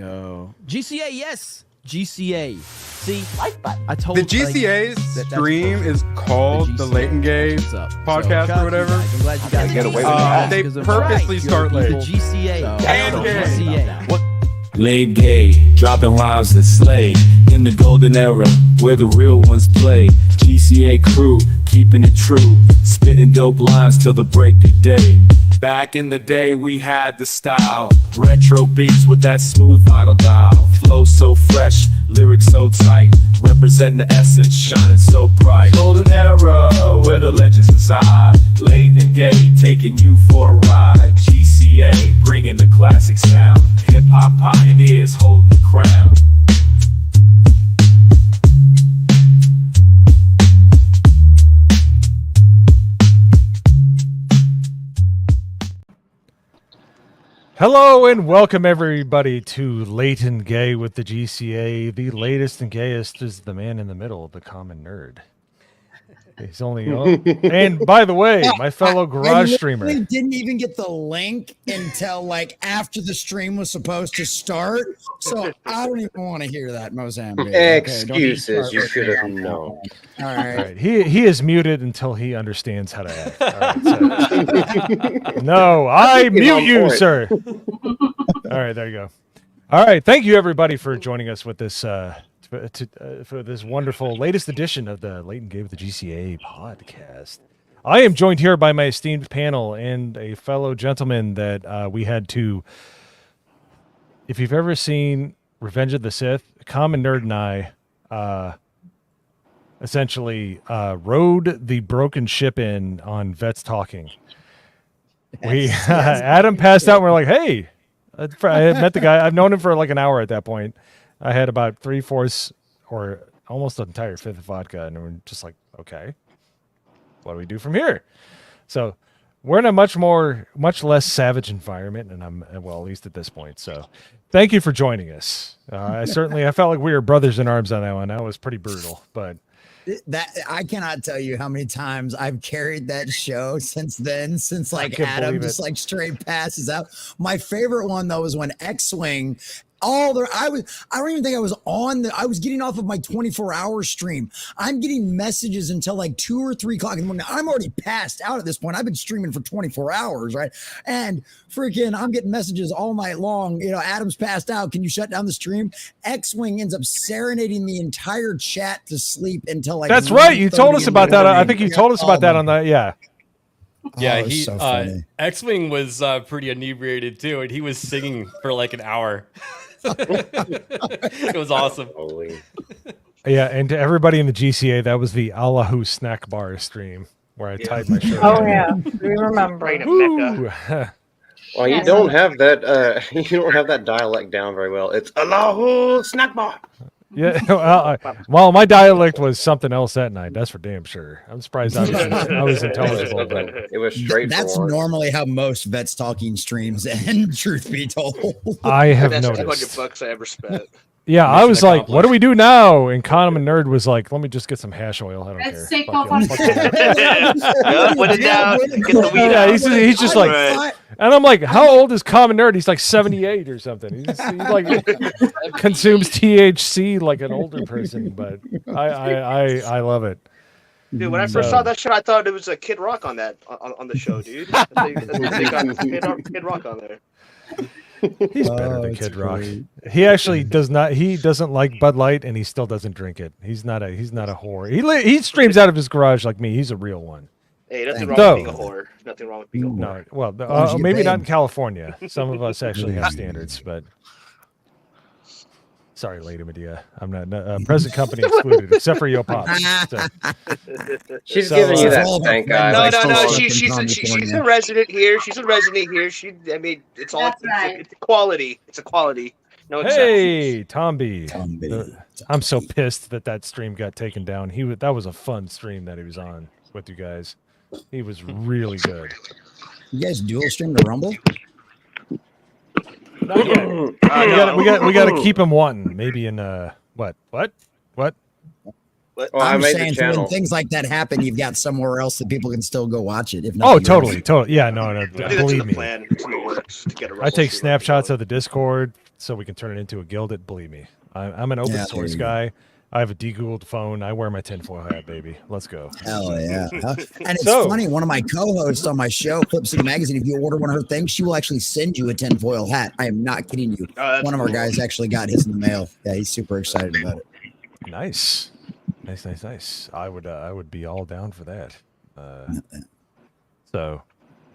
go. GCA, yes. GCA. See, I told the GCA stream is called the Leighton Gay podcast or whatever. I'm glad you guys get away with that. They purposely start late. GCA. And gay. GCA. Laid gay, dropping rhymes that slay in the golden era where the real ones play. GCA crew, keeping it true, spitting dope lines till the break of day. Back in the day we had the style, retro beats with that smooth vinyl dial. Flow so fresh, lyrics so tight, representing the essence, shining so bright. Golden era where the legends reside, Laid and Gay taking you for a ride. GCA bringing the classic sound, hip hop pioneers holding the crown. Hello and welcome everybody to Late and Gay with the GCA. The latest and gayest is the man in the middle, the common nerd. He's only and by the way, my fellow garage streamer. I didn't even get the link until like after the stream was supposed to start. So I don't even want to hear that, Mozambique. Excuses, you should have known. All right. He is muted until he understands how to act. All right, so. No, I mute you, sir. All right, there you go. All right, thank you everybody for joining us with this for this wonderful latest edition of the Late and Gay with the GCA podcast. I am joined here by my esteemed panel and a fellow gentleman that we had to. If you've ever seen Revenge of the Sith, Common Nerd and I essentially rode the broken ship in on Vets Talking. Adam passed out and we're like, hey, I had met the guy. I've known him for like an hour at that point. I had about 3/4 or almost an entire fifth of vodka, and we're just like, okay, what do we do from here? So we're in a much less savage environment, and at least at this point. So thank you for joining us. I felt like we were brothers in arms on that one. That was pretty brutal, but that I cannot tell you how many times I've carried that show since then, since like Adam just like straight passes out. My favorite one though was when X-Wing. I don't even think I was I was getting off of my 24-hour stream. I'm getting messages until like 2 or 3 o'clock in the morning. I'm already passed out at this point. I've been streaming for 24 hours, right? And freaking, I'm getting messages all night long. You know, Adam's passed out. Can you shut down the stream? X-Wing ends up serenading the entire chat to sleep until like. That's right. You told us about that. I think you told us about that on the, yeah. Yeah, so X-Wing was pretty inebriated too, and he was singing for like an hour. It was awesome. Yeah, and to everybody in the GCA, that was the Allahu snack bar stream where I tied my shirt. Oh yeah, we remember. Well, you don't have that. You don't have that dialect down very well. It's Allahu snack bar. Yeah, well, my dialect was something else that night. That's for damn sure. I'm surprised I was intelligible, but it was straightforward. That's normally how most Vets Talking streams end. Truth be told, I have noticed. That's $200 I ever spent. Yeah, I was like, "What do we do now?" And Common Nerd was like, "Let me just get some hash oil. I don't care." Put it down. Get the weed out. He's just like, and I'm like, "How old is Common Nerd?" He's like 78 or something. He like consumes THC like an older person, but I love it. Dude, when I first saw that show, I thought it was a Kid Rock on the show, dude. They got Kid Rock on there. He's better than Kid Rock. He actually does not. He doesn't like Bud Light, and he still doesn't drink it. He's not a whore. He streams out of his garage like me. He's a real one. Hey, nothing wrong with being a whore. Nothing wrong with being a whore. No, well, maybe not in California. Some of us actually have standards, but. Sorry, Lady Medea. I'm not present company excluded, except for Yo Pop. She's giving you that stank eye. No. She's a resident here. She's a resident here. It's all it's equality. It's equality. No exceptions. Hey, Tomby. I'm so pissed that stream got taken down. That was a fun stream that he was on with you guys. He was really good. You guys dual stream the Rumble? Not yet. We got to keep him wanting. Maybe in what? Well, I'm saying when things like that happen, you've got somewhere else that people can still go watch it. If not, totally. Yeah, no. Believe me. Plan. It's in the works to get a I take snapshots of the Discord, so we can turn it into a gilded. Believe me, I'm an open source guy. I have a de-Googled phone. I wear my tinfoil hat, baby. Let's go. Hell yeah. And it's funny, one of my co-hosts on my show, Flip City Magazine, if you order one of her things, she will actually send you a tinfoil hat. I am not kidding you. One of our guys actually got his in the mail. Yeah, he's super excited about it. Nice. I would be all down for that. So,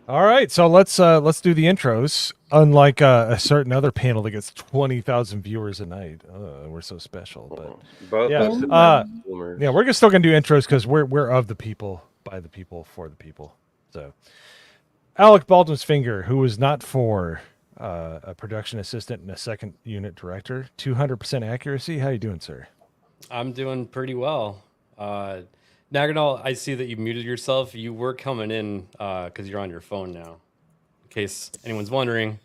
all right. So let's do the intros. Unlike a certain other panel that gets 20,000 viewers a night, we're so special. But we're still gonna do intros because we're of the people, by the people, for the people. So, Alec Baldwin's finger, who was not for a production assistant and a second unit director, 200% accuracy. How you doing, sir? I'm doing pretty well. Naganal, I see that you muted yourself. You were coming in because you're on your phone now. In case anyone's wondering,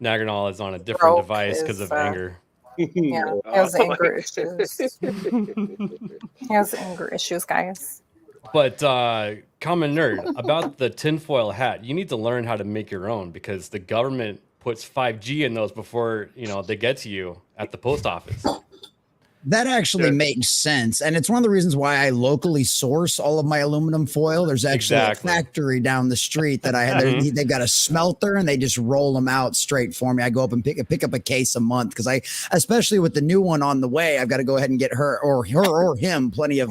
Naganal is on a different device because of anger. Yeah, he has anger issues. He has anger issues, guys. But common nerd, about the tinfoil hat, you need to learn how to make your own because the government puts 5G in those before they get to you at the post office. That actually makes sense. And it's one of the reasons why I locally source all of my aluminum foil. There's actually a factory down the street that I had. They've got a smelter and they just roll them out straight for me. I go up and pick up a case a month because especially with the new one on the way, I've got to go ahead and get her or him plenty of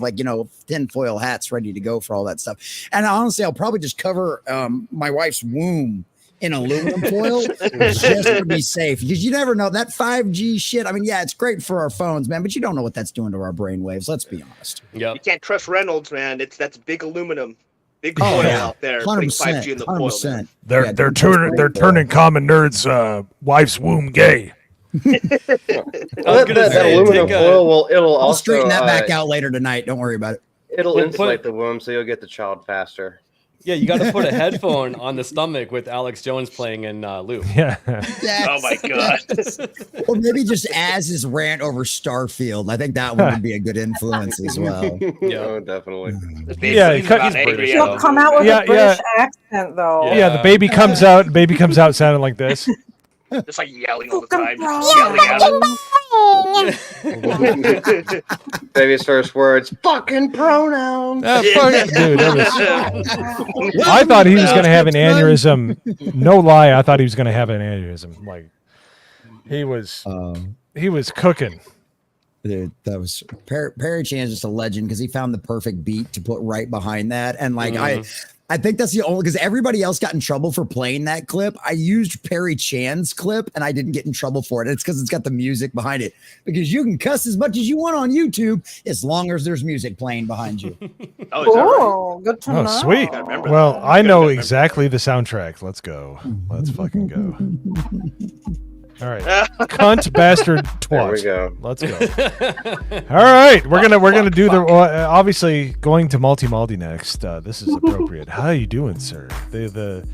tinfoil hats ready to go for all that stuff. And honestly, I'll probably just cover my wife's womb in aluminum foil just to be safe, because you never know that 5G shit. I mean, yeah, it's great for our phones, man, but you don't know what that's doing to our brain waves. Let's be honest. Yep. You can't trust Reynolds, man. That's big aluminum, big foil out there. 100%, 5G in the foil. They're turning common nerds' wife's womb gay. that aluminum foil it'll I'll also straighten that back out later tonight. Don't worry about it. It'll insulate the womb, so you'll get the child faster. Yeah, you got to put a headphone on the stomach with Alex Jones playing in loop. Yeah. Oh my god. Or maybe just Az's rant over Starfield. I think that one would be a good influence as well. Yeah, Oh, definitely. Yeah, he's British. He'll come out with a British accent, though. Yeah, the baby comes out sounding like this. Just like yelling all the time. Baby's first words, fucking pronouns. Dude, I thought he was going to have an aneurysm. No lie, I thought he was going to have an aneurysm. Like he was cooking. Dude, that was Perry Chan's just a legend because he found the perfect beat to put right behind that. And I think that's the only, because everybody else got in trouble for playing that clip. I used Perry Chan's clip and I didn't get in trouble for it. It's because it's got the music behind it, because you can cuss as much as you want on YouTube as long as there's music playing behind you. Oh, good to know. Sweet. Well, I know exactly the soundtrack. Let's go. Let's fucking go. All right, cunt, bastard, twat. There we go. Let's go. All right, we're gonna do the obviously going to Malty next. This is appropriate. How are you doing, sir?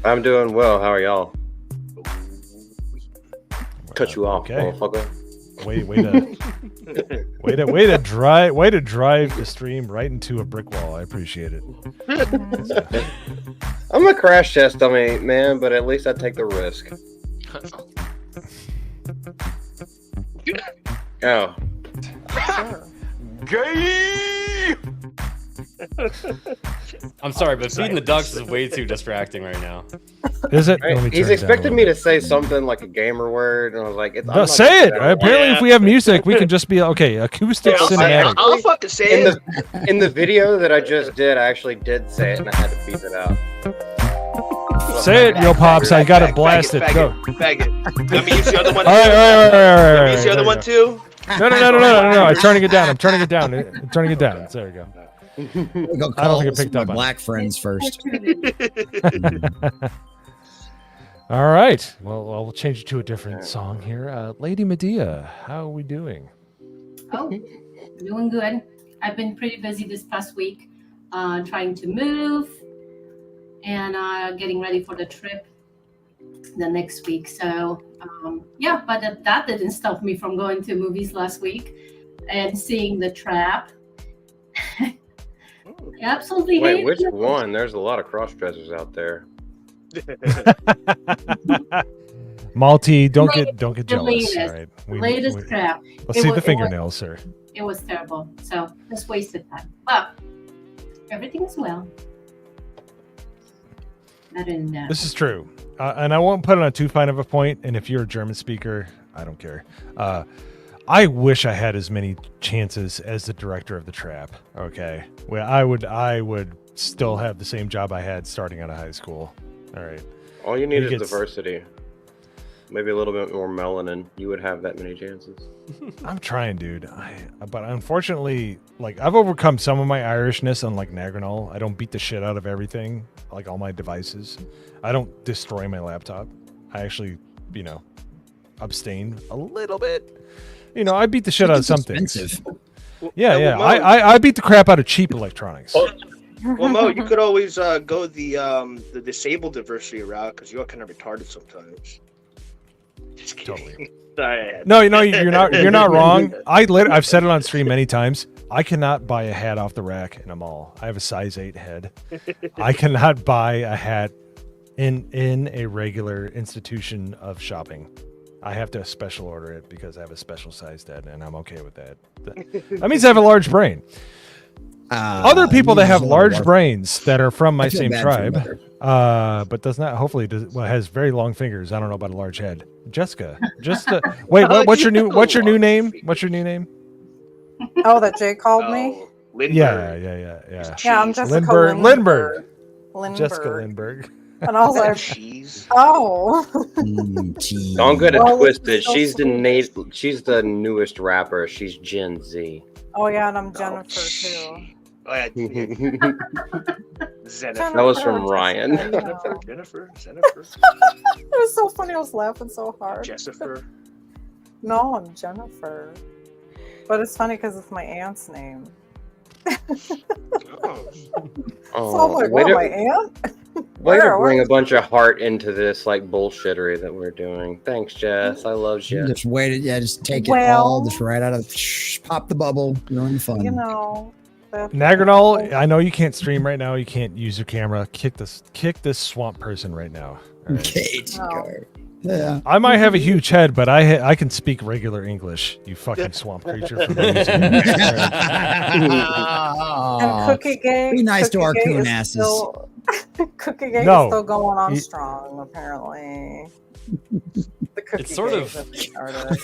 I'm doing well. How are y'all? Cut you off, motherfucker. Way to drive the stream right into a brick wall. I appreciate it. I'm a crash test dummy, man, but at least I take the risk. Oh. GHEY! I'm sorry, but feeding the ducks is way too distracting right now. Is it? He's expected me to say something like a gamer word, and I was like, say it. Apparently, if we have music, we can just be acoustic cinematic. I'll fucking say it. In the video that I just did, I actually did say it, and I had to beep it out. Say it, yo pops. I got it blasted. Go. Bag it. Let me use the other one. All right. Let me use the other one too. No. I'm turning it down. There we go. I don't think it picked up. My black friends first. All right. Well, we'll change it to a different song here. Lady Medea, how are we doing? Oh, doing good. I've been pretty busy this past week, trying to move and getting ready for the trip the next week. So, but that didn't stop me from going to movies last week and seeing The Trap. Absolutely. Wait, which one? There's a lot of cross-dressers out there. Malty, don't get jealous. Latest, All right. Latest trap. Let's see the fingernails, sir. It was terrible. So just wasted time. But everything is well. Other than that. This is true. And I won't put it on too fine of a point. And if you're a German speaker, I don't care. I wish I had as many chances as the director of the trap. Okay. Well, I would still have the same job I had starting out of high school. All right. All you need is diversity. Maybe a little bit more melanin. You would have that many chances. I'm trying, dude. But unfortunately, like, I've overcome some of my Irishness, unlike Nagranol. I don't beat the shit out of everything, like all my devices. I don't destroy my laptop. I actually, abstain a little bit. I beat the shit out of some things. Yeah. I beat the crap out of cheap electronics. Well, Mo, you could always go the disabled diversity route because you're kind of retarded sometimes. Just kidding. Totally. Sorry. No, you're not wrong. I've said it on stream many times. I cannot buy a hat off the rack in a mall. I have a size 8 head. I cannot buy a hat in a regular institution of shopping. I have to special order it because I have a special sized head, and I'm okay with that. That means I have a large brain. Other people that have large brains that are from my same tribe, but does not has very long fingers. I don't know about a large head. Jessica, wait, what's your new name? What's your new name? Oh, that Jay called me. Lindbergh. Yeah. Yeah, I'm Jessica Lindbergh. Lindbergh. Jessica Lindbergh. And I was like, cheese. Oh. Don't get it twisted. She's the newest rapper. She's Gen Z. Oh yeah, and I'm Jennifer too. Oh, yeah. That was from Ryan. Jennifer. It was so funny. I was laughing so hard. Jessifer. No, I'm Jennifer. But it's funny because it's my aunt's name. So I'm like, what, my aunt? Way to bring a bunch of heart into this bullshittery that we're doing. Thanks, Jess. I love you. Just wait. Yeah, just take it all just right out of pop the bubble. You're in fun. Nagranol, I know you can't stream right now. You can't use your camera. Kick this swamp person right now. All right. Yeah. I might have a huge head, but I can speak regular English. You fucking swamp creature. And Cookie Gang. Be nice to our coon asses. Cookie Gang is still going on strong, apparently. It's sort of.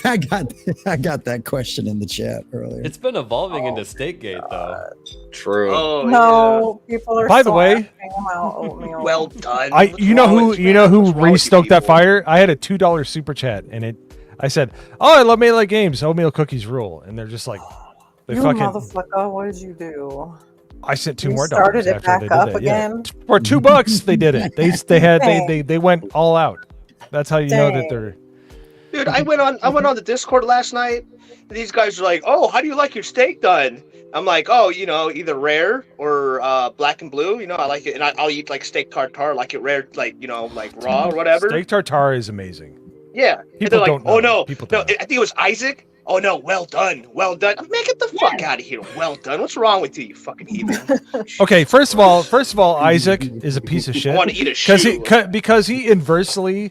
I got that question in the chat earlier. It's been evolving into Stakegate, though. True. Oh no, people are. By the way, well done. You know who restoked that fire? I had a $2 super chat, and I said, "Oh, I love Melee games. Oatmeal cookies rule," and they're just like, you motherfucker! What did you do? I sent $2 more started it after back they did up that. again. Yeah. For $2, they did it. They went all out. That's how you know that they're. Dude, I went on the Discord last night. And these guys are like, "Oh, how do you like your steak done?" I'm like, "Oh, either rare or black and blue. I like it, and I'll eat steak tartare, like it rare, like raw or whatever." Steak tartare is amazing. Yeah, people and they're like, don't "Oh know. no, I think it was Isaac." "Oh no, well done." I'm like, get the fuck out of here. Well done. What's wrong with you fucking heathen? Okay, first of all, Isaac is a piece of shit. I want to eat a shoe. Because he inversely.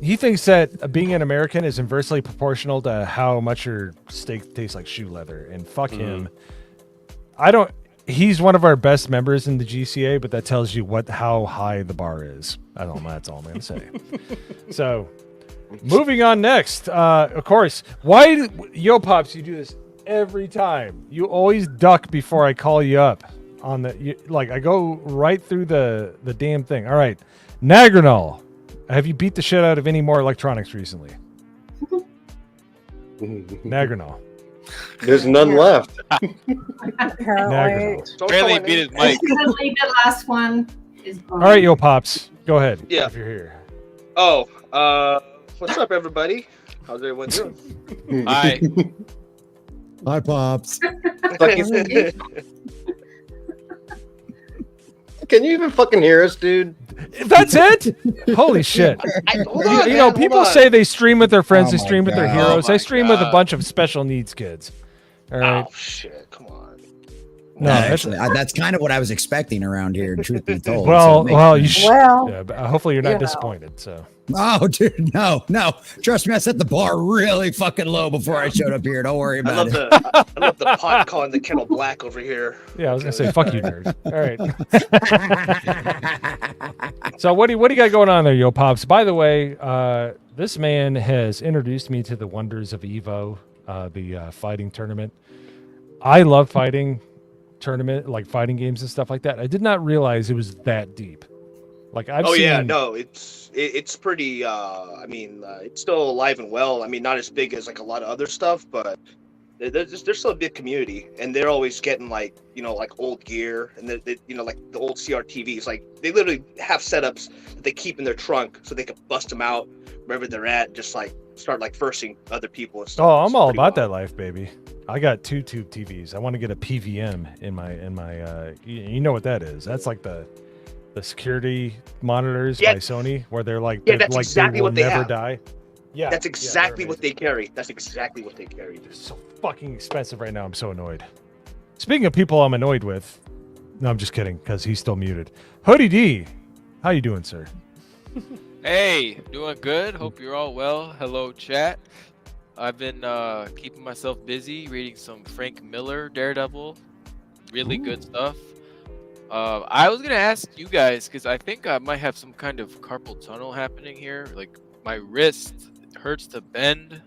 He thinks that being an American is inversely proportional to how much your steak tastes like shoe leather, and fuck him. He's one of our best members in the GCA, but that tells you how high the bar is. That's all I'm gonna say. So, moving on next. Of course, why Yo Pops, you do this every time. You always duck before I call you up on I go right through the damn thing. All right, Nagranol. Have you beat the shit out of any more electronics recently? Nagranol. There's none left. Apparently. Barely beat his mic. The last one is gone. All right, Yo Pops. Go ahead. Yeah. If you're here. Oh, what's up, everybody? How's everyone doing? Hi. Hi, Pops. Can you even fucking hear us, dude? That's it? Holy shit. People say they stream with their friends, they stream with their heroes. I stream with a bunch of special needs kids. All right. Oh, shit. Come on. No, actually, that's kind of what I was expecting around here. Truth be told. Well, you should. Well, Yeah, but hopefully you're not disappointed. So. Oh, dude, no. Trust me, I set the bar really fucking low before I showed up here. Don't worry about it. I love the pot calling the kettle black over here. Yeah, I was gonna say, fuck you, nerd. All right. So what do you got going on there, Yo Pops? By the way, this man has introduced me to the wonders of Evo, the fighting tournament. I love fighting tournament, like fighting games and stuff like that. I did not realize it was that deep. Like I've seen... yeah, no, it's pretty. It's still alive and well. I mean, not as big as like a lot of other stuff, but there's still a big community, and they're always getting like old gear, and they like the old CRTVs. Like they literally have setups that they keep in their trunk so they can bust them out wherever they're at. Just like start like firsting other people and stuff. Oh, I'm all about that life, baby. I got 2 tube TVs. I want to get a PVM in my you know what that is? That's like the security monitors by Sony, where they're like that's exactly they will what they never have. die. Yeah, that's exactly what they carry. That's exactly what they carry. They're so fucking expensive right now. I'm so annoyed. Speaking of people I'm annoyed with, no, I'm just kidding because he's still muted. Hoodie D, how you doing, sir? Hey, doing good. Hope you're all well. Hello, chat. I've been keeping myself busy reading some Frank Miller Daredevil. Really good stuff. I was gonna ask you guys because I think I might have some kind of carpal tunnel happening here. Like my wrist hurts to bend.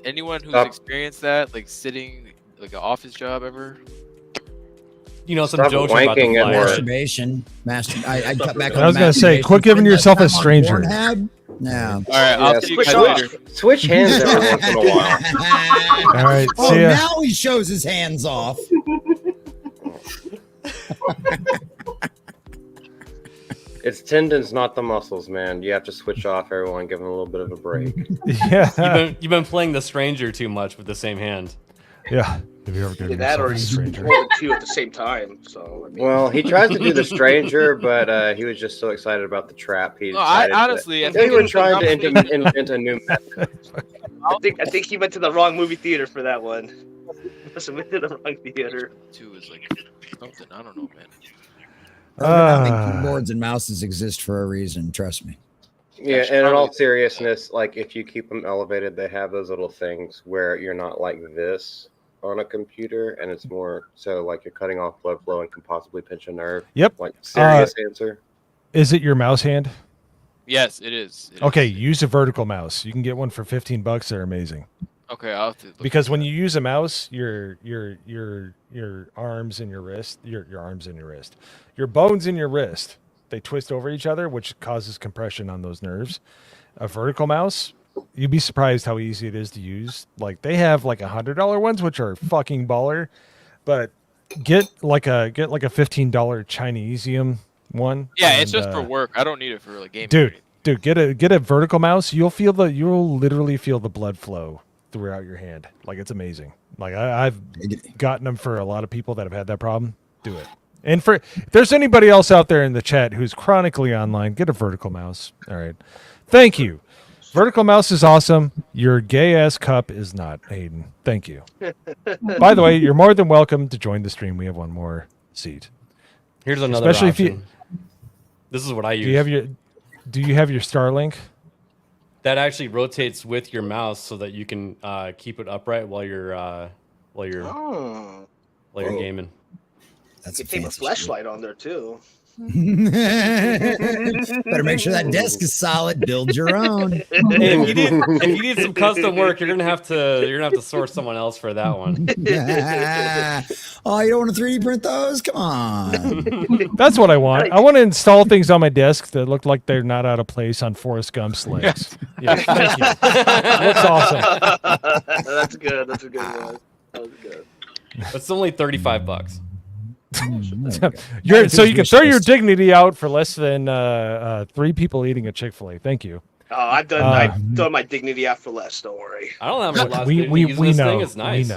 Anyone who's experienced that, like sitting like an office job ever? Some jokes about the masturbation. I cut back. I was gonna say, quit giving yourself a stranger. Yeah. All right, I'll see you guys later. Switch hands every once in a while. All right. Oh, see ya. now he shows his hands off. It's tendons, not the muscles, man. You have to switch off everyone, give them a little bit of a break. Yeah. You've been playing the stranger too much with the same hand. Yeah. Have you ever given that, or yourself a stranger? more than 2 at the same time. So I mean. Well, he tries to do the stranger, but he was just so excited about the trap. He decided honestly, he was trying to invent a new method. I think he went to the wrong movie theater for that one. He must have went to the wrong theater. 2 is like something. I don't know, man. Keyboards and mouses exist for a reason. Trust me. Yeah, and in all seriousness, like if you keep them elevated, they have those little things where you're not like this on a computer, and it's more so like you're cutting off blood flow and can possibly pinch a nerve. Yep. Like serious answer. Is it your mouse hand? Yes, it is. Okay, use a vertical mouse. You can get one for $15. They're amazing. Okay, I'll have to look because when you use a mouse, your arms and your wrist, your arms and your wrist, your bones in your wrist, they twist over each other, which causes compression on those nerves. A vertical mouse, you'd be surprised how easy it is to use. Like they have like $100 ones, which are fucking baller, but get like a $15 Chinesium one. Yeah, it's just for work. I don't need it for like gaming. Dude, get a vertical mouse. You'll literally feel the blood flow throughout your hand. Like it's amazing. Like I've gotten them for a lot of people that have had that problem. Do it. And if there's anybody else out there in the chat who's chronically online, get a vertical mouse. All right. Thank you. Vertical mouse is awesome. Your gay ass cup is not, Hayden. Thank you. By the way, you're more than welcome to join the stream. We have one more seat. Here's another Especially option. This is what I use. Do you have your Starlink? That actually rotates with your mouse so that you can keep it upright while you're gaming. You can tape a flashlight on there too. Better make sure that desk is solid. Build your own. Hey, if you need some custom work, you're gonna have to source someone else for that one. Oh, you don't want to 3D print those? Come on. That's what I want. I want to install things on my desk that look like they're not out of place on Forrest Gump's legs. Yeah, thank you. Looks awesome. That's good. That's a good one. That was good. It's only $35. So you can throw your dignity out for less than 3 people eating a Chick-fil-A. Thank you. Oh, I've done my dignity out for less. Don't worry. I don't have a lot. We know. Thing. It's nice.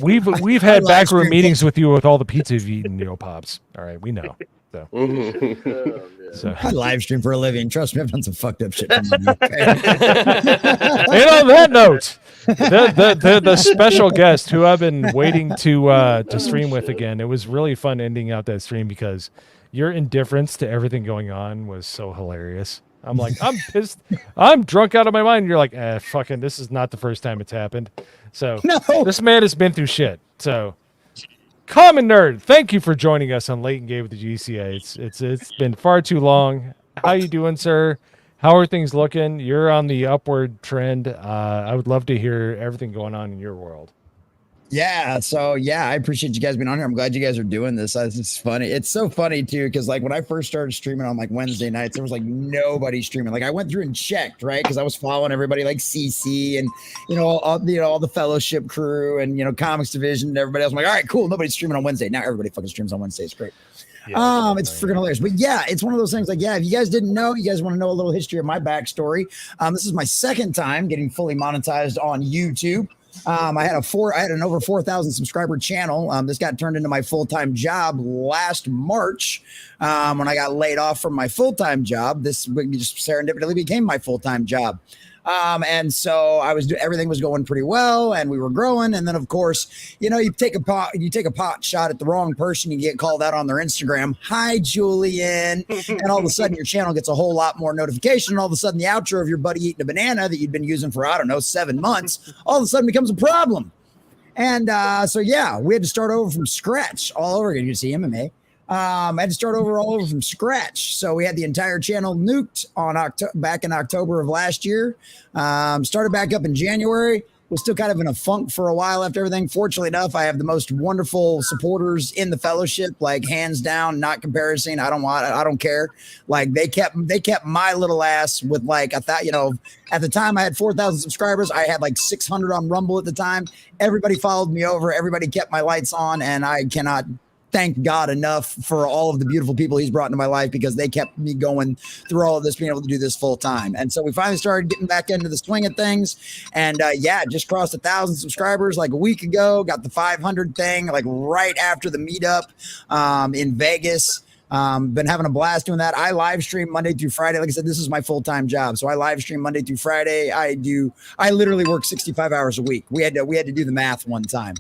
We know. We've had backroom meetings with you with all the pizza you've eaten, Neo Pops. All right, we know. So, so I live stream for a living. Trust me, I've done some fucked up shit. For money. And on that note, the special guest who I've been waiting to stream with again. It was really fun ending out that stream because your indifference to everything going on was so hilarious. I'm like, I'm pissed. I'm drunk out of my mind. You're like, fucking, this is not the first time it's happened. So this man has been through shit. So Common Nerd, thank you for joining us on Late and Gay with the GCA. It's been far too long. How you doing, sir? How are things looking? You're on the upward trend. I would love to hear everything going on in your world. Yeah. So yeah, I appreciate you guys being on here. I'm glad you guys are doing this. It's funny. It's so funny too, because like when I first started streaming on like Wednesday nights, there was like nobody streaming. Like I went through and checked, right? Because I was following everybody like CC and all the fellowship crew and comics division and everybody else. I'm like, all right, cool. Nobody's streaming on Wednesday. Now everybody fucking streams on Wednesday. It's great. Yeah, it's freaking hilarious. But yeah, it's one of those things like, yeah, if you guys didn't know, you guys want to know a little history of my backstory. This is my second time getting fully monetized on YouTube. I had an over 4,000 subscriber channel. This got turned into my full-time job last March. When I got laid off from my full-time job, this just serendipitously became my full-time job. And so everything was going pretty well and we were growing. And then of course, you take a pot shot at the wrong person, you get called out on their Instagram. Hi, Julian. And all of a sudden your channel gets a whole lot more notification. And all of a sudden the outro of your buddy eating a banana that you'd been using for, 7 months, all of a sudden becomes a problem. And, so yeah, we had to start over from scratch all over again. You see MMA. I had to start all over from scratch. So we had the entire channel nuked on back in October of last year. Started back up in January. Was still kind of in a funk for a while after everything. Fortunately enough, I have the most wonderful supporters in the fellowship, like hands down, not comparison. I don't care. Like they kept my little ass with like, I thought, at the time I had 4,000 subscribers. I had like 600 on Rumble at the time. Everybody followed me over. Everybody kept my lights on, and I cannot thank God enough for all of the beautiful people he's brought into my life, because they kept me going through all of this, being able to do this full time. And so we finally started getting back into the swing of things. And just crossed 1,000 subscribers like a week ago, got the 500 thing like right after the meetup in Vegas. Been having a blast doing that. I live stream Monday through Friday. Like I said, this is my full-time job. So I live stream Monday through Friday. I literally work 65 hours a week. We had to do the math one time.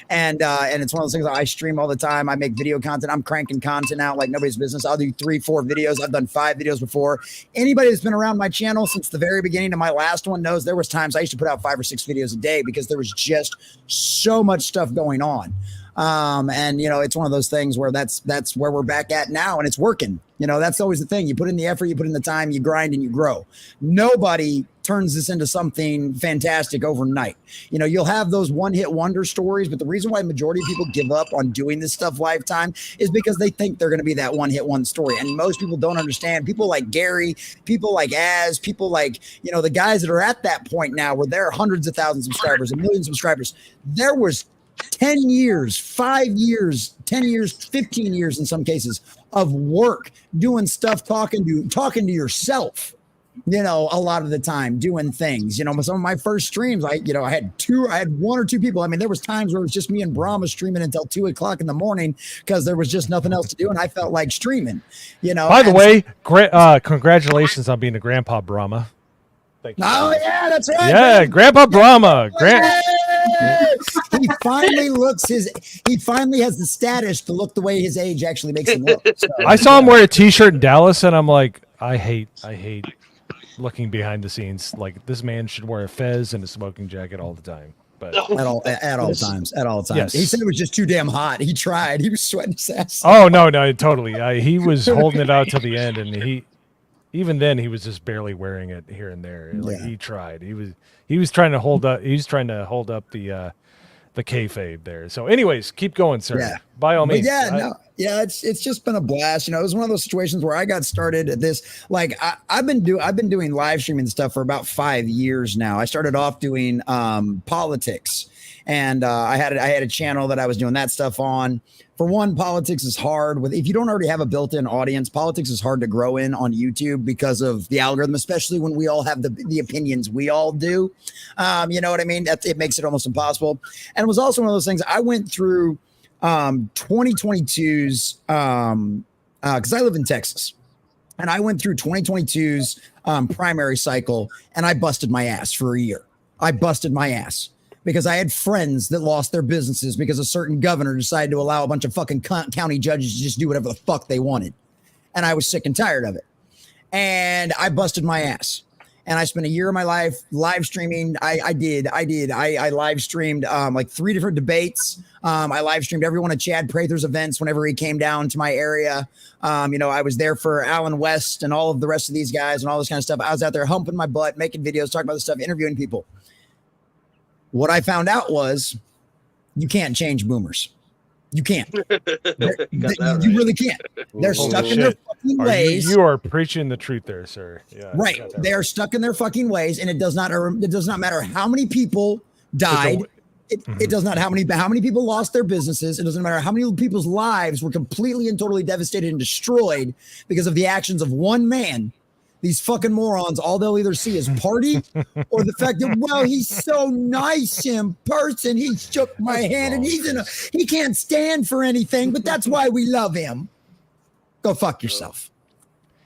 And it's one of those things I stream all the time. I make video content. I'm cranking content out like nobody's business. I'll do 3-4 videos. I've done 5 videos before. Anybody that's been around my channel since the very beginning of my last one knows there was times I used to put out 5 or 6 videos a day because there was just so much stuff going on. It's one of those things where that's where we're back at now, and it's working. That's always the thing. You put in the effort, you put in the time, you grind, and you grow. Nobody turns this into something fantastic overnight. You'll have those one-hit wonder stories, but the reason why the majority of people give up on doing this stuff lifetime is because they think they're going to be that one-hit one story. And most people don't understand. People like Gary, people like Az, people like, the guys that are at that point now where there are hundreds of thousands of subscribers, a million subscribers. There was 10 years, 5 years, 10 years, 15 years in some cases of work, doing stuff, talking to yourself, a lot of the time, doing things. Some of my first streams, I had 1 or 2 people. I mean, there was times where it was just me and Brahma streaming until 2 o'clock in the morning because there was just nothing else to do, and I felt like streaming. By the way, congratulations on being a grandpa, Brahma. Thank you. Oh yeah, that's right. Yeah, man. Grandpa Brahma. He finally has the status to look the way his age actually makes him look. So, I saw him wear a t-shirt in Dallas, and I'm like, I hate looking behind the scenes. Like, this man should wear a fez and a smoking jacket all the time. But at all times. Yes. He said it was just too damn hot. He tried. He was sweating his ass. Oh no, totally. He was holding it out to the end, and even then he was just barely wearing it here and there. Like, he tried. He was trying to hold up. He's trying to hold up the kayfabe there. So, anyways, keep going, sir. Yeah. By all means. It's just been a blast. It was one of those situations where I got started at this. Like I've been doing live streaming stuff for about 5 years now. I started off doing politics, and I had a channel that I was doing that stuff on. For one, politics is hard. If you don't already have a built-in audience, politics is hard to grow in on YouTube because of the algorithm, especially when we all have the opinions we all do. You know what I mean? It makes it almost impossible. And it was also one of those things I went through 2022's because I live in Texas. And I went through 2022's primary cycle, and I busted my ass for a year. I busted my ass because I had friends that lost their businesses because a certain governor decided to allow a bunch of fucking county judges to just do whatever the fuck they wanted. And I was sick and tired of it. And I busted my ass. And I spent a year of my life live streaming. I live streamed like 3 different debates. I live streamed every one of Chad Prather's events whenever he came down to my area. I was there for Alan West and all of the rest of these guys and all this kind of stuff. I was out there humping my butt, making videos, talking about this stuff, interviewing people. What I found out was you can't change boomers. You can't. You really can't. They're stuck in their fucking ways. You are preaching the truth there, sir. Yeah, right. They are stuck in their fucking ways, and it does not matter how many people died. It does not how many people lost their businesses. It doesn't matter how many people's lives were completely and totally devastated and destroyed because of the actions of one man. These fucking morons, all they'll either see is party or the fact that, well, he's so nice in person. He shook my hand and he can't stand for anything, but that's why we love him. Go fuck yourself.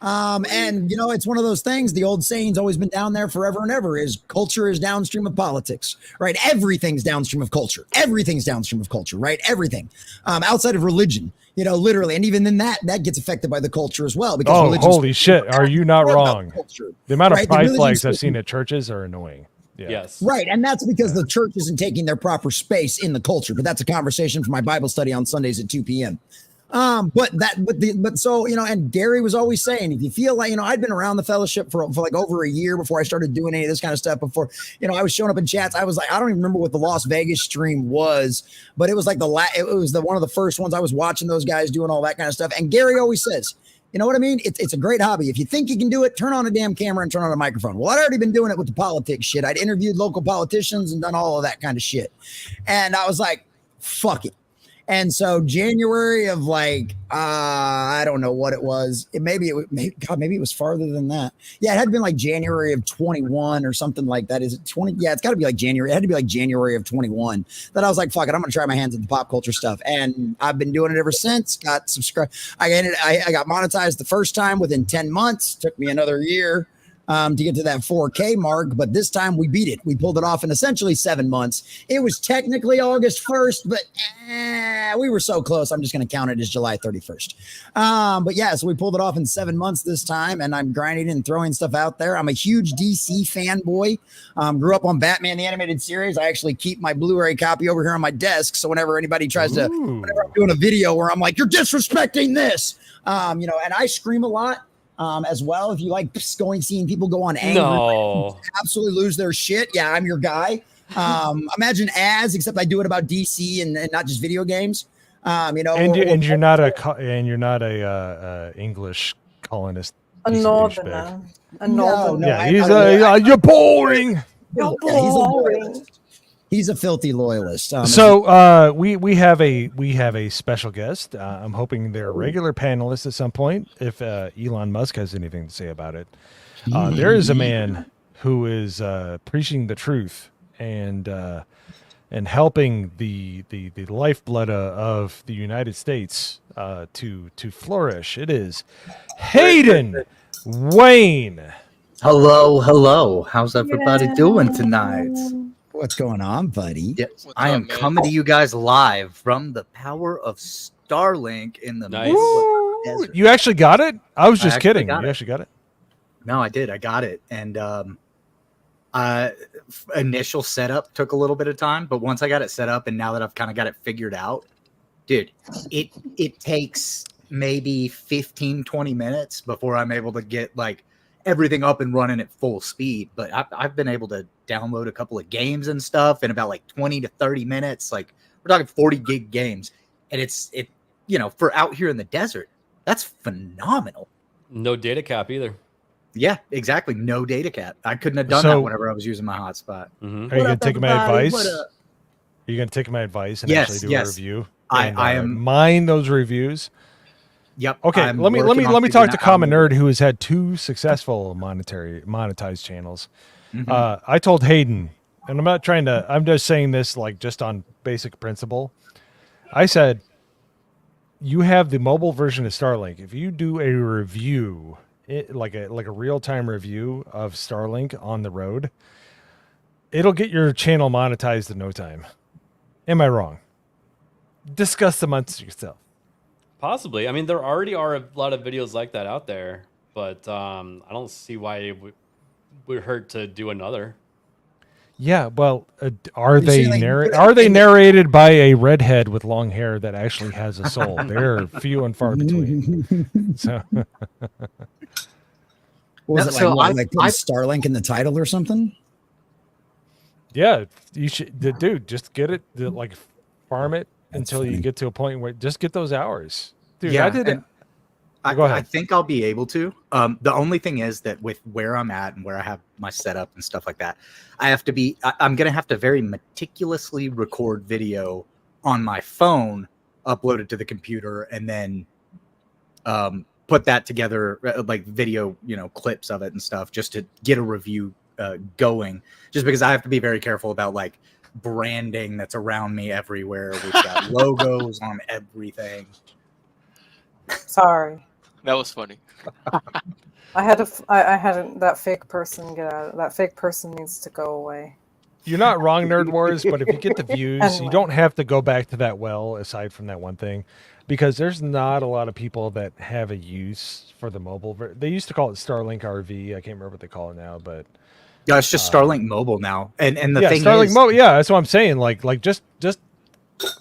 And it's one of those things. The old saying's always been down there forever and ever is culture is downstream of politics, right? Everything's downstream of culture. Everything's downstream of culture, right? Everything outside of religion, literally. And even then that gets affected by the culture as well. Because holy shit. Are you not wrong? The amount of pride flags I've seen at churches are annoying. Yeah. Yes. Right. And that's because the church isn't taking their proper space in the culture. But that's a conversation for my Bible study on Sundays at 2 p.m. And Gary was always saying, if you feel like, I'd been around the fellowship for like over a year before I started doing any of this kind of stuff. Before, I was showing up in chats. I was like, I don't even remember what the Las Vegas stream was, but it was like one of the first ones I was watching those guys doing all that kind of stuff. And Gary always says, you know what I mean? It's a great hobby. If you think you can do it, turn on a damn camera and turn on a microphone. Well, I'd already been doing it with the politics shit. I'd interviewed local politicians and done all of that kind of shit. And I was like, fuck it. And so January of I don't know what it was. Maybe it was farther than that. Yeah, it had been like January of 21 or something like that. Is it 20? Yeah, it's got to be like January. It had to be like January of 21. That I was like, fuck it, I'm gonna try my hands at the pop culture stuff, and I've been doing it ever since. Got subscribed. I got monetized the first time within 10 months. Took me another year to get to that 4K mark, but this time we beat it. We pulled it off in essentially 7 months. It was technically August 1st, but we were so close. I'm just going to count it as July 31st. But yeah, so we pulled it off in 7 months this time, and I'm grinding and throwing stuff out there. I'm a huge DC fanboy. Grew up on Batman the Animated Series. I actually keep my Blu-ray copy over here on my desk, so whenever anybody tries whenever I'm doing a video where I'm like, you're disrespecting this, and I scream a lot. As well, if you like seeing people go on anger, absolutely lose their shit. Yeah, I'm your guy. Imagine except I do it about DC and not just video games. You're not a English colonist. A northerner. No, you're boring. You're boring. He's a filthy loyalist. We have a special guest. I'm hoping they're a regular panelist at some point. If Elon Musk has anything to say about it, there is a man who is preaching the truth and helping the lifeblood of the United States to flourish. It is Hayden Wayne. Hello. How's everybody doing tonight? What's going on, buddy? Yes, I am coming to you guys live from the power of Starlink in the middle of the desert. You actually got it? I was just kidding. You actually got it? No, I did. I got it. And initial setup took a little bit of time, but once I got it set up and now that I've kind of got it figured out, dude, it takes maybe 15-20 minutes before I'm able to get everything up and running at full speed. But I've been able to download a couple of games and stuff in about 20 to 30 minutes. We're talking 40 gig games, and it for out here in the desert, that's phenomenal. No data cap either. Yeah, exactly. No data cap. I couldn't have done that whenever I was using my hotspot. Mm-hmm. Are you going to take my advice? Are you going to take my advice and actually do a review? I am mine those reviews. Yep. Okay. Let me talk to Common Nerd, who has had 2 successful monetized channels. Mm-hmm. I told Hayden, and I'm just saying this just on basic principle. I said, you have the mobile version of Starlink. If you do a review, like a real-time review of Starlink on the road, it'll get your channel monetized in no time. Am I wrong? Discuss amongst yourself. Possibly. I mean, there already are a lot of videos like that out there, but I don't see why it would hurt to do another. Yeah, well, are they narrated by a redhead with long hair that actually has a soul? They're few and far between. So, was it like putting Starlink in the title or something? Yeah, you should, dude. Just get it, like farm it until you get to a point where just get those hours, dude. Yeah, I did it. Go ahead. I think I'll be able to. The only thing is that with where I'm at and where I have my setup and stuff like that, I'm going to have to very meticulously record video on my phone, upload it to the computer, and then put that together, like video, clips of it and stuff, just to get a review going. Just because I have to be very careful about like branding that's around me everywhere. We've got logos on everything. Sorry. That was funny. I had that fake person get out. That fake person needs to go away. You're not wrong, Nerd Wars, but if you get the views, Anyway. you don't have to go back to that well, aside from that one thing, because there's not a lot of people that have a use for the mobile. They used to call it Starlink RV. I can't remember what they call it now, but yeah, it's just Starlink Mobile now. And the thing Starlink is, Mobile. Yeah, that's what I'm saying. Like just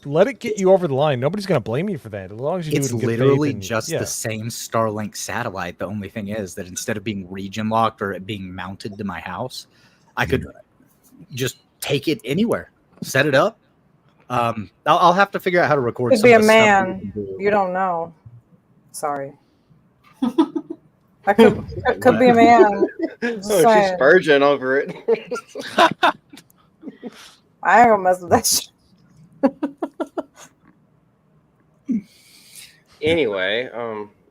let it get you over the line. Nobody's gonna blame you for that, as long as you do it in good faith. It's literally just the same Starlink satellite. The only thing is that instead of being region locked or it being mounted to my house, I could just take it anywhere, set it up. I'll have to figure out how to record. Could be a man. You don't know. Sorry. It could be a man. She's virgin over it. I ain't gonna mess with that shit. Anyway,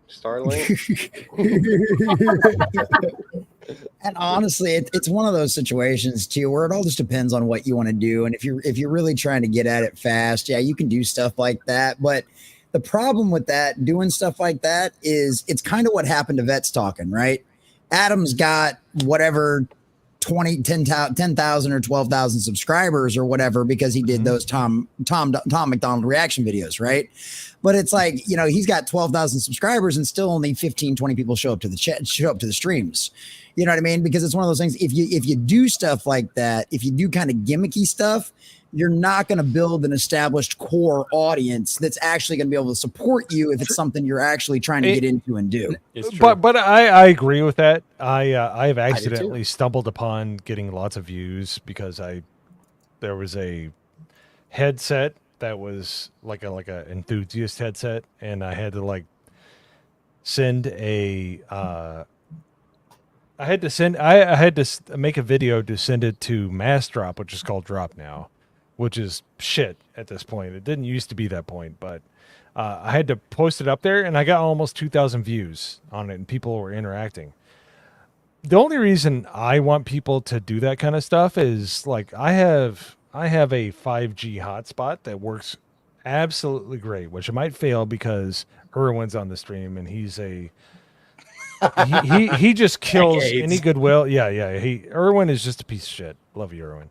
Starlink. And honestly, it's one of those situations too, where it all just depends on what you want to do. And if you're really trying to get at it fast, yeah, you can do stuff like that. But the problem with that, doing stuff like that, is it's kind of what happened to Vets Talking, right? Adam's got whatever 10,000 or 12,000 subscribers or whatever because he did those Tom McDonald reaction videos, right? But it's like, he's got 12,000 subscribers and still only 15, 20 people show up to the streams. You know what I mean? Because it's one of those things. If you do stuff like that, if you do kind of gimmicky stuff, you're not going to build an established core audience that's actually going to be able to support you if it's something you're actually trying to get into and do. But I agree with that. I have accidentally stumbled upon getting lots of views because there was a headset that was like a enthusiast headset, and I had to send a I had to make a video to send it to Mass Drop, which is called Drop now, which is shit at this point. It didn't used to be that point, but I had to post it up there, and I got almost 2,000 views on it, and people were interacting. The only reason I want people to do that kind of stuff is I have a 5G hotspot that works absolutely great, which it might fail because Irwin's on the stream, and he's he just kills any goodwill. Yeah. Irwin is just a piece of shit. Love you, Irwin.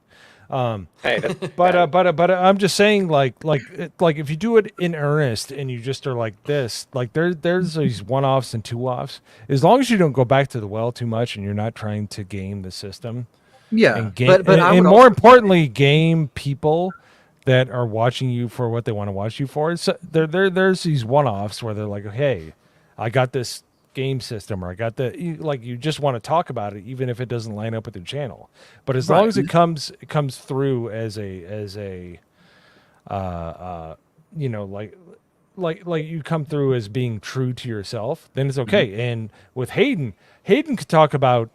But I'm just saying, if you do it in earnest and you just are like this, there's these one-offs and two-offs. As long as you don't go back to the well too much and you're not trying to game the system, and more importantly, game people that are watching you for what they want to watch you for. So there's these one-offs where they're like, hey, I got this game system, or I got you just want to talk about it even if it doesn't line up with your channel. But as long as it comes through as a you come through as being true to yourself, then it's okay. And with Hayden could talk about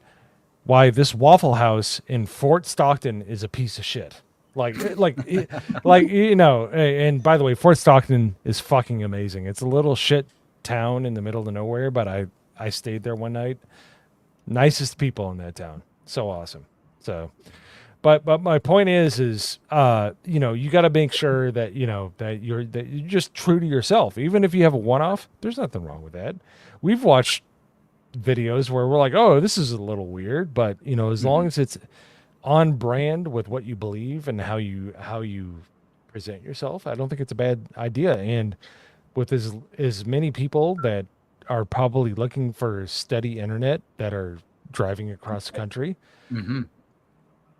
why this Waffle House in Fort Stockton is a piece of shit. And by the way, Fort Stockton is fucking amazing. It's a little shit town in the middle of nowhere, but I stayed there one night. Nicest people in that town. So awesome. So, But my point is you know, you got to make sure that you know that you're just true to yourself. Even if you have a one-off, there's nothing wrong with that. We've watched videos where we're like, oh, this is a little weird, but you know, as long as it's on brand with what you believe and how you present yourself, I don't think it's a bad idea. And with as many people that are probably looking for steady internet that are driving across the country,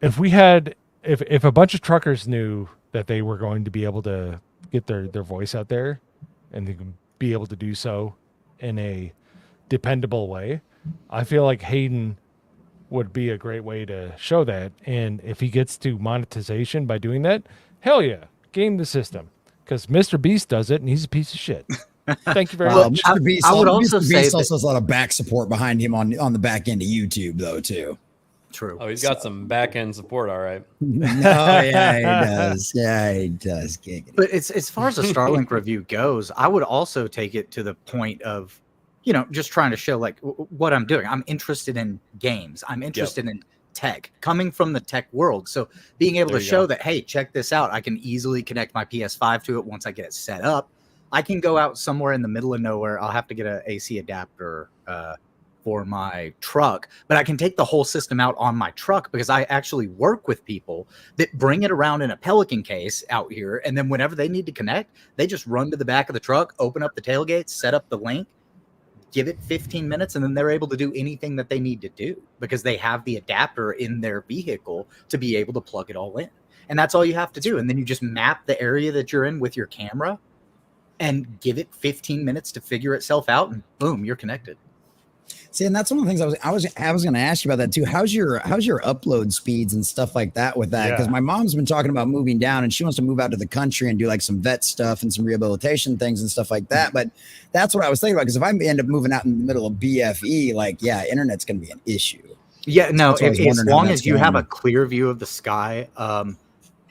if we had if a bunch of truckers knew that they were going to be able to get their voice out there and they can be able to do so in a dependable way, I feel like Hayden would be a great way to show that. And if he gets to monetization by doing that, hell yeah, game the system, because Mr. Beast does it and he's a piece of shit. Thank you very much. Mr. Beast, I would also Mr. say Beast that- also has a lot of back support behind him on the back end of YouTube though too. True. Oh, he's got some back end support, all right. Yeah, he does. Yeah, he does. Giggity. But it's as far as a Starlink review goes, I would also take it to the point of, you know, just trying to show like what I'm doing. I'm interested in games. I'm interested in tech, coming from the tech world. So being able to show that, hey, check this out. I can easily connect my PS5 to it once I get it set up. I can go out somewhere in the middle of nowhere. I'll have to get an AC adapter for my truck, but I can take the whole system out on my truck because I actually work with people that bring it around in a Pelican case out here. And then whenever they need to connect, they just run to the back of the truck, open up the tailgate, set up the link, give it 15 minutes, and then they're able to do anything that they need to do because they have the adapter in their vehicle to be able to plug it all in. And that's all you have to do. And then you just map the area that you're in with your camera and give it 15 minutes to figure itself out, and boom, you're connected. See, and that's one of the things I was going to ask you about that too. How's your upload speeds and stuff like that with that? Because my mom's been talking about moving down, and she wants to move out to the country and do like some vet stuff and some rehabilitation things and stuff like that. But that's what I was thinking about, because if I end up moving out in the middle of BFE, like internet's going to be an issue. Yeah, no, So as long as you have a clear view of the sky.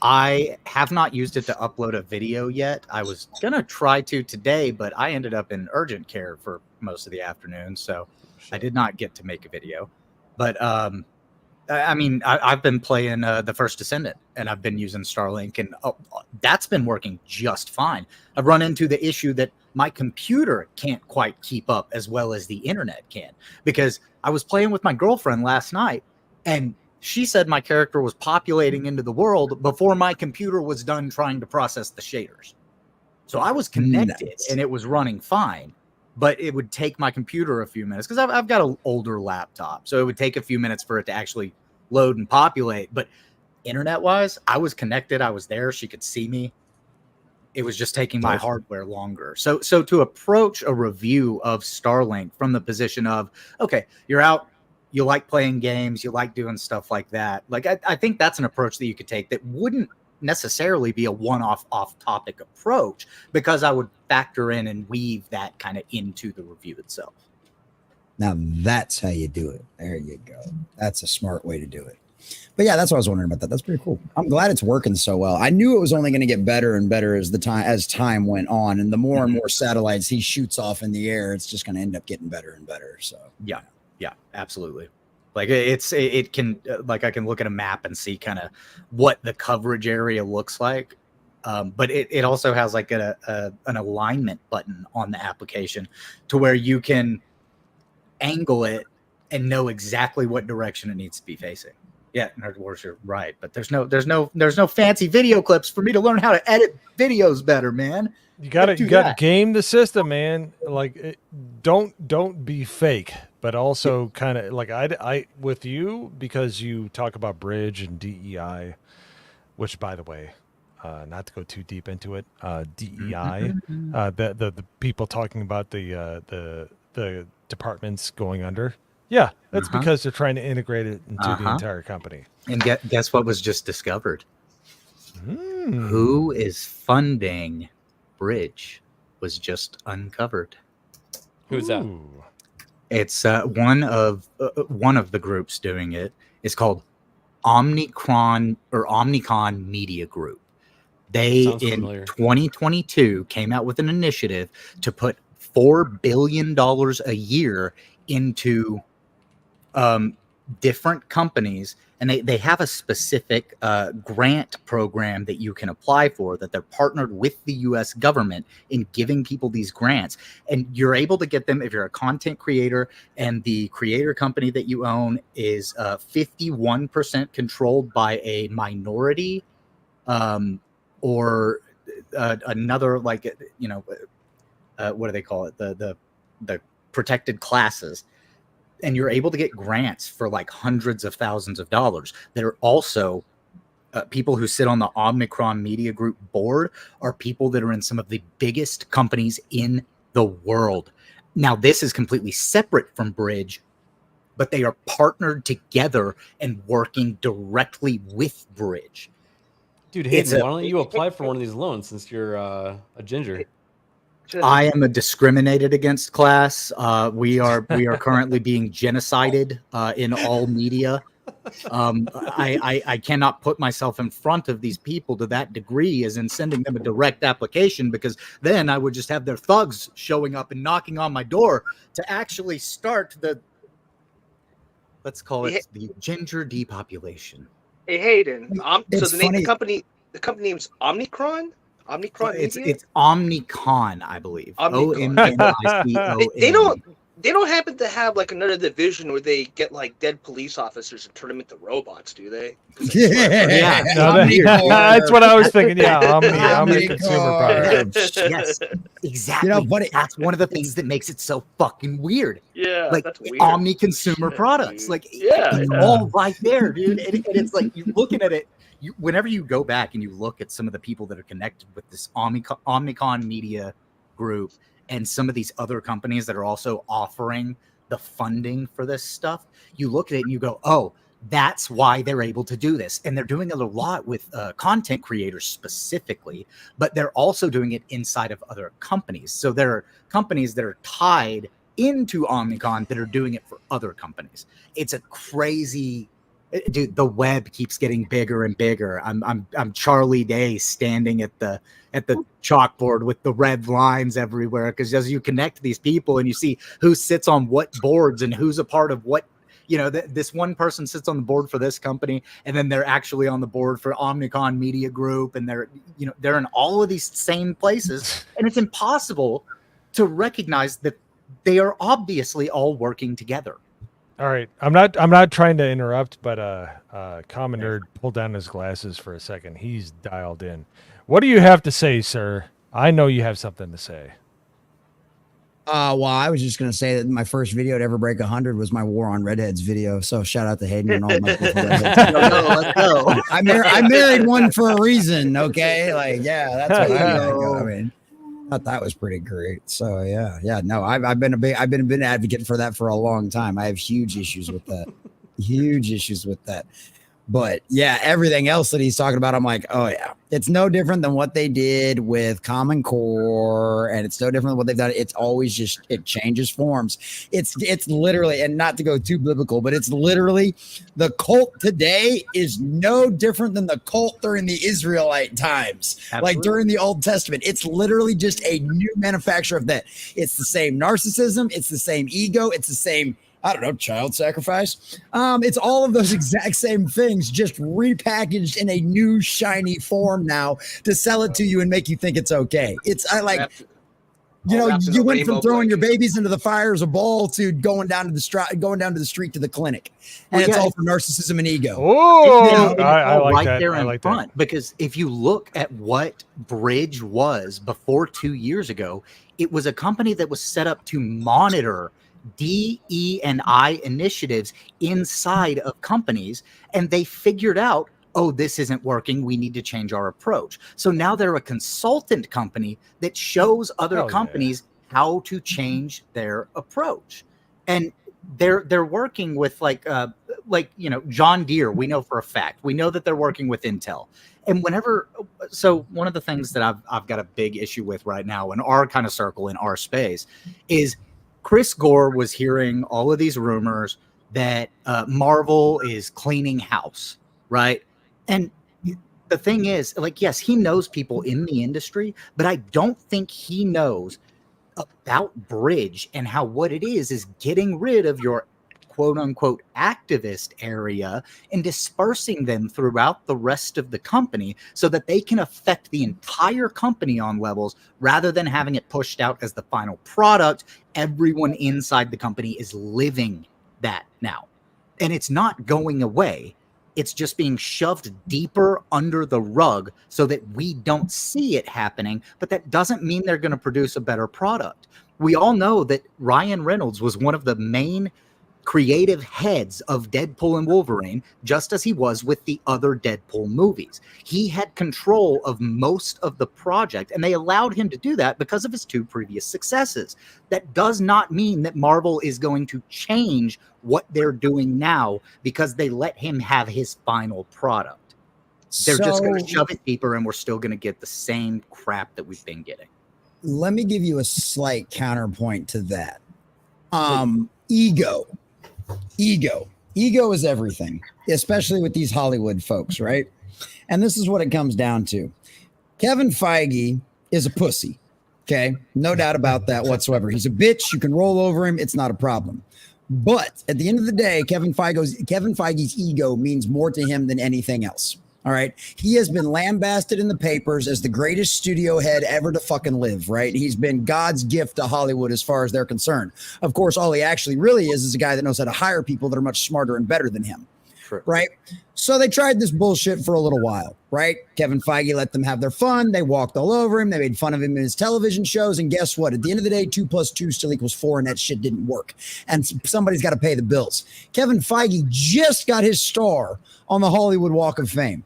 I have not used it to upload a video yet. I was going to try to today, but I ended up in urgent care for most of the afternoon, so I did not get to make a video. But I mean, I've been playing The First Descendant, and I've been using Starlink, and that's been working just fine. I've run into the issue that my computer can't quite keep up as well as the internet can, because I was playing with my girlfriend last night, and she said my character was populating into the world before my computer was done trying to process the shaders. So I was connected and it was running fine, but it would take my computer a few minutes because I've got an older laptop. So it would take a few minutes for it to actually load and populate. But internet wise, I was connected. I was there. She could see me. It was just taking my hardware longer. So to approach a review of Starlink from the position of, okay, you're out, you like playing games, you like doing stuff like that. Like, I think that's an approach that you could take that wouldn't necessarily be a one-off off-topic approach, because I would factor in and weave that kind of into the review itself. Now that's how you do it. There you go. That's a smart way to do it. But yeah, that's what I was wondering about that. That's pretty cool. I'm glad it's working so well. I knew it was only going to get better and better as time went on, and the more and more satellites he shoots off in the air, it's just going to end up getting better and better. So yeah, absolutely. Like it can, like I can look at a map and see kind of what the coverage area looks like. But it also has like an alignment button on the application to where you can angle it and know exactly what direction it needs to be facing. Yeah, Nerd Wars, you're right, but there's no fancy video clips for me to learn how to edit videos better, man. You got to game the system, man. Like, don't be fake, but also kind of like I with you, because you talk about bridge and DEI, which, by the way, not to go too deep into it, DEI, the people talking about the departments going under. Yeah, that's because they're trying to integrate it into the entire company. And guess what was just discovered? Who is funding Bridge was just uncovered. Who's that? It's one of the groups doing it. It's called Omnicron Media Group. They in 2022 came out with an initiative to put $4 billion a year into different companies, and they have a specific grant program that you can apply for, that they're partnered with the US government in giving people these grants. And you're able to get them if you're a content creator and the creator company that you own is 51% controlled by a minority or another, like, you know, what do they call it? The protected classes. And you're able to get grants for like hundreds of thousands of dollars. There are also people who sit on the Omnicron Media Group board are people that are in some of the biggest companies in the world. Now, this is completely separate from Bridge, but they are partnered together and working directly with Bridge. Dude, Hayden, why don't you apply for one of these loans since you're a ginger? I am a discriminated against class. We are currently being genocided in all media. I cannot put myself in front of these people to that degree, as in sending them a direct application, because then I would just have their thugs showing up and knocking on my door to actually start the, let's call it the ginger depopulation. Hey Hayden, so the company name's Omnicron. It's Omnicon, I believe. OMNICON. They don't happen to have like another division where they get like dead police officers and turn them into robots, do they? Yeah, that's what I was thinking. Yeah, Omni consumer products. Yes, exactly. You know, but that's one of the things that makes it so fucking weird. Yeah, like that's weird. Omni consumer products, like it's all right there, dude. And it's like you're looking at it. Whenever you go back and you look at some of the people that are connected with this Omnicon Media Group and some of these other companies that are also offering the funding for this stuff, you look at it and you go, oh, that's why they're able to do this. And they're doing it a lot with content creators specifically, but they're also doing it inside of other companies. So there are companies that are tied into Omnicon that are doing it for other companies. It's a crazy... Dude, the web keeps getting bigger and bigger. I'm Charlie Day standing at the chalkboard with the red lines everywhere, because as you connect these people and you see who sits on what boards and who's a part of what, you know, this one person sits on the board for this company, and then they're actually on the board for Omnicon Media Group, and they're in all of these same places, and it's impossible to recognize that they are obviously all working together. All right, I'm not trying to interrupt, but Common Nerd pulled down his glasses for a second. He's dialed in. What do you have to say, sir? I know you have something to say. Well, I was just gonna say that my first video to ever break 100 was my War on Redheads video. So shout out to Hayden and all my redheads. Let's go. I married one for a reason. Okay, like yeah, that's what I mean. I thought that was pretty great. So yeah. No, I've been an advocate for that for a long time. I have huge issues with that. But yeah, everything else that he's talking about, I'm like, oh yeah, it's no different than what they did with Common Core, and it's no different than what they've done. It's always just, it changes forms. It's literally, and not to go too biblical, but it's literally the cult today is no different than the cult during the Israelite times. Absolutely. Like during the Old Testament. It's literally just a new manufacture of that. It's the same narcissism, it's the same ego, it's the same, I don't know, child sacrifice. It's all of those exact same things, just repackaged in a new shiny form now to sell it to you and make you think it's okay. You went from throwing your babies into the fire as a ball to going down to the street to the clinic, and it's all for narcissism and ego. Oh, I like that. There I in like front, that. because if you look at what Bridge was before 2 years ago, it was a company that was set up to monitor DE&I initiatives inside of companies, and they figured out, oh, this isn't working, we need to change our approach. So now they're a consultant company that shows other companies how to change their approach. And they're working with like John Deere. We know for a fact, we know that they're working with Intel. And so one of the things that I've got a big issue with right now in our kind of circle, in our space, is Chris Gore was hearing all of these rumors that Marvel is cleaning house, right? And the thing is, like, yes, he knows people in the industry, but I don't think he knows about Bridge and how what it is getting rid of your quote unquote activist area and dispersing them throughout the rest of the company so that they can affect the entire company on levels rather than having it pushed out as the final product. Everyone inside the company is living that now. And it's not going away. It's just being shoved deeper under the rug so that we don't see it happening. But that doesn't mean they're going to produce a better product. We all know that Ryan Reynolds was one of the main creative heads of Deadpool and Wolverine, just as he was with the other Deadpool movies. He had control of most of the project, and they allowed him to do that because of his 2 previous successes. That does not mean that Marvel is going to change what they're doing now because they let him have his final product. They're just going to shove it deeper, and we're still going to get the same crap that we've been getting. Let me give you a slight counterpoint to that. Ego is everything, especially with these Hollywood folks, right? And this is what it comes down to. Kevin Feige is a pussy. Okay. No doubt about that whatsoever. He's a bitch. You can roll over him. It's not a problem. But at the end of the day, Kevin Feige's ego means more to him than anything else. All right. He has been lambasted in the papers as the greatest studio head ever to fucking live. Right. He's been God's gift to Hollywood as far as they're concerned. Of course, all he actually really is a guy that knows how to hire people that are much smarter and better than him. True. Right. So they tried this bullshit for a little while. Right. Kevin Feige let them have their fun. They walked all over him. They made fun of him in his television shows. And guess what? At the end of the day, 2 + 2 still equals 4. And that shit didn't work. And somebody's got to pay the bills. Kevin Feige just got his star on the Hollywood Walk of Fame.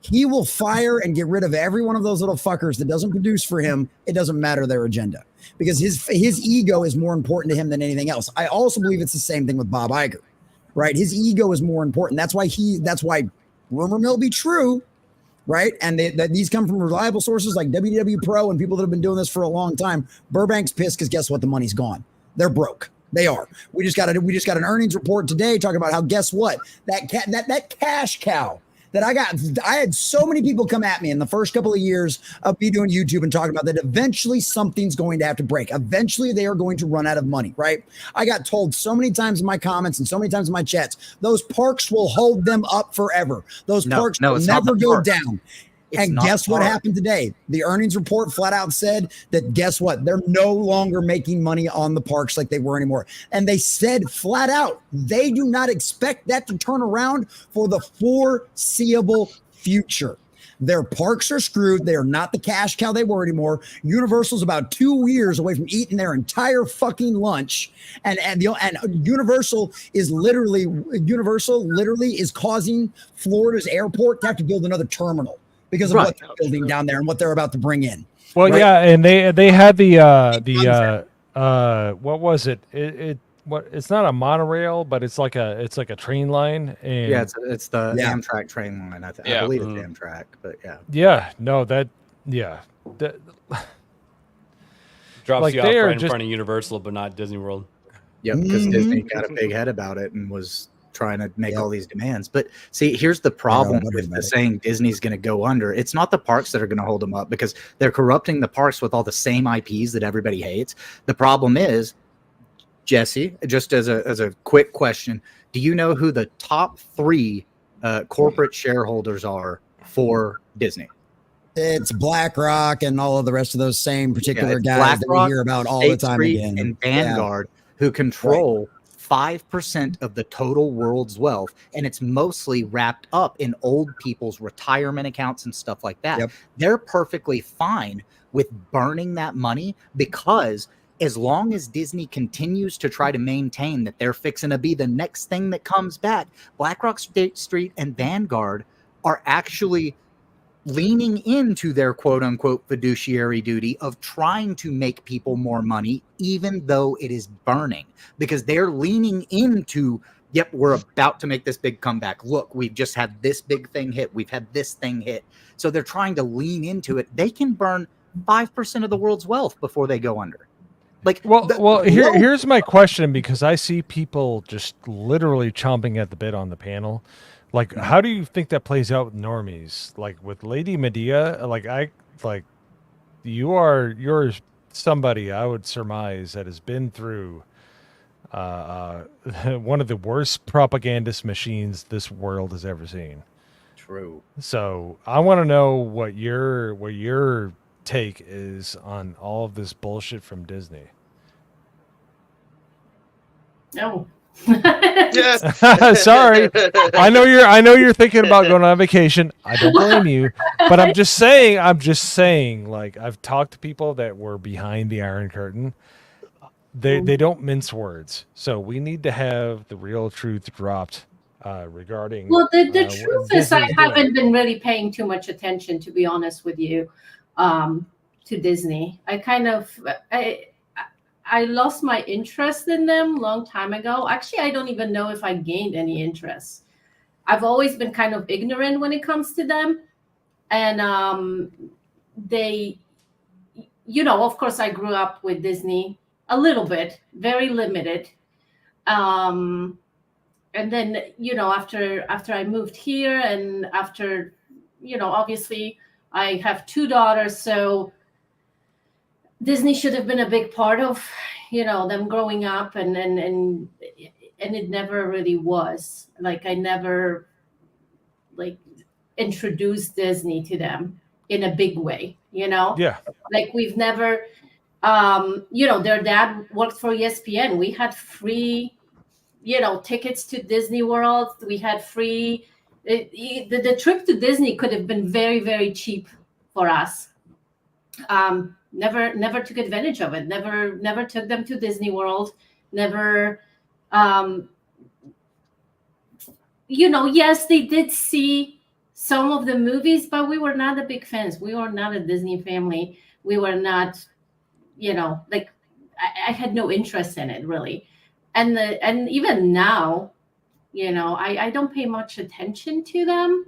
He will fire and get rid of every one of those little fuckers that doesn't produce for him. It doesn't matter their agenda because his ego is more important to him than anything else. I also believe it's the same thing with Bob Iger, right? His ego is more important. That's why rumor mill be true, right? And these come from reliable sources like WW Pro and people that have been doing this for a long time. Burbank's pissed because guess what? The money's gone. They're broke. They are. We just got an earnings report today talking about how guess what? That cash cow that I had so many people come at me in the first couple of years of me doing YouTube and talking about that eventually something's going to have to break. Eventually they are going to run out of money, right? I got told so many times in my comments and so many times in my chats, those parks will hold them up forever. Those parks will never go down. And guess what happened today? The earnings report flat out said that guess what? They're no longer making money on the parks like they were anymore. And they said flat out, they do not expect that to turn around for the foreseeable future. Their parks are screwed. They are not the cash cow they were anymore. Universal's about 2 years away from eating their entire fucking lunch. And Universal literally is causing Florida's airport to have to build another terminal because of what they're building down there and what they're about to bring in. Well, right? yeah, and they had the what was it? It's not a monorail, but it's like a train line. And yeah, it's the Amtrak train line. I believe it's Amtrak, but yeah. Yeah, no, drops you off right in front of Universal, but not Disney World. Yep, because Disney got a big head about it and was trying to make all these demands. But see, here's the problem with saying Disney's going to go under. It's not the parks that are going to hold them up because they're corrupting the parks with all the same IPs that everybody hates. The problem is, Jesse, just as a quick question, do you know who the top 3 corporate shareholders are for Disney? It's BlackRock and all of the rest of those same particular guys that we hear about all the time again. And Vanguard, who control 5% of the total world's wealth, and it's mostly wrapped up in old people's retirement accounts and stuff like that. They're perfectly fine with burning that money because as long as Disney continues to try to maintain that they're fixing to be the next thing that comes back, BlackRock, State Street, and Vanguard are actually leaning into their quote-unquote fiduciary duty of trying to make people more money, even though it is burning, because they're leaning into, yep, we're about to make this big comeback. Look, we've just had this big thing hit. We've had this thing hit. So they're trying to lean into it. They can burn 5% of the world's wealth before they go under. Here's my question, because I see people just literally chomping at the bit on the panel. Like, how do you think that plays out with normies? Like with Lady Medea, you're somebody I would surmise that has been through one of the worst propagandist machines this world has ever seen. True. So I want to know what your take is on all of this bullshit from Disney. No. Sorry, I know you're thinking about going on vacation. I don't blame you, but I'm just saying. Like, I've talked to people that were behind the Iron Curtain. They don't mince words, so we need to have the real truth dropped regarding. Well, the truth is, I haven't been really paying too much attention, to be honest with you, to Disney. I lost my interest in them a long time ago. Actually, I don't even know if I gained any interest. I've always been kind of ignorant when it comes to them. And they, of course, I grew up with Disney a little bit, very limited. And then, after I moved here and after, obviously I have 2 daughters, so Disney should have been a big part of, them growing up, and it never really was. Like, I never introduced Disney to them in a big way, Yeah. Like, we've never, their dad worked for ESPN. We had free, tickets to Disney World. We had free. The trip to Disney could have been very, very cheap for us. Never took advantage of it. Never took them to Disney World. Never, yes, they did see some of the movies, but we were not the big fans. We were not a Disney family. We were not, I had no interest in it, really. And even now, I don't pay much attention to them.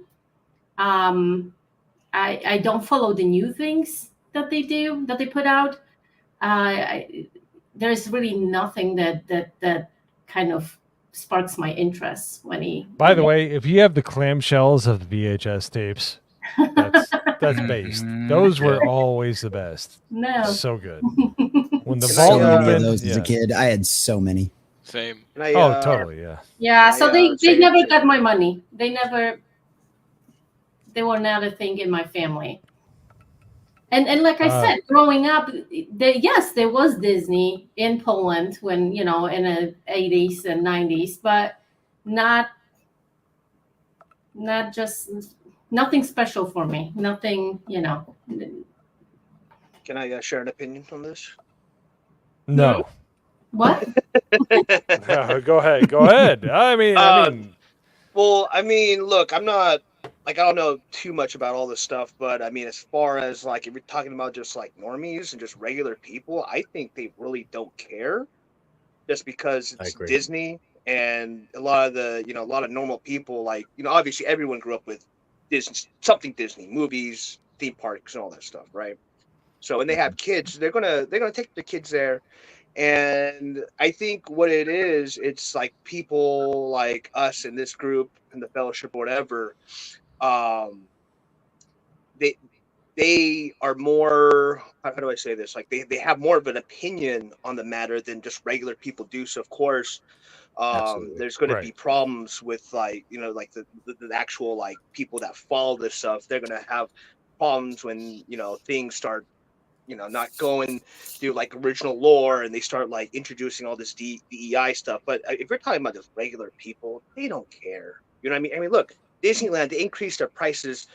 I don't follow the new things that they put out. There's really nothing that kind of sparks my interest when he. By the way, if you have the clamshells of the VHS tapes, that's based. Those were always the best. No, so good. When the So vault many of opened, those as a kid. I had so many. Same. Oh, totally, yeah. Yeah, so they never got my money. They were not a thing in my family. And like I said, growing up, there was Disney in Poland when, in the 80s and 90s, but not just, nothing special for me. Nothing, Can I share an opinion on this? No. What? Go ahead. I mean. Well, look, I'm not. I don't know too much about all this stuff, but as far as if you're talking about just normies and just regular people, I think they really don't care, just because it's Disney and a lot of the a lot of normal people, obviously everyone grew up with Disney movies, theme parks, and all that stuff, right? So when they have kids, they're gonna take the kids there, and I think what it is, it's people like us in this group in the fellowship or whatever. They are more, how do I say this? They have more of an opinion on the matter than just regular people do. So of course, there's going to be problems with the actual people that follow this stuff. They're going to have problems when things start not going through original lore, and they start introducing all this DEI stuff. But if we're talking about just regular people, they don't care. You know what I mean? Look, Disneyland, they increased their prices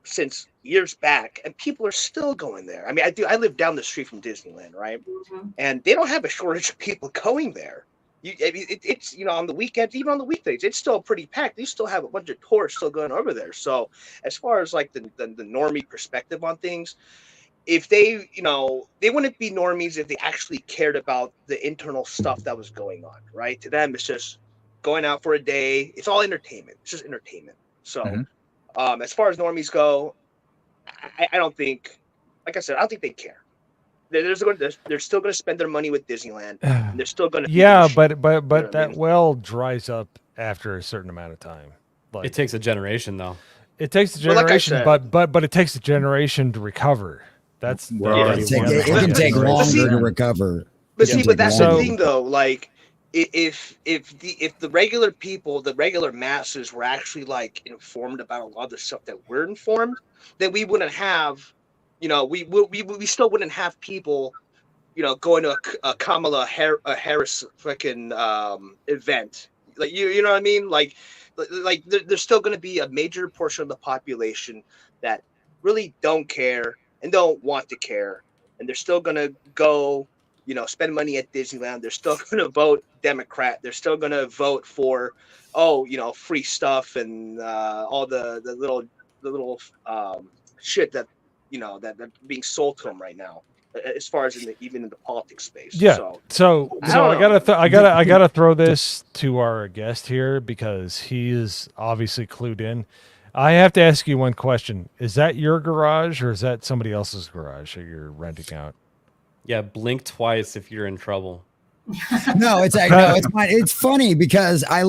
since years back, and people are still going there. I live down the street from Disneyland, right? Mm-hmm. And they don't have a shortage of people going there. It's on the weekends, even on the weekdays, it's still pretty packed. You still have a bunch of tourists still going over there. So as far as the normie perspective on things, if they wouldn't be normies if they actually cared about the internal stuff that was going on, right? To them, it's just going out for a day. It's all entertainment. It's just entertainment. So as far as normies go, I don't think, like I said, I don't think they care. They're still going to spend their money with Disneyland. And they're still going to. Yeah, but that well dries up after a certain amount of time. It takes a generation, though. It takes a generation, but it takes a generation to recover. That's it can take longer to recover. But see, but that's the thing, though. if the regular people, the regular masses were actually like informed about a lot of the stuff that we're informed, then we wouldn't have, we still wouldn't have people, going to a Kamala Harris freaking event. Like you know what I mean? Like there's still going to be a major portion of the population that really don't care and don't want to care, and they're still going to go, spend money at Disneyland. They're still going to vote Democrat. They're still going to vote for, free stuff and all the little shit that that being sold to them right now, as far as even in the politics space. Yeah. So I gotta throw this to our guest here because he is obviously clued in. I have to ask you one question: is that your garage or is that somebody else's garage that you're renting out? Yeah, blink twice if you're in trouble. No, it's fine. It's funny because I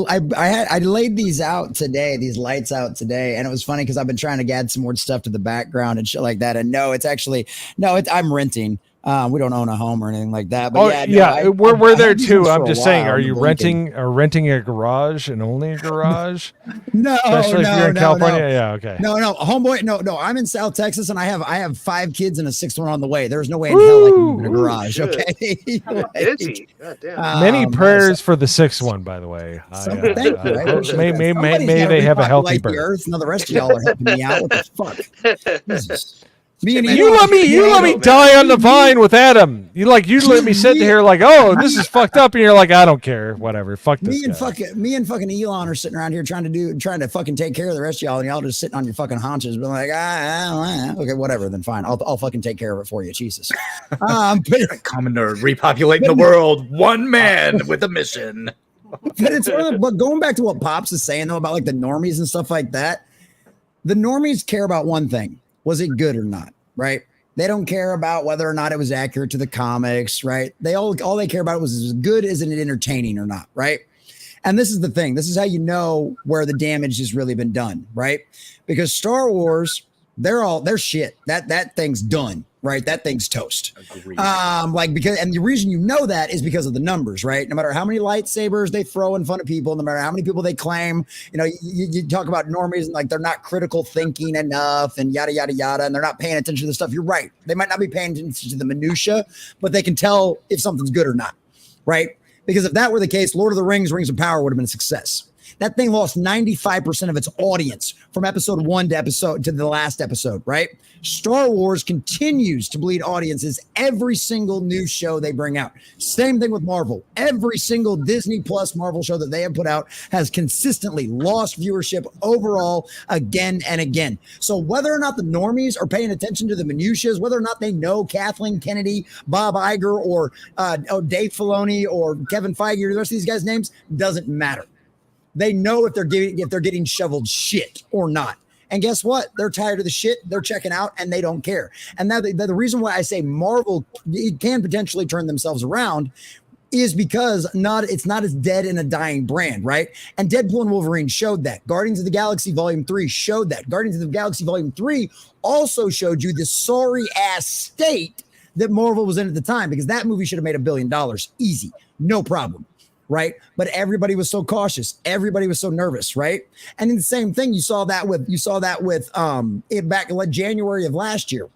laid these out today, these lights out today, and it was funny because I've been trying to add some more stuff to the background and shit like that. And I'm renting. We don't own a home or anything like that. But we're there too. I'm just saying, are you renting a garage and only a garage? No, especially if you're in California. No. Yeah, okay. No, homeboy. No. I'm in South Texas and I have 5 kids and a 6th one on the way. There's no way in hell I can move in a garage. Okay. Many prayers for the 6th one, by the way. May they have a healthy birth. The earth. No, the rest of y'all are helping me out. What the fuck? Jesus. You let me die on the vine with Adam. You let me sit here like, oh, this is fucked up, and you're like, I don't care, whatever. Fuck this guy. Me and fucking Elon are sitting around here trying to fucking take care of the rest of y'all, and y'all just sitting on your fucking haunches, being like, okay, whatever, then fine, I'll fucking take care of it for you, Jesus. Common nerd repopulating the world, one man with a mission. But going back to what Pops is saying though about like the normies and stuff like that, the normies care about one thing. Was it good or not, right? They don't care about whether or not it was accurate to the comics, right? All they care about was as good as it entertaining or not, right? And this is the thing. This is how you know where the damage has really been done, right? Because Star Wars, they're shit. That thing's done, right? That thing's toast. Agreed. And the reason you know that is because of the numbers, right? No matter how many lightsabers they throw in front of people, no matter how many people they claim, you talk about normies and like they're not critical thinking enough and yada yada yada, and they're not paying attention to the stuff. You're right. They might not be paying attention to the minutia, but they can tell if something's good or not, right? Because if that were the case, Lord of the Rings, Rings of Power would have been a success. That thing lost 95% of its audience from episode 1 to the last episode, right? Star Wars continues to bleed audiences every single new show they bring out. Same thing with Marvel. Every single Disney Plus Marvel show that they have put out has consistently lost viewership overall again and again. So whether or not the normies are paying attention to the minutiae, whether or not they know Kathleen Kennedy, Bob Iger, or Dave Filoni, or Kevin Feige, or the rest of these guys' names, doesn't matter. They know if they're getting shoveled shit or not. And guess what? They're tired of the shit. They're checking out and they don't care. And now the reason why I say Marvel can potentially turn themselves around is because it's not as dead and a dying brand, right? And Deadpool and Wolverine showed that. Guardians of the Galaxy Volume 3 showed that. Guardians of the Galaxy Volume 3 also showed you the sorry ass state that Marvel was in at the time, because that movie should have made $1 billion easy, no problem. Right. But everybody was so cautious. Everybody was so nervous. Right. And then the same thing, you saw that with it back in like January of last year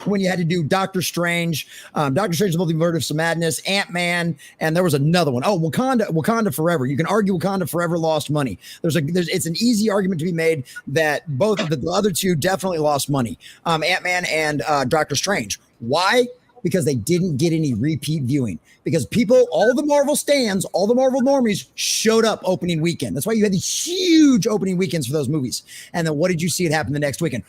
when you had to do Doctor Strange, Doctor Strange, the Multiverse of Madness, Ant-Man, and there was another one. Oh, Wakanda Forever. You can argue Wakanda Forever lost money. It's an easy argument to be made that both of the other two definitely lost money. Ant-Man and Doctor Strange. Why? Because they didn't get any repeat viewing. Because people, all the Marvel stands, all the Marvel normies showed up opening weekend. That's why you had these huge opening weekends for those movies. And then what did you see it happen the next weekend?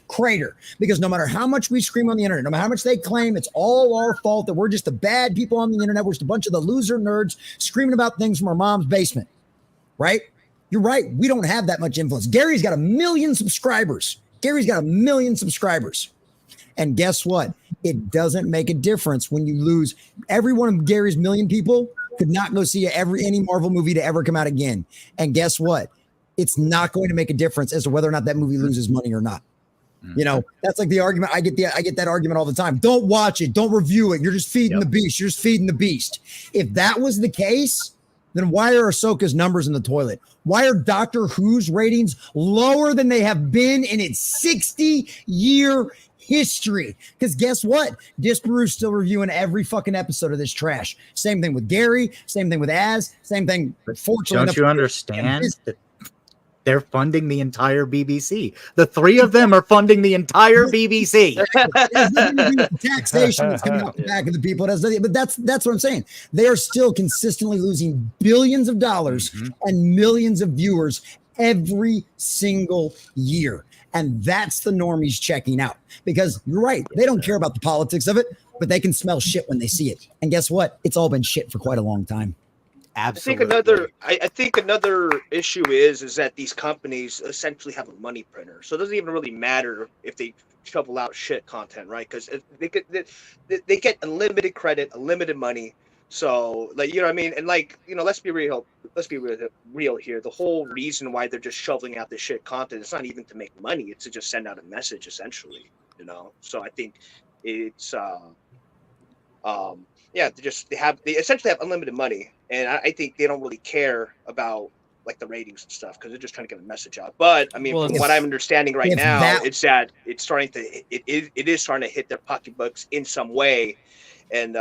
Crater. Because no matter how much we scream on the internet, no matter how much they claim it's all our fault, that we're just the bad people on the internet, we're just a bunch of the loser nerds screaming about things from our mom's basement. Right? You're right. We don't have that much influence. Gary's got 1 million subscribers. And guess what? It doesn't make a difference when you lose. Every one of Gary's 1 million people could not go see any Marvel movie to ever come out again. And guess what? It's not going to make a difference as to whether or not that movie loses money or not. You know, that's like the argument. I get that argument all the time. Don't watch it. Don't review it. You're just feeding the beast. You're just feeding the beast. If that was the case, then why are Ahsoka's numbers in the toilet? Why are Doctor Who's ratings lower than they have been in its 60-year history? Because guess what? Disparu's still reviewing every fucking episode of this trash. Same thing with Gary. Same thing with Az. Same thing. Fortunately, don't you understand that they're funding the entire BBC? The three of them are funding the entire BBC. Taxation that's coming off the back of the people. But that's what I'm saying. They are still consistently losing billions of dollars and millions of viewers every single year. And that's the normies checking out, because you're right. They don't care about the politics of it, but they can smell shit when they see it. And guess what? It's all been shit for quite a long time. Absolutely. I think another issue is that these companies essentially have a money printer, so it doesn't even really matter if they shovel out shit content, right? Because they get unlimited credit, unlimited money. So, like, you know what I mean? And like, you know, let's be real here. The whole reason why they're just shoveling out this shit content, it's not even to make money. It's to just send out a message, essentially. You know. So I think it's yeah, they essentially have unlimited money, and I think they don't really care about like the ratings and stuff, because they're just trying to get a message out. But I mean, from what I'm understanding right now, it's that it is starting to hit their pocketbooks in some way, and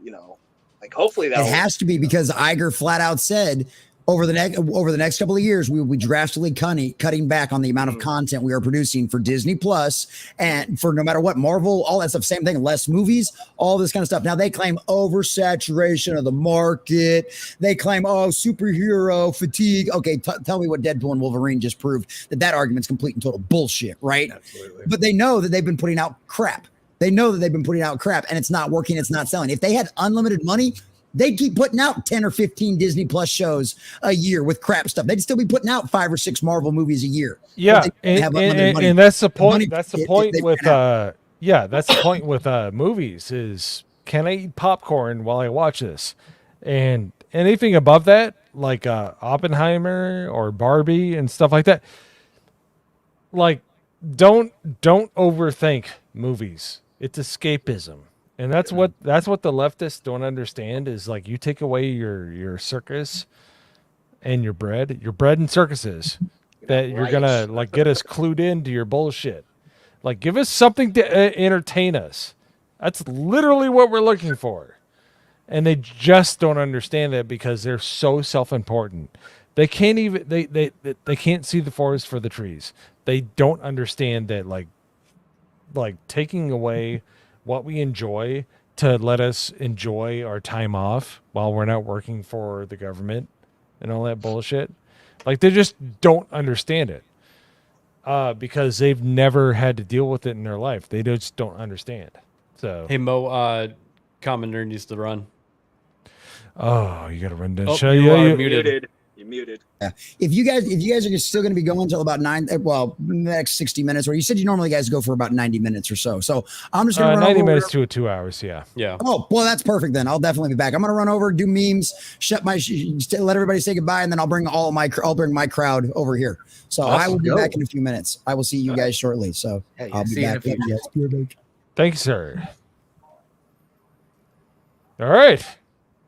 you know, like hopefully that it has to be, because Iger flat out said over the next couple of years, we will be drastically cutting back on the amount of content we are producing for Disney Plus, and for no matter what, Marvel, all that stuff, same thing, less movies, all this kind of stuff. Now they claim oversaturation of the market. They claim, superhero fatigue. Okay, tell me what Deadpool and Wolverine just proved, that argument's complete and total bullshit, right? Absolutely. But they know that they've been putting out crap. And it's not working. It's not selling. If they had unlimited money, they'd keep putting out 10 or 15 Disney Plus shows a year with crap stuff. They'd still be putting out 5 or 6 Marvel movies a year. Yeah, and that's the point. That's the point with that's the point with movies is, can I eat popcorn while I watch this? And anything above that, like Oppenheimer or Barbie and stuff like that, like don't overthink movies. It's escapism. And that's what the leftists don't understand, is like, you take away your circus and your bread and circuses, that you're gonna like get us clued into your bullshit. Like, give us something to entertain us. That's literally what we're looking for. And they just don't understand that, because they're so self-important. They can't even they can't see the forest for the trees. They don't understand that like taking away what we enjoy to let us enjoy our time off while we're not working for the government and all that bullshit. Like, they just don't understand it because they've never had to deal with it in their life. They just don't understand. So, hey Mo, Commoner needs to run. Oh, you got to run down. You're muted. You're muted. Yeah. If you guys are still going to be going until about the next 60 minutes, or you said you normally guys go for about 90 minutes or so. So I'm just going to run 90 over minutes to 2 hours. Yeah. Oh, well, that's perfect then. I'll definitely be back. I'm going to run over, do memes, let everybody say goodbye, and then I'll bring my crowd over here. So I will be back in a few minutes. I will see you guys shortly. So I'll be back. Thank you, sir. All right.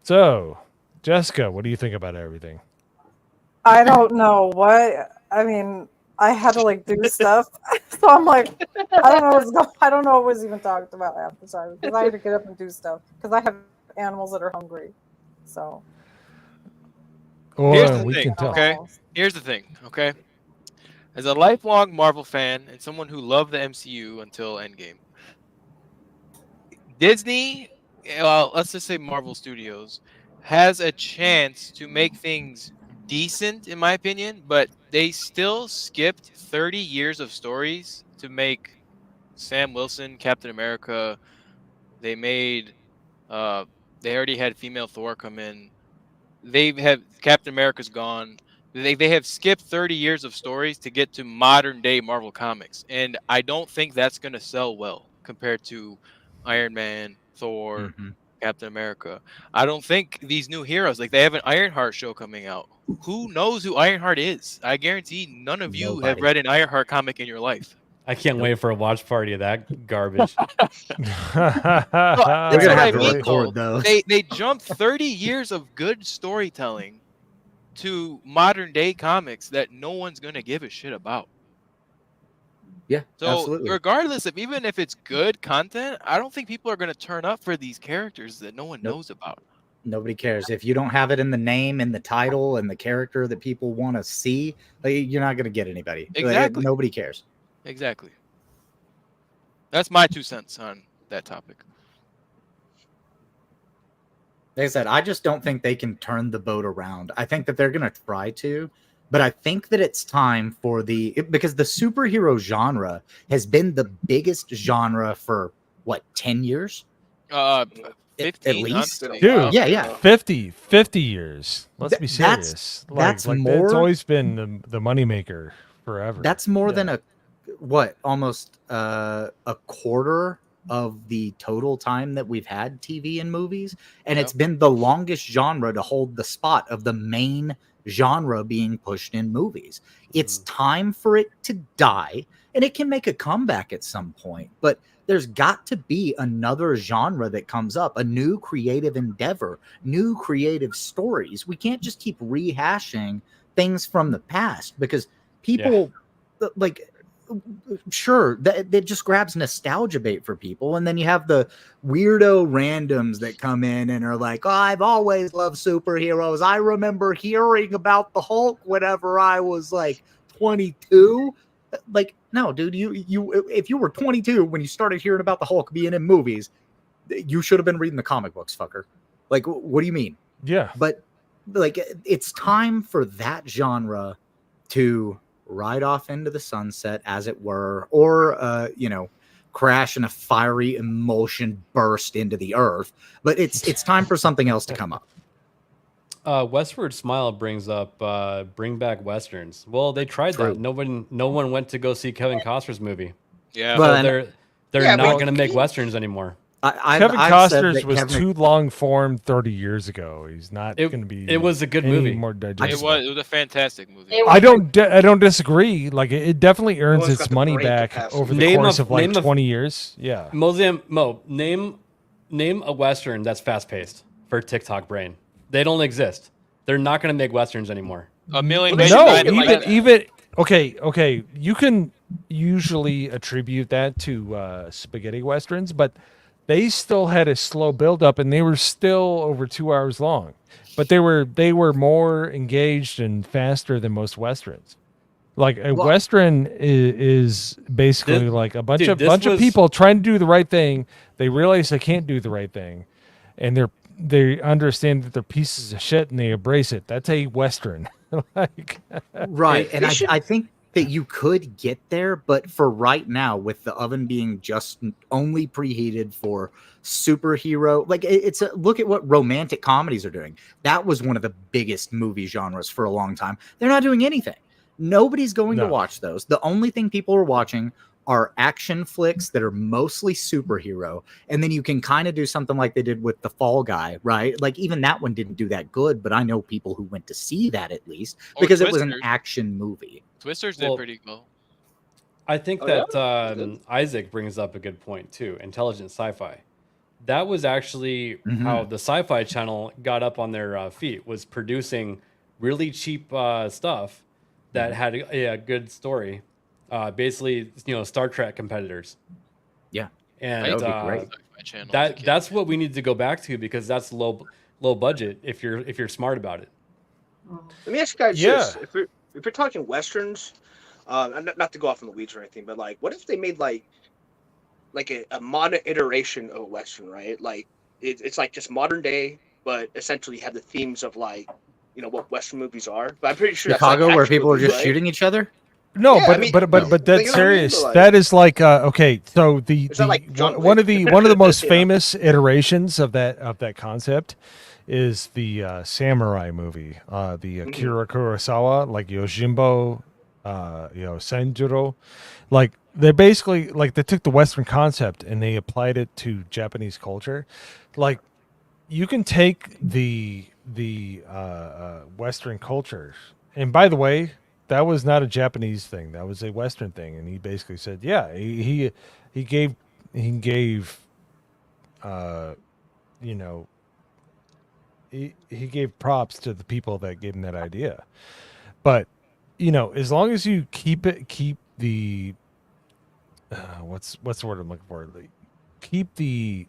So, Jessica, what do you think about everything? I don't know what. I mean, I had to like do stuff, so I'm like, I don't know what was even talked about half the time, because I had to get up and do stuff because I have animals that are hungry. So here's the thing, okay? Here's the thing, okay? As a lifelong Marvel fan and someone who loved the MCU until Endgame, Disney, well, let's just say Marvel Studios, has a chance to make things decent, in my opinion, but they still skipped 30 years of stories to make Sam Wilson Captain America. They made they already had female Thor come in. They have Captain America's gone. They have skipped 30 years of stories to get to modern day Marvel comics, and I don't think that's going to sell well compared to Iron Man, Thor, Captain America. I don't think these new heroes, like they have an Ironheart show coming out. Who knows who Ironheart is? I guarantee none of you have read an Ironheart comic in your life. I can't wait for a watch party of that garbage. That's what I mean, though. They jumped 30 years of good storytelling to modern day comics that no one's gonna give a shit about. Yeah, so absolutely. Regardless of even if it's good content, I don't think people are gonna turn up for these characters that no one knows about. Nobody cares if you don't have it in the name and the title and the character that people want to see. Like, you're not going to get anybody. Exactly. Nobody cares. Exactly. That's my 2 cents on that topic. Like I said, I just don't think they can turn the boat around. I think that they're going to try to, but I think that it's time for because the superhero genre has been the biggest genre for what, 10 years? 15, at least. Dude, yeah. 50 years. Let's be serious. That's like more. It's always been the moneymaker forever. That's more than almost a quarter of the total time that we've had TV and movies, and it's been the longest genre to hold the spot of the main genre being pushed in movies. It's time for it to die, and it can make a comeback at some point, but there's got to be another genre that comes up, a new creative endeavor, new creative stories. We can't just keep rehashing things from the past, because people sure, that just grabs nostalgia bait for people. And then you have the weirdo randoms that come in and are like, oh, I've always loved superheroes. I remember hearing about the Hulk whenever I was like 22. Like, no, dude, you if you were 22 when you started hearing about the Hulk being in movies, you should have been reading the comic books, fucker. Like, what do you mean? Yeah. But like, it's time for that genre to ride off into the sunset, as it were, or crash in a fiery emotion burst into the earth. But it's time for something else to come up. Westward Smile brings up bring back westerns. Well, they tried that. No one went to go see Kevin Costner's movie. Yeah, so they're not going to make westerns anymore. Kevin Costner's was too long form 30 years ago. He's not going to be. It was a good movie. More digestible. It was a fantastic movie. I don't disagree. Like, it definitely earns its money back over the course of 20 years. Yeah. Name a western that's fast paced for TikTok brain. They don't exist. They're not going to make westerns anymore. A million. Even okay. You can usually attribute that to spaghetti westerns, but they still had a slow build up, and they were still over 2 hours long. But they were more engaged and faster than most westerns. Like a western is basically like a bunch of people trying to do the right thing. They realize they can't do the right thing, and they understand that they're pieces of shit and they embrace it. That's a western. Right. And I think that you could get there, but for right now, with the oven being just only preheated for superhero, like look at what romantic comedies are doing. That was one of the biggest movie genres for a long time. They're not doing anything. Nobody's going to watch those. The only thing people are watching are action flicks that are mostly superhero, and then you can kind of do something like they did with The Fall Guy, right? Like, even that one didn't do that good, but I know people who went to see that at least because it was an action movie. Twisters did pretty well. I think that Isaac brings up a good point too. Intelligent sci-fi. That was actually how the Sci-Fi Channel got up on their feet, was producing really cheap stuff that had a good story. Basically, Star Trek competitors. Yeah, and that would be great. That's what we need to go back to, because that's low budget if you're smart about it. Let me ask you guys this: if you're talking westerns, not to go off in the weeds or anything, but like, what if they made like a modern iteration of a western, right? Like it's like just modern day, but essentially have the themes of like what western movies are. But I'm pretty sure Chicago, that's where people are just shooting each other. No, but that's serious. That is like okay. So one of the most famous iterations of that concept is the samurai movie, the Akira Kurosawa, like Yojimbo, Senjuro. Like, they basically, like, they took the Western concept and they applied it to Japanese culture. Like, you can take the Western culture, and by the way, that was not a Japanese thing. That was a Western thing. And he basically said, yeah, he gave you know, he gave props to the people that gave him that idea. But, you know, as long as you keep the what's the word I'm looking for? Like, keep the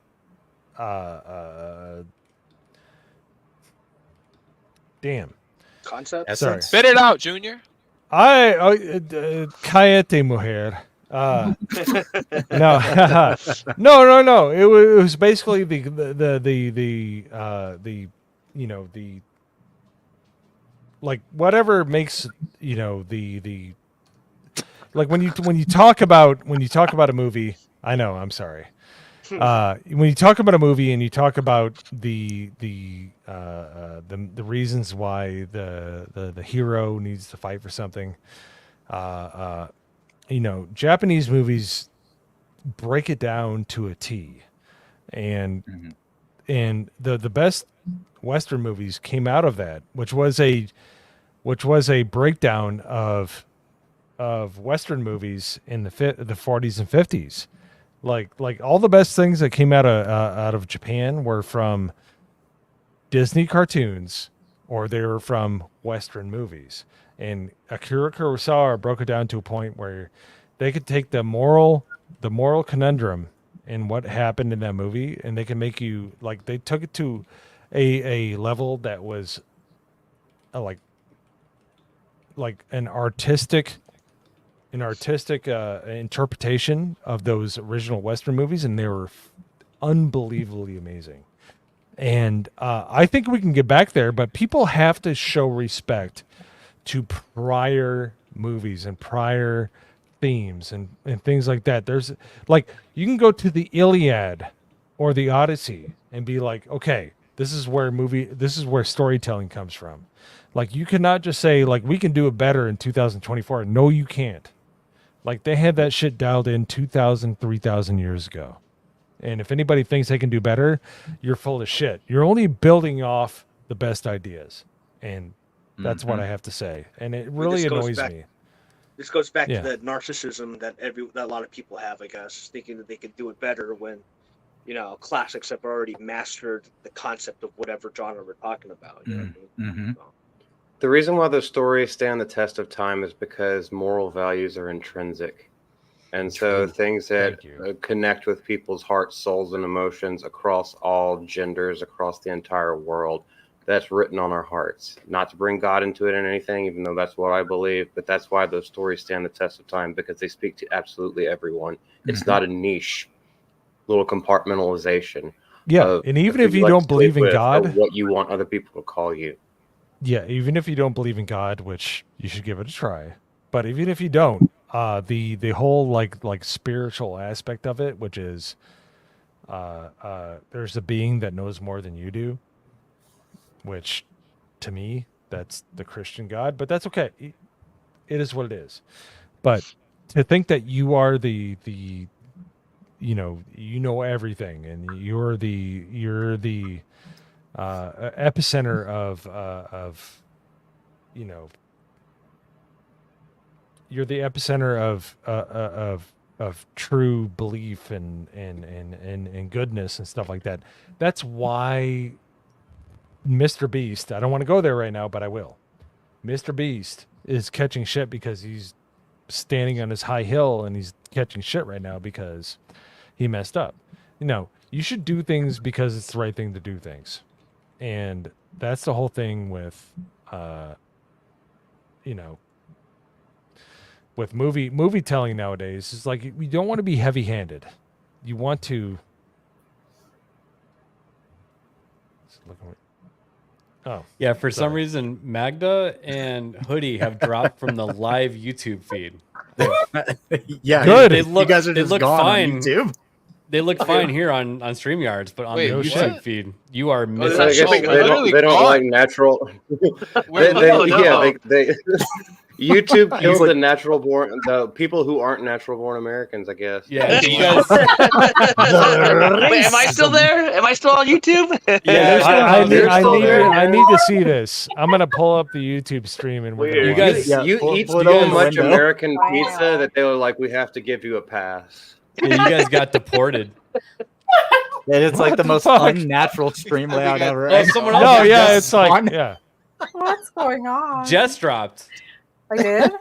damn concept. Sorry. Spit it out, Junior. Cállate, mujer. No. It was basically the you know, the like whatever makes, you know, the like when you talk about a movie. I know, I'm sorry. When you talk about a movie and you talk about the reasons why the hero needs to fight for something, you know, Japanese movies break it down to a T, and the best Western movies came out of that, which was a breakdown of Western movies in the 40s and 50s. Like all the best things that came out of Japan were from Disney cartoons, or they were from Western movies. And Akira Kurosawa broke it down to a point where they could take the moral conundrum in what happened in that movie, and they can make you, like, they took it to a level that was like an artistic interpretation of those original Western movies, and they were unbelievably amazing. And I think we can get back there, but people have to show respect to prior movies and prior themes and things like that. There's, like, you can go to the Iliad or the Odyssey and be like, okay, this is where storytelling comes from. Like, you cannot just say, like, we can do it better in 2024. No, you can't. Like, they had that shit dialed in 2,000, 3,000 years ago. And if anybody thinks they can do better, you're full of shit. You're only building off the best ideas. And that's what I have to say. And it really annoys me. This goes back Yeah. to the narcissism that a lot of people have, I guess, thinking that they can do it better when, you know, classics have already mastered the concept of whatever genre we're talking about. You know what I mean? So. The reason why those stories stand the test of time is because moral values are intrinsic. And so things that connect with people's hearts, souls, and emotions across all genders, across the entire world, that's written on our hearts. Not to bring God into it and anything, even though that's what I believe, but that's why those stories stand the test of time, because they speak to absolutely everyone. It's not a niche, little compartmentalization. Yeah, and even if you don't believe in God, what you want other people to call you. Yeah, even if you don't believe in God, which you should give it a try. But even if you don't, the whole like spiritual aspect of it, which is there's a being that knows more than you do, which to me, that's the Christian God, but that's okay. It is what it is. But to think that you are the you know everything, and you're the epicenter of you know, you're the epicenter of true belief and goodness and stuff like that. That's why Mr. Beast, I don't want to go there right now, but I will. Mr. Beast is catching shit because he's standing on his high hill, and he's catching shit right now because he messed up. You know, you should do things because it's the right thing to do things. And that's the whole thing with, you know, with movie telling nowadays. It's like, you don't want to be heavy-handed. You want to. Oh yeah, for some reason Magda and Hoodie have dropped from the live YouTube feed. Yeah, good. You guys are just gone fine on YouTube. They look fine here on StreamYards, but on the YouTube feed, you are missing. I guess they don't like natural. Wait, they YouTube killed the people who aren't natural born Americans, I guess. Yeah, you guys. Wait, am I still there? Am I still on YouTube? Yeah, I need to see this. I'm gonna pull up the YouTube stream and we're You gonna guys, watch it. you eat so much American pizza that they were like, we have to give you a pass. Yeah, you guys got deported. It's like the most unnatural stream layout ever. Oh, someone else. No, yeah, it's like, yeah. What's going on? Jess dropped. I did?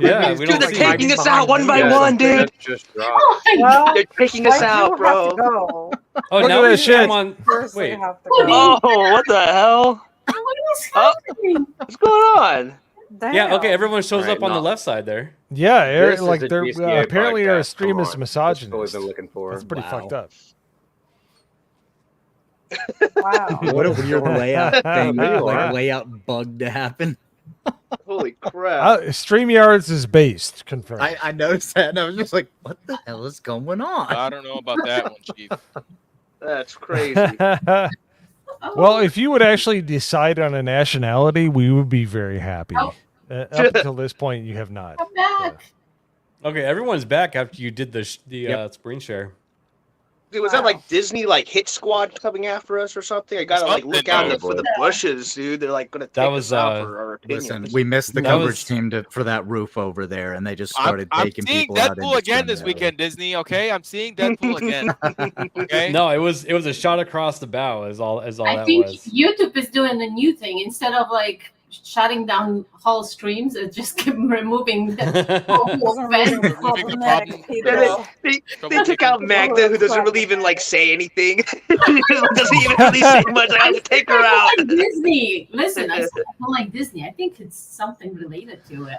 Yeah, we Dude, don't they're see taking us out one by one, dude. Well, They're taking us I do out, have bro. to go. Oh, Look now at we this shit. come on. Seriously, Wait. have to go. Oh, what the hell? What's going on? Damn. Yeah, okay, everyone shows Alright, up on the no. left side there. Yeah, This is like the they're GCA apparently our podcast. stream Come is on. That's what misogynist. we've been looking for. That's pretty fucked up. Wow. What a weird layout thing, There you like are. layout bug to happen. Holy crap. StreamYards is based, confirmed. I noticed that and I was just like, what the hell is going on? I don't know about that one, Chief. That's crazy. Well, if you would actually decide on a nationality, we would be very happy. Up until this point, you have not. Come back. Okay, everyone's back after you did the screen share. Dude, was that like Disney like hit squad coming after us or something? I gotta like look out for the bushes, dude. They're like gonna take us out for our opinions. Listen, we missed the coverage team for that roof over there, and they just started taking people out. I'm seeing Deadpool again this weekend, Disney. Okay, I'm seeing Deadpool again. Okay. No, it was a shot across the bow. Is all I that think was. YouTube is doing a new thing. Instead of like shutting down whole streams, it just keep removing the They took out Magda, who doesn't really even like say anything. Doesn't even really say much. I have to take her out. Like Disney. Listen, I don't like Disney. I think it's something related to it.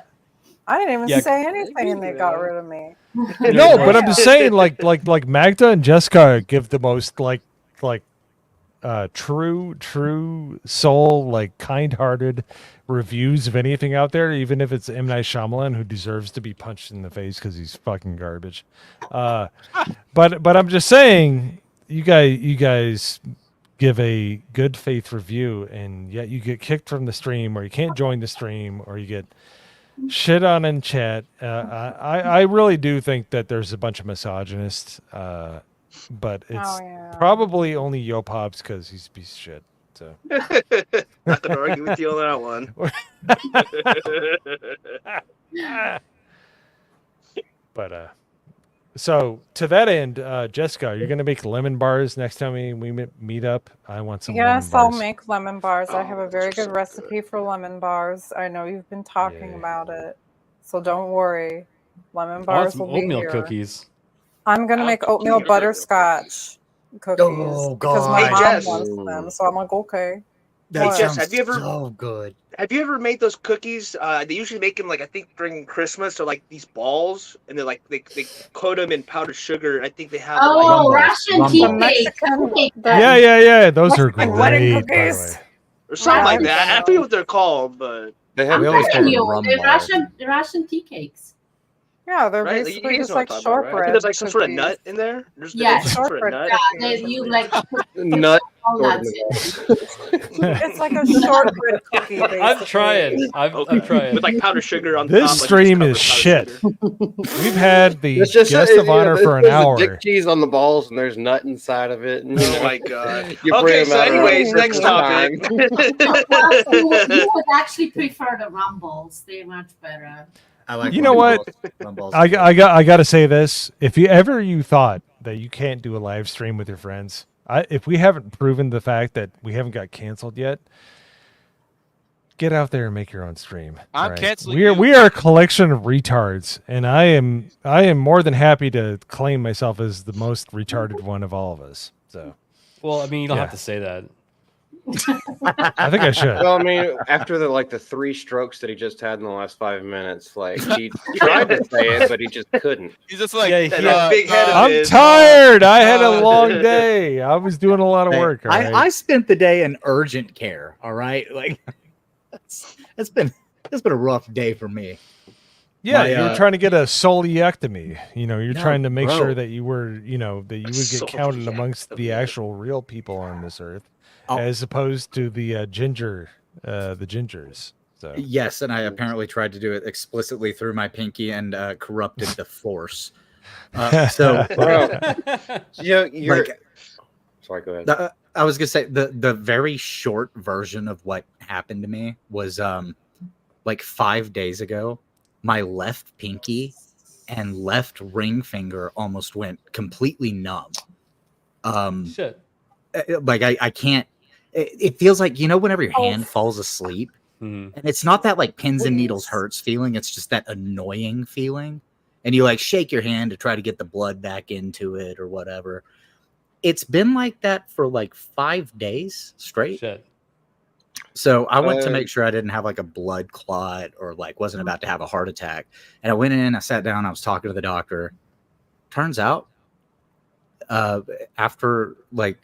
I didn't even say anything and they got rid of me. No, but I'm just saying, like Magda and Jessica give the most like true soul, like kind-hearted reviews of anything out there, even if it's M. Night Shyamalan, who deserves to be punched in the face because he's fucking garbage. But I'm just saying, you guys give a good faith review, and yet you get kicked from the stream, or you can't join the stream, or you get shit on in chat. I really do think that there's a bunch of misogynists. But it's probably probably only Yopobs because he's a piece of shit. So not gonna argue with you on that one. But so to that end, Jessica, you're gonna make lemon bars next time we meet up. I want some. Yes, lemon I'll bars. make lemon bars. I have a very good recipe for lemon bars. I know you've been talking about it, so don't worry. Lemon bars will be oatmeal here. cookies. I'm gonna make oatmeal butterscotch cookies because my mom Jess. wants them. So I'm like, okay. That What? sounds have you ever- so good. Have you ever made those cookies? They usually make them like I think during Christmas. They're like these balls, and they're like they coat them in powdered sugar. And I think they have Oh, like, Russian tea cake. Yeah. Those are great. wedding By the way. cookies. or something Yeah, like that. I forget what they're called, but They have We always call Telling them you, rum the balls. Russian tea cakes. Yeah, they're right? basically You guys just know what like I'm talking about, right? I shortbread. think there's like some sort of cookies. nut in there. There's Yes. some sort of nut. Yeah, then you like Nut. walnuts. It's like a shortbread cookie. Basically. I'm trying. I'm trying. With like powdered sugar on This top. like, stream just is covered shit. powdered sugar. We've had the It's just guest of honor for an there's hour. Dick cheese on the balls, and there's nut inside of it. And, you Oh know, my god. you Okay, bring them so out anyways, around next Christmas topic. Well, you would actually prefer the rumbles. They're much better. I like You know what? rum balls. I got to say this. If you thought that you can't do a live stream with your friends, if we haven't proven the fact that we haven't got canceled yet, get out there and make your own stream. I'm canceling We are a collection of retards, and I am more than happy to claim myself as the most retarded one of all of us. So, Well, I mean, you don't Yeah. have to say that. I think I should. Well, I mean, after the 3 strokes that he just had in the last 5 minutes, like he tried to say it, but he just couldn't. He's just like, Yeah, That big head of I'm his. tired. I had a long day. I was doing a lot of Hey, work. all right? I spent the day in urgent care. All right, like it's been a rough day for me. Yeah, My, you were trying to get a soliectomy. You're No, trying to make bro. sure that you were, that you would get counted amongst the Soliectomy. actual real people on this earth, Oh. as opposed to the the gingers. So yes, and I apparently tried to do it explicitly through my pinky and corrupted the force. So, you're. like, Sorry, go ahead. I was gonna say the very short version of what happened to me was like 5 days ago. My left pinky and left ring finger almost went completely numb. Shit. Like I can't. It feels like, you know, whenever your hand falls asleep, and it's not that like pins and needles hurts feeling. It's just that annoying feeling, and you like shake your hand to try to get the blood back into it or whatever. It's been like that for like 5 days straight. Shit. So I went to make sure I didn't have like a blood clot or like wasn't about to have a heart attack. And I went in, I sat down, I was talking to the doctor. Turns out, after like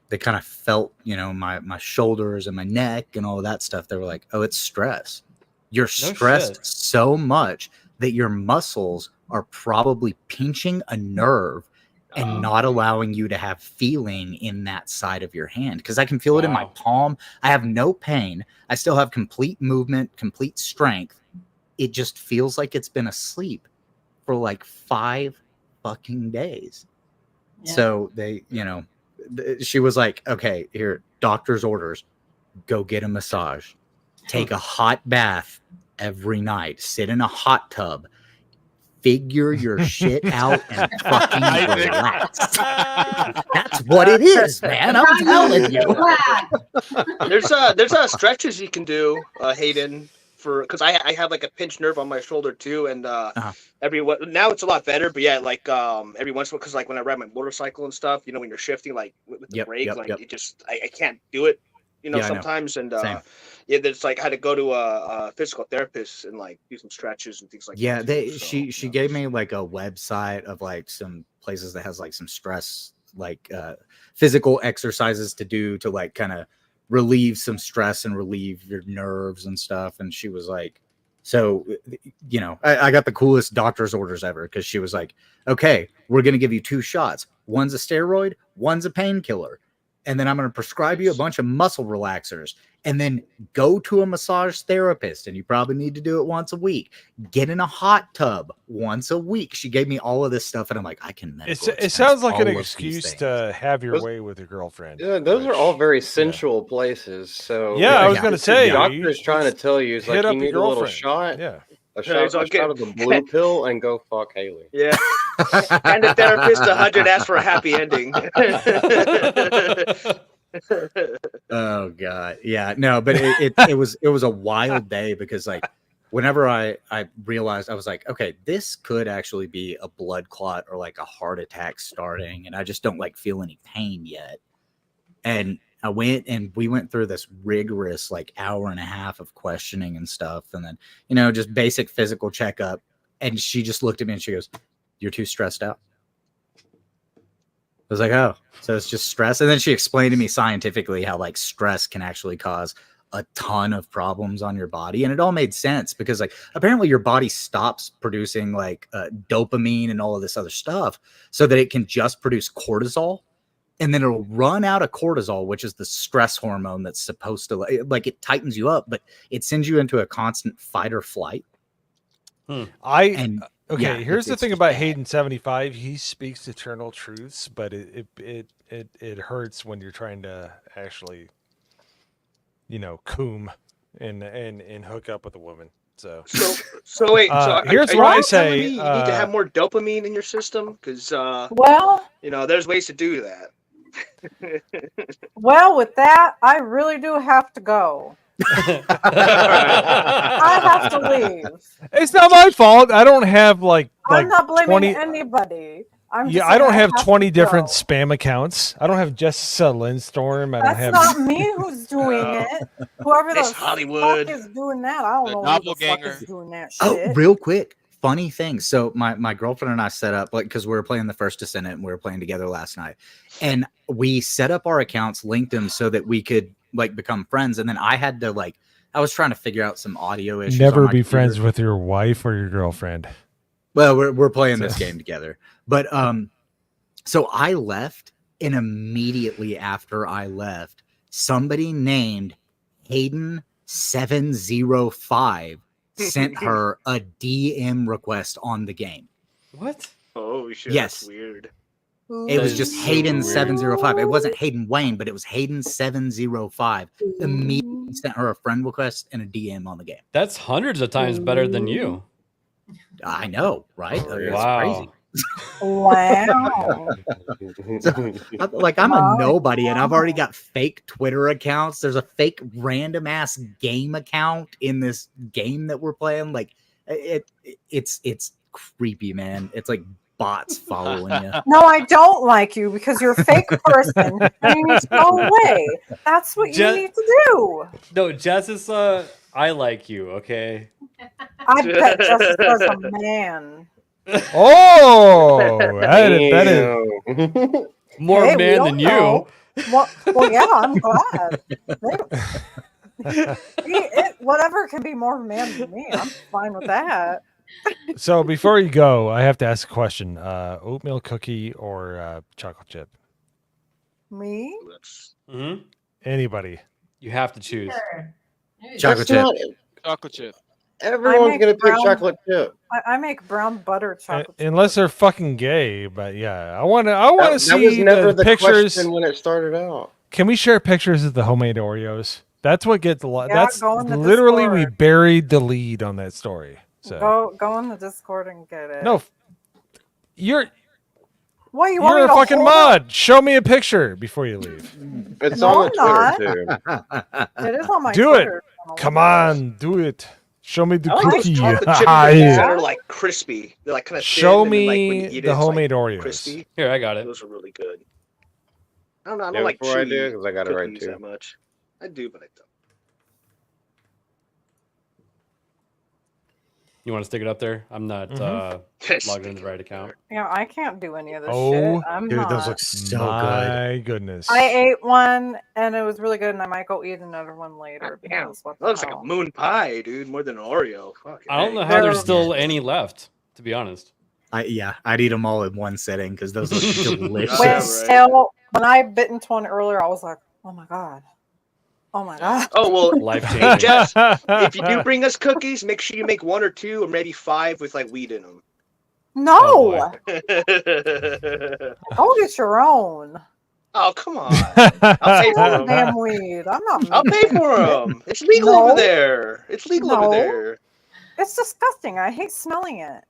they kind of felt, you know, my shoulders and my neck and all of that stuff, they were like, "Oh, it's stress. You're stressed so much that your muscles are probably pinching a nerve and not allowing you to have feeling in that side of your hand." Because I can feel it in my palm. I have no pain. I still have complete movement, complete strength. It just feels like it's been asleep for like 5 fucking days. Yeah. So they, you know, she was like, "Okay, here, doctor's orders. Go get a massage. Take a hot bath every night. Sit in a hot tub. Figure your shit out and fucking relax." That's what it is, man. I'm telling you. There's stretches you can do, Hayden, for because I have like a pinched nerve on my shoulder too, and now it's a lot better. But yeah, like every once in a while, because like when I ride my motorcycle and stuff, you know, when you're shifting like with the brake, it just I can't do it, you know, sometimes. And yeah, there's like I had to go to a physical therapist and like do some stretches and things like that. Yeah, she gave me like a website of like some places that has like some stress, like physical exercises to do to like kind of relieve some stress and relieve your nerves and stuff. And she was like, so, you know, I got the coolest doctor's orders ever, because she was like, "Okay, we're going to give you 2 shots. One's a steroid, one's a painkiller. And then I'm going to prescribe you a bunch of muscle relaxers. And then go to a massage therapist, and you probably need to do it once a week. Get in a hot tub once a week." She gave me all of this stuff, and I'm like, I can medical it sounds like an excuse to have your way with your girlfriend. Yeah, those are all very sensual places. So yeah, I was going to say, the doctor's trying to tell you, it's like, you need a little shot. Yeah. A shot of the blue pill and go fuck Haley. Yeah. And the therapist 100 asked for a happy ending. Oh God. Yeah, no, but it was a wild day, because like whenever I realized, I was like, okay, this could actually be a blood clot or like a heart attack starting, and I just don't like feel any pain yet. And I went and we went through this rigorous like hour and a half of questioning and stuff, and then, you know, just basic physical checkup. And she just looked at me and she goes, "You're too stressed out." I was like, "Oh, so it's just stress." And then she explained to me scientifically how like stress can actually cause a ton of problems on your body. And it all made sense, because like apparently your body stops producing like dopamine and all of this other stuff so that it can just produce cortisol. And then it'll run out of cortisol, which is the stress hormone that's supposed to like it tightens you up, but it sends you into a constant fight or flight. Here's the thing about Hayden 75. He speaks eternal truths, but it hurts when you're trying to actually, you know, coom and hook up with a woman. So wait. Here's what I say: you need to have more dopamine in your system, because you know, there's ways to do that. Well, with that, I really do have to go. I have to leave. It's not my fault. I don't have like I'm not blaming anybody. I don't have 20 different spam accounts. I don't have Jessica Lindstorm. That's not me who's doing it. Whoever the Hollywood fuck is doing that, I don't know who the fuck is doing that shit. Oh, real quick, funny thing. So my girlfriend and I set up, like, because we were playing the First Descendant and we were playing together last night, and we set up our accounts, linked them so that we could like become friends. And then I had to like, I was trying to figure out some audio issues. Never be friends with your wife or your girlfriend. Well, we're playing this game together. But so I left, and immediately after I left, somebody named Hayden 705 sent her a DM request on the game. What? Oh shit! Yes. That's weird. It was That just is Hayden super weird. 705. It wasn't Hayden Wayne, but it was Hayden 705. Immediately sent her a friend request and a DM on the game. That's hundreds of times better than you. I know, right? It's Wow. crazy. Wow. So, I'm a nobody, and I've already got fake Twitter accounts. There's a fake random ass game account in this game that we're playing. Like, it's creepy, man. It's like bots following you. No, I don't like you because you're a fake person and you need to go away. That's what you need to do. No, Jess is I like you, okay? I bet Justice was a man. Oh, that is more Hey, we man don't than you. know. Well, yeah, I'm glad. Whatever can be more man than me, I'm fine with that. So before you go, I have to ask a question: oatmeal cookie or chocolate chip? Me? Mm-hmm. Anybody? You have to choose. Chocolate chip. Chocolate chip. Everyone's gonna pick brown- chocolate chip. I make brown butter chocolate. Unless they're fucking gay, but yeah, I want to That see was never the pictures. question when it started out. Can we share pictures of the homemade Oreos? That's what gets a lot. Yeah, That's go in the literally we Discord. buried the lead on that story. So Go in the Discord and get it. no, you're What you want you're me a to fucking hold mod. Show me a picture before you leave. It's No, on I'm the Twitter too. It is on my Do Twitter. it. Come on, do it. Show me the I like those cookie. chocolate chip Ah, cookies yeah. that are like crispy. They're like kind of Show thin, and then, like, when you me eat it, the it's, homemade like, Oreos. crispy. Here, I got it. Those are really good. I don't know. I don't Yeah, like before I do, chewy 'cause I got it right cookies too. that much. I do, but I don't. You want to stick it up there? I'm not logged into the right account. Yeah, I can't do any of this Oh, shit. I'm dude, not. those look so good. My goodness. I ate one and it was really good, and I might go eat another one later. Damn, Because what that the looks like a hell. moon pie, dude. More than an Oreo. Fuck. I don't know how there's still any left, to be honest. I'd eat them all in one sitting because those look delicious. When I bit into one earlier, I was like, oh my god. Oh my god. Oh well, Life hey, changing. Jess, if you do bring us cookies, make sure you make 1 or 2 or maybe 5 with like weed in them. No. Oh, Go get your own. come on! I'll pay for them. Damn weed. I'm not. I'll pay for them. It's legal No. over there. It's legal over No. there. It's disgusting. I hate smelling it.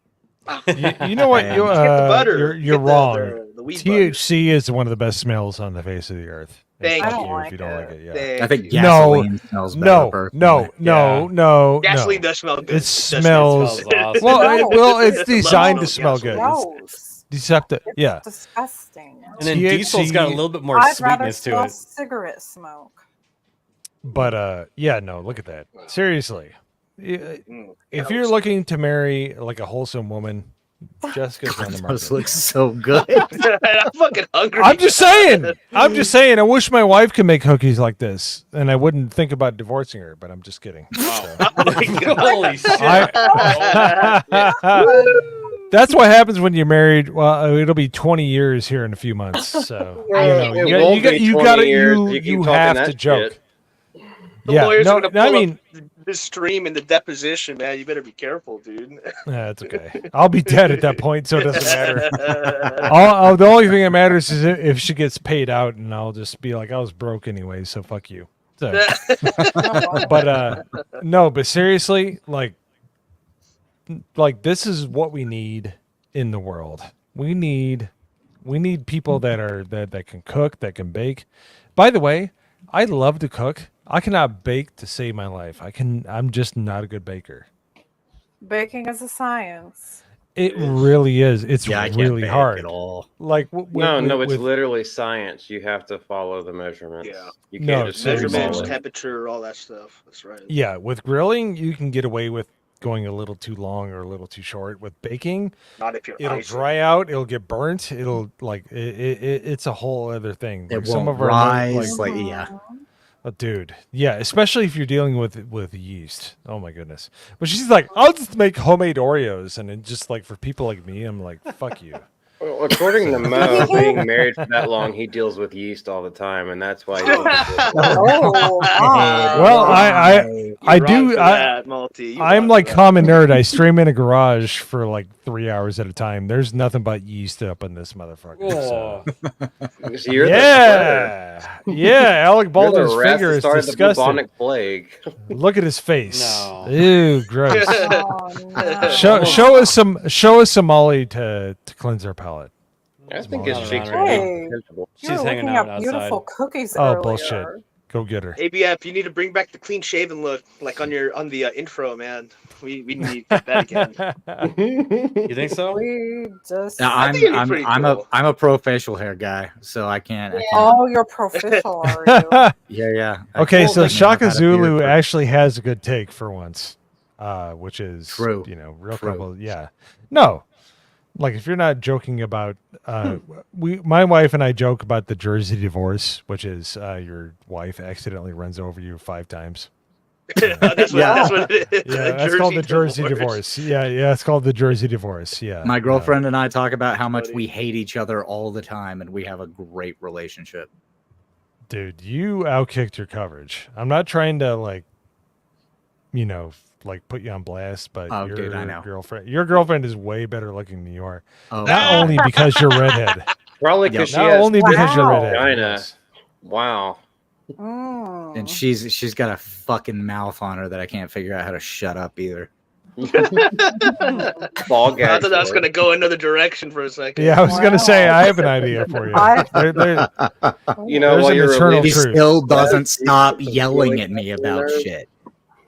You know what? Man. You, Get the butter. You're Get the- wrong. the weed butter. THC is one of the best smells on the face of the earth. Thank Fuck you. I don't you if like you don't it. like it. Yeah. Thank I think you. gasoline smells better. No, personally. no. Gasoline does smell good. It smells. awesome. Well, it's No. designed to Love smell good. gasoline. Gross. Deceptive. Yeah. Disgusting. And then THC diesel's got a little bit more I'd rather sweetness to smell it. cigarette smoke. But yeah, no. Look at that. Seriously, if that you're looks looking to marry like a wholesome woman, Jessica's on the Those market. look so good. I'm fucking hungry. I'm just saying. I wish my wife could make cookies like this, and I wouldn't think about divorcing her. But I'm just kidding. So. Holy shit. That's what happens when you're married. Well, it'll be 20 years here in a few months. So you have to joke. The Yeah, lawyers no, are gonna I pull mean, up this stream in the deposition, man. You better be careful, dude. it's okay. I'll be dead at that point, so it doesn't matter. The only thing that matters is if she gets paid out, and I'll just be like, I was broke anyway, so fuck you. So, but no, but seriously, like this is what we need in the world. We need people that can cook, that can bake. By the way, I love to cook. I cannot bake to save my life. I'm just not a good baker. Baking is a science. It really is. It's Yeah, I can't really bake hard. at all. Like It's literally science. You have to follow the measurements. Yeah. You No, can't just seriously. Measurements, freeball it. temperature, all that stuff. That's right. Yeah, with grilling, you can get away with going a little too long or a little too short. With baking, Not if you're it'll icing. dry out. It'll get burnt. It'll it's a whole other thing. It Like, some won't of our rise. Yeah. Oh, dude, yeah, especially if you're dealing with yeast. Oh my goodness! But she's like, I'll just make homemade Oreos, and it just like for people like me, I'm like, fuck you. Well, according to Mo, being married for that long, he deals with yeast all the time, and that's why. Well, I do. I'm like common nerd. I stream in a garage for like 3 hours at a time. There's nothing but yeast up in this motherfucker. So. So you're yeah. Alec Baldwin's finger is started disgusting. the bubonic plague. Look at his face. No. Ew, gross. Show us some Molly to cleanse our palate. I think his cheeks are Hey, She's you were hanging looking out up beautiful outside. cookies Oh, earlier. bullshit. Go get her. ABF, you need to bring back the clean shaven look, like on the intro, man. We need to get that again. You think so? We just. No, I think it'd be pretty I'm cool. a pro facial hair guy, so I can't. Oh, you're proficient, are you? Yeah. Okay, so I've Shaka had a beard Zulu for- actually has a good take for once, which is True. Real True. couple. Yeah, no, like if you're not joking about, my wife and I joke about the Jersey divorce, which is your wife accidentally runs over you 5 times. That's what it is. Yeah, that's called the Jersey divorce. Yeah, it's called the Jersey divorce. Yeah, My girlfriend and I talk about how much we hate each other all the time, and we have a great relationship. dude, you outkicked your coverage. I'm not trying to put you on blast, but Oh, dude, I know. your girlfriend is way better looking than you are. Oh, Not only because you're redhead. Probably because she Not has only because you're Wow. redhead. vagina. yes. Wow. Mm. and she's got a fucking mouth on her that I can't figure out how to shut up either. Ball I gag. thought that was gonna go another direction for a second. Yeah, I was gonna say I have an idea for you. There- You know, There's while an you're eternal He truth. still doesn't stop yelling at me about shit.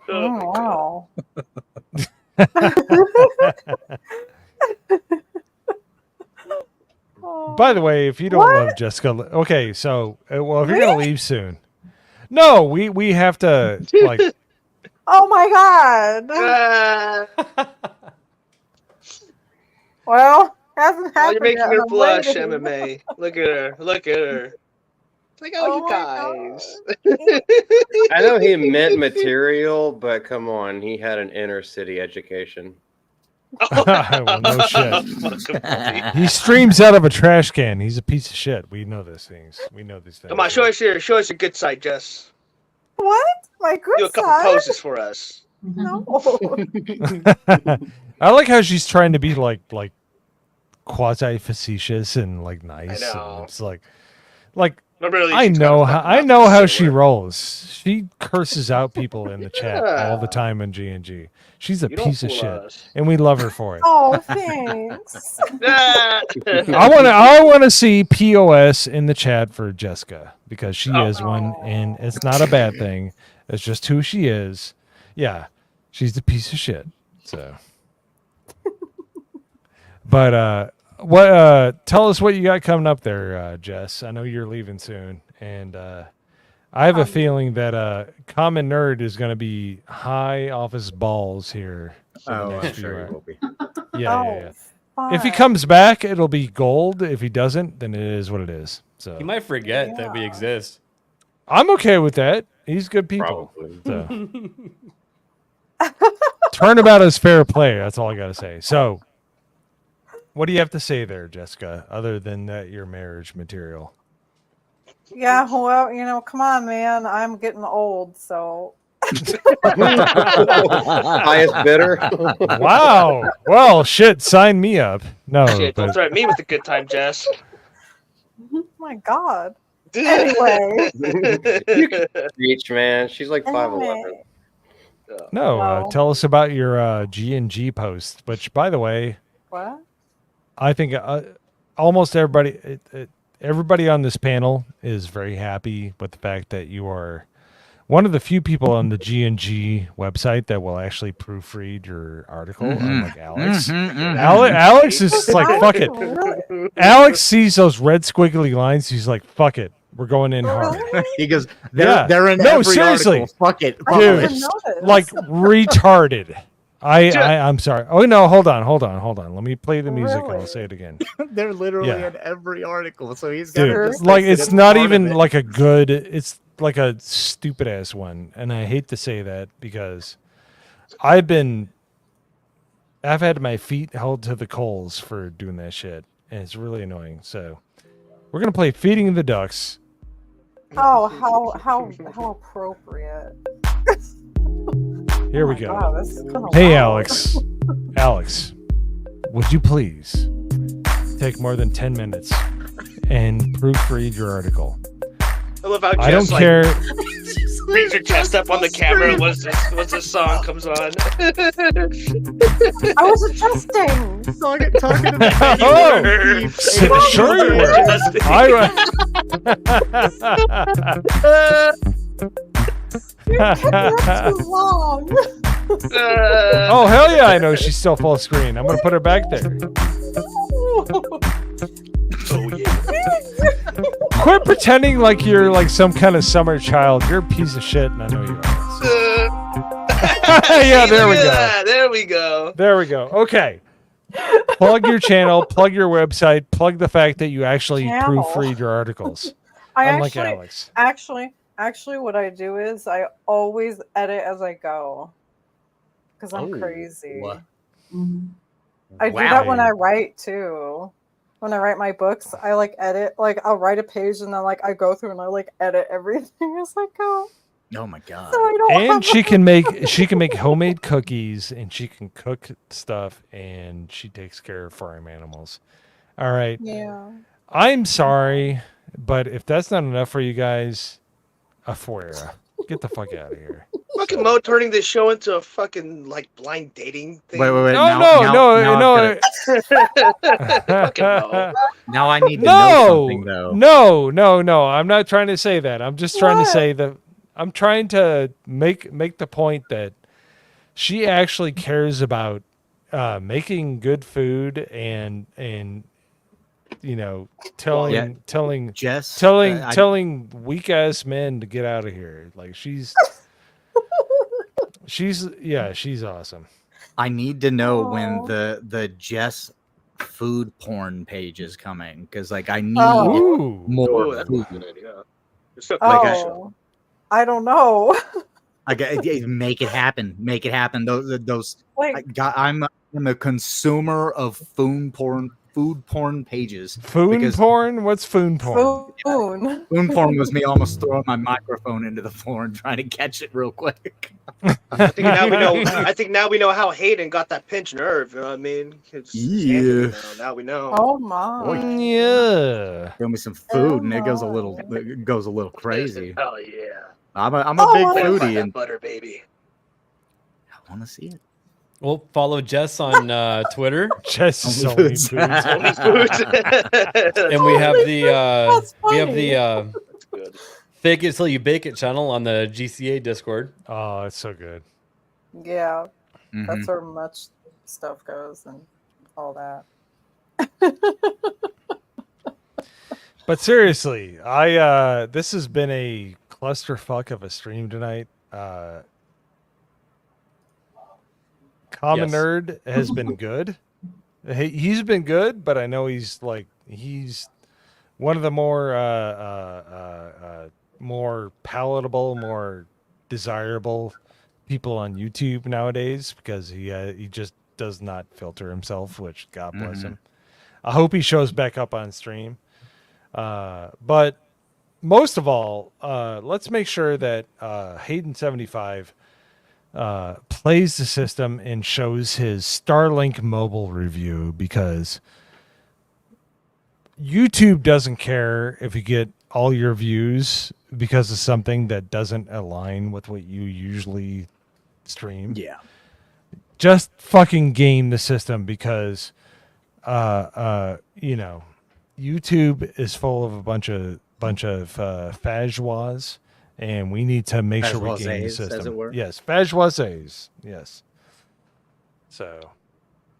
Oh, wow. By the way, if you don't love Jessica, okay, so if you're gonna leave soon, no, we have to like. Oh my god. Well, hasn't Oh, happened you're making yet, her I'm blush, waiting. MMA. Look at her. Look at her. It's like, oh, Oh you my guys. I know he meant material, but come on, he had an inner city education. Well, no shit. He streams out of a trash can. He's a piece of shit. We know these things. We know these things. Come on, show us your good side, Jess. What? My good Do a couple side? poses for us. No. I like how she's trying to be like quasi facetious and like nice. I know. And it's like Remember, I know how she rolls. She curses out people in the chat all the time in G&G. She's a You don't piece of fool shit, us. and we love her for it. Oh, thanks. I want to see POS in the chat for Jessica because she is one, and it's not a bad thing. It's just who she is. Yeah, she's a piece of shit. So, but tell us what you got coming up there, Jess. I know you're leaving soon, and I have a feeling that Common Nerd is going to be high off his balls here. Oh, I'm sure he will be. Yeah. Fine. If he comes back, it'll be gold. If he doesn't, then it is what it is. So He might forget that we exist. I'm okay with that. He's good people. Probably. So. Turnabout is fair play. That's all I got to say. So, what do you have to say there, Jessica, other than that you're marriage material? Yeah, well, come on, man. I'm getting old, so. Highest bidder. Wow. Well, shit. Sign me up. No, Shit, don't but threaten me with a good time, Jess. Oh my god. Anyway. You can reach, man. She's like 5'11". no. Tell us about your G&G post. Which, by the way, What? I think almost everybody on this panel is very happy with the fact that you are one of the few people on the G&G website that will actually proofread your article, unlike Alex. Alex is just like, fuck it. Alex sees those red squiggly lines. He's like, fuck it. We're going in hard. He goes, they're in no, every seriously. article. Fuck it. I Dude, didn't notice. like retarded. I'm sorry. Oh no, hold on. Let me play the music and I'll Really? say it again. They're literally Yeah. in every article. So he's got Dude, just like it's it's not part of even it. like a good, it's like a stupid ass one. And I hate to say that because I've had my feet held to the coals for doing that shit. and it's really annoying. So we're gonna play Feeding the Ducks. Oh, how appropriate. Here we go. Wow, this is kinda Hey, loud. Alex, would you please take more than 10 minutes and proofread your article? I love how I don't Jess, care. brings her chest up on the camera once this song comes on. I was adjusting. Talking to Oh, sure you were. You're too long. Oh, hell yeah, I know she's still full screen. I'm going to put her back there. Quit pretending like you're like some kind of summer child. You're a piece of shit, and I know you are. So. Yeah, there we go. There we go. There we go. Okay. Plug your channel, plug your website, plug the fact that you actually Channel. proofread your articles. I Unlike Alex. Actually, what I do is I always edit as I go. Because I'm crazy. I do that when I write too. When I write my books, I like edit, like I'll write a page and then like I go through and I like edit everything as I go. Oh my god! So I don't And she can make homemade cookies, and she can cook stuff, and she takes care of farm animals. All right. Yeah. I'm sorry, but if that's not enough for you guys, afuera. Get the fuck out of here. Fucking Mo turning this show into a fucking like blind dating thing. Wait. No. Fucking Mo. Now I need to know something though. No. I'm not trying to say that. I'm just trying to say that I'm trying to make the point that she actually cares about making good food and you know telling weak ass men to get out of here. Like she's awesome. I need to know when the Jess food porn page is coming because like I need more. That's food. a good idea. I don't know. I got make it happen. Make it happen. Those. Like, I'm a consumer of food porn pages. Food porn? What's food porn? Food porn was me almost throwing my microphone into the floor and trying to catch it real quick. I think now we know how Hayden got that pinched nerve. You know what I mean? Yeah. Now we know. Oh my. Yeah. Give me some food, and it goes a little crazy. Oh yeah. I'm a big foodie and butter baby. I want to see it. Well, follow Jess on Twitter. Jess is only foods. And we have the Fake It Till You Bake It channel on the GCA Discord. Oh, it's so good. Yeah. Mm-hmm. That's where much stuff goes and all that. But seriously, this has been a clusterfuck of a stream tonight. Common Nerd has been good. He's been good, but I know he's one of the more palatable, more desirable people on YouTube nowadays because he just does not filter himself, which God bless him. I hope he shows back up on stream. But most of all, let's make sure that Hayden75 plays the system and shows his Starlink mobile review because YouTube doesn't care if you get all your views because of something that doesn't align with what you usually stream. Yeah. Just fucking game the system because YouTube is full of a bunch of fajwas, and we need to make sure we game the system. As it were. Yes, fajwazes. Yes. So.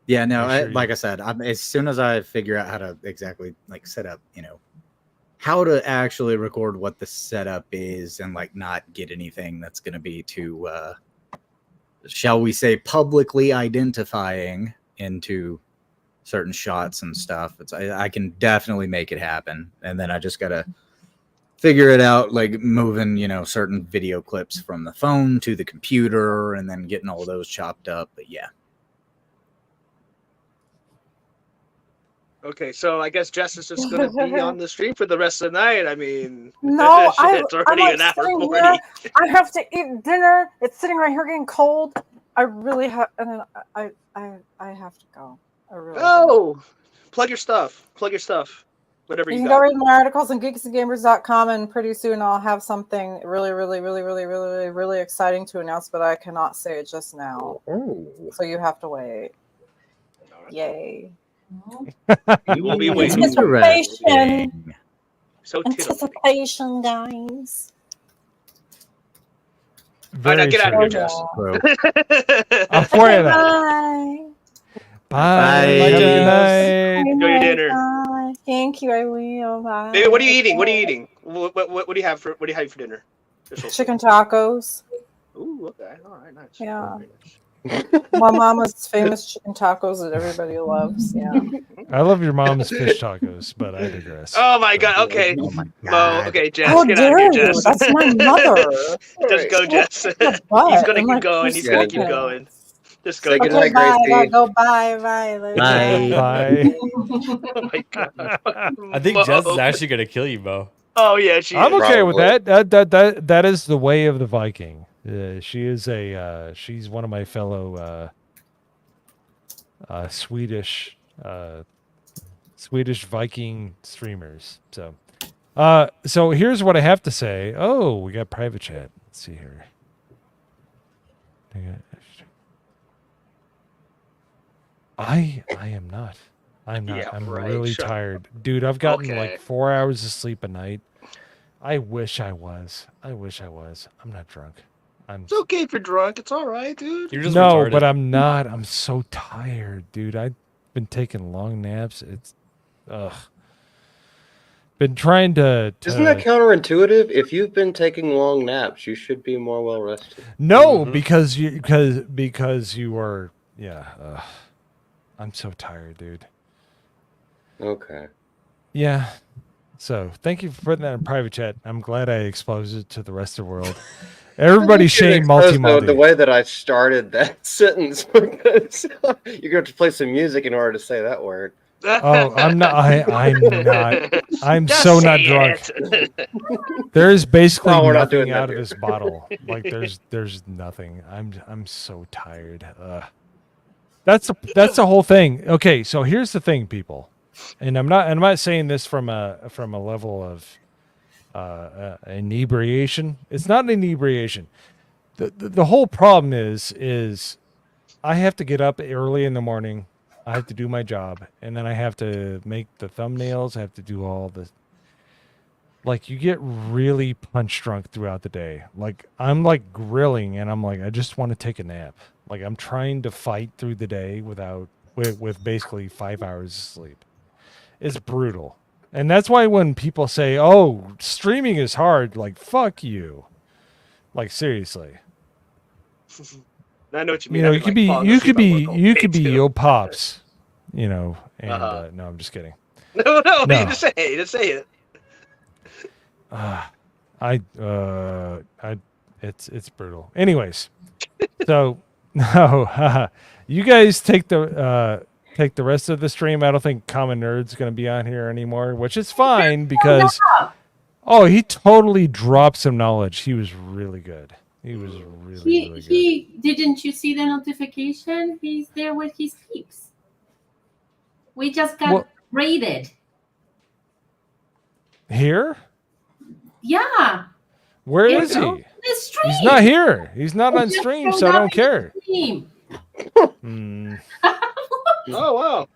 Yeah, no. Like I said, as soon as I figure out how to exactly like set up, how to actually record what the setup is, and like not get anything that's going to be too, shall we say, publicly identifying into certain shots and stuff. I can definitely make it happen, and then I just gotta figure it out, like moving certain video clips from the phone to the computer and then getting all those chopped up. But yeah, Okay, so I guess Jess is just gonna be on the stream for the rest of the night. I mean, No, it's I'm already like an hour sitting 40. here. I have to eat dinner. It's sitting right here getting cold. I really have, and then I have to go. I really do. Oh, plug your stuff. Plug your stuff. Whatever You you can got. go read my articles on geeksandgamers.com, and pretty soon I'll have something really exciting to announce, but I cannot say it just now. Oh. So you have to wait. Yay. We'll be waiting. Anticipation. So Anticipation, guys. Very get out of here, true. Jess. I'm for you. Bye. Bye. Have a good night. Enjoy your dinner. Bye. Thank you. I will. Bye. Baby, what are you eating? What are you eating? What do you have for dinner? Chicken tacos. Ooh, okay. All right, nice. Yeah. My mama's famous chicken tacos that everybody loves. Yeah. I love your mom's fish tacos, but I digress. Oh my god. Okay. Mo, okay, Jess, How get out of dare here, you? Jess. That's my mother. Just go, Jess. He's butt. gonna I'm keep like, going. He's gonna keep second. going. Just go. Say Okay, goodnight, bye. I Gracie. gotta go. Bye. Bye. Oh my god. I think Mo. Jess is actually gonna kill you, Bo. Oh yeah, she I'm is. okay with Probably. that is the way of the Viking. She is she's one of my fellow Swedish Viking streamers. So here's what I have to say. Oh, we got private chat. Let's see here. I am not. I'm not. Yeah, I'm right. really Shut tired. Dude, I've gotten Okay. like 4 hours of sleep a night. I wish I was. I'm not drunk. It's okay if you're drunk. It's all right, dude. You're just No, retarded. but I'm not. I'm so tired, dude. I've been taking long naps. It's been trying to Isn't that counterintuitive? If you've been taking long naps, you should be more well rested. No, because you are I'm so tired, dude. Okay. Yeah. So thank you for putting that in private chat. I'm glad I exposed it to the rest of the world. Everybody shame multi the way that I started that sentence because you're going to have to play some music in order to say that word. Oh, I'm not. I'm not. I'm Just so not say drunk. it. There's basically Well, we're not nothing doing that out of here. this bottle. Like there's nothing. I'm so tired. That's the whole thing. Okay, so here's the thing, people, and I'm not saying this from a level of inebriation. It's not an inebriation. The whole problem is I have to get up early in the morning. I have to do my job, and then I have to make the thumbnails. I have to do all the, like, you get really punch drunk throughout the day. Like, I'm like grilling, and I'm like, I just want to take a nap. Like, I'm trying to fight through the day with basically 5 hours of sleep. It's brutal. And that's why when people say, oh, streaming is hard, like, fuck you. Like, seriously. I know what you You mean. know, I've you been, could like, be falling you asleep could at be work all you day, could be too. yo pops, you know, and Uh-huh. no, I'm just kidding. No, No. you just say it. Just say it. It's brutal. Anyways, so no, you guys take the rest of the stream. I don't think Common Nerd's going to be on here anymore, which is fine because he totally dropped some knowledge. He was really good. He was really good. He didn't you see the notification? He's there where he sleeps. We just got raided. Here? Yeah. Where It's is he? on the stream. He's not here. He's not He on just stream, showed so I up don't in care. the stream. Oh wow.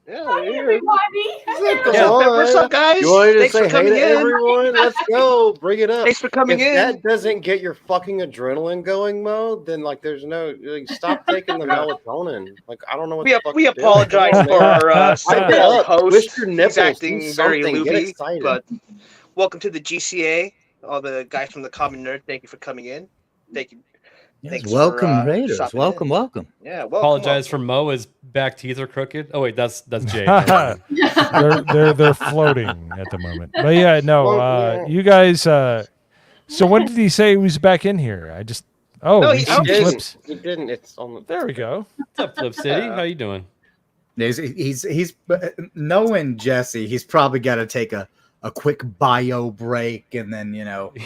Yeah, Hi, here. everybody. What's up, guys? You wanted to Thanks say for hey coming to in. everyone? Let's go. Bring it up. Thanks for coming if in. that doesn't get your fucking adrenaline going, Mo, then like there's no stop taking the melatonin. Like I don't know what the fuck We to do. apologize Come on, for man. Simple Hype it up. host. Twist your He's nipples. Do acting very something. Get loopy. excited. But welcome to the GCA. All the guys from the Common Nerd. Thank you for coming in. Thank you. Yes, Thanks welcome, for, Raiders. stopping Welcome, in. welcome. Yeah, welcome. Apologize for Mo. His back teeth are crooked. Oh wait, that's Jay. they're floating at the moment. But yeah, no, Well, yeah. you guys. So when did he say he was back in here? I just No, we he see didn't. flips. He didn't. It's on the. There we go. What's up, Flip City? How you doing? He's knowing Jesse, he's probably got to take a quick bio break and then,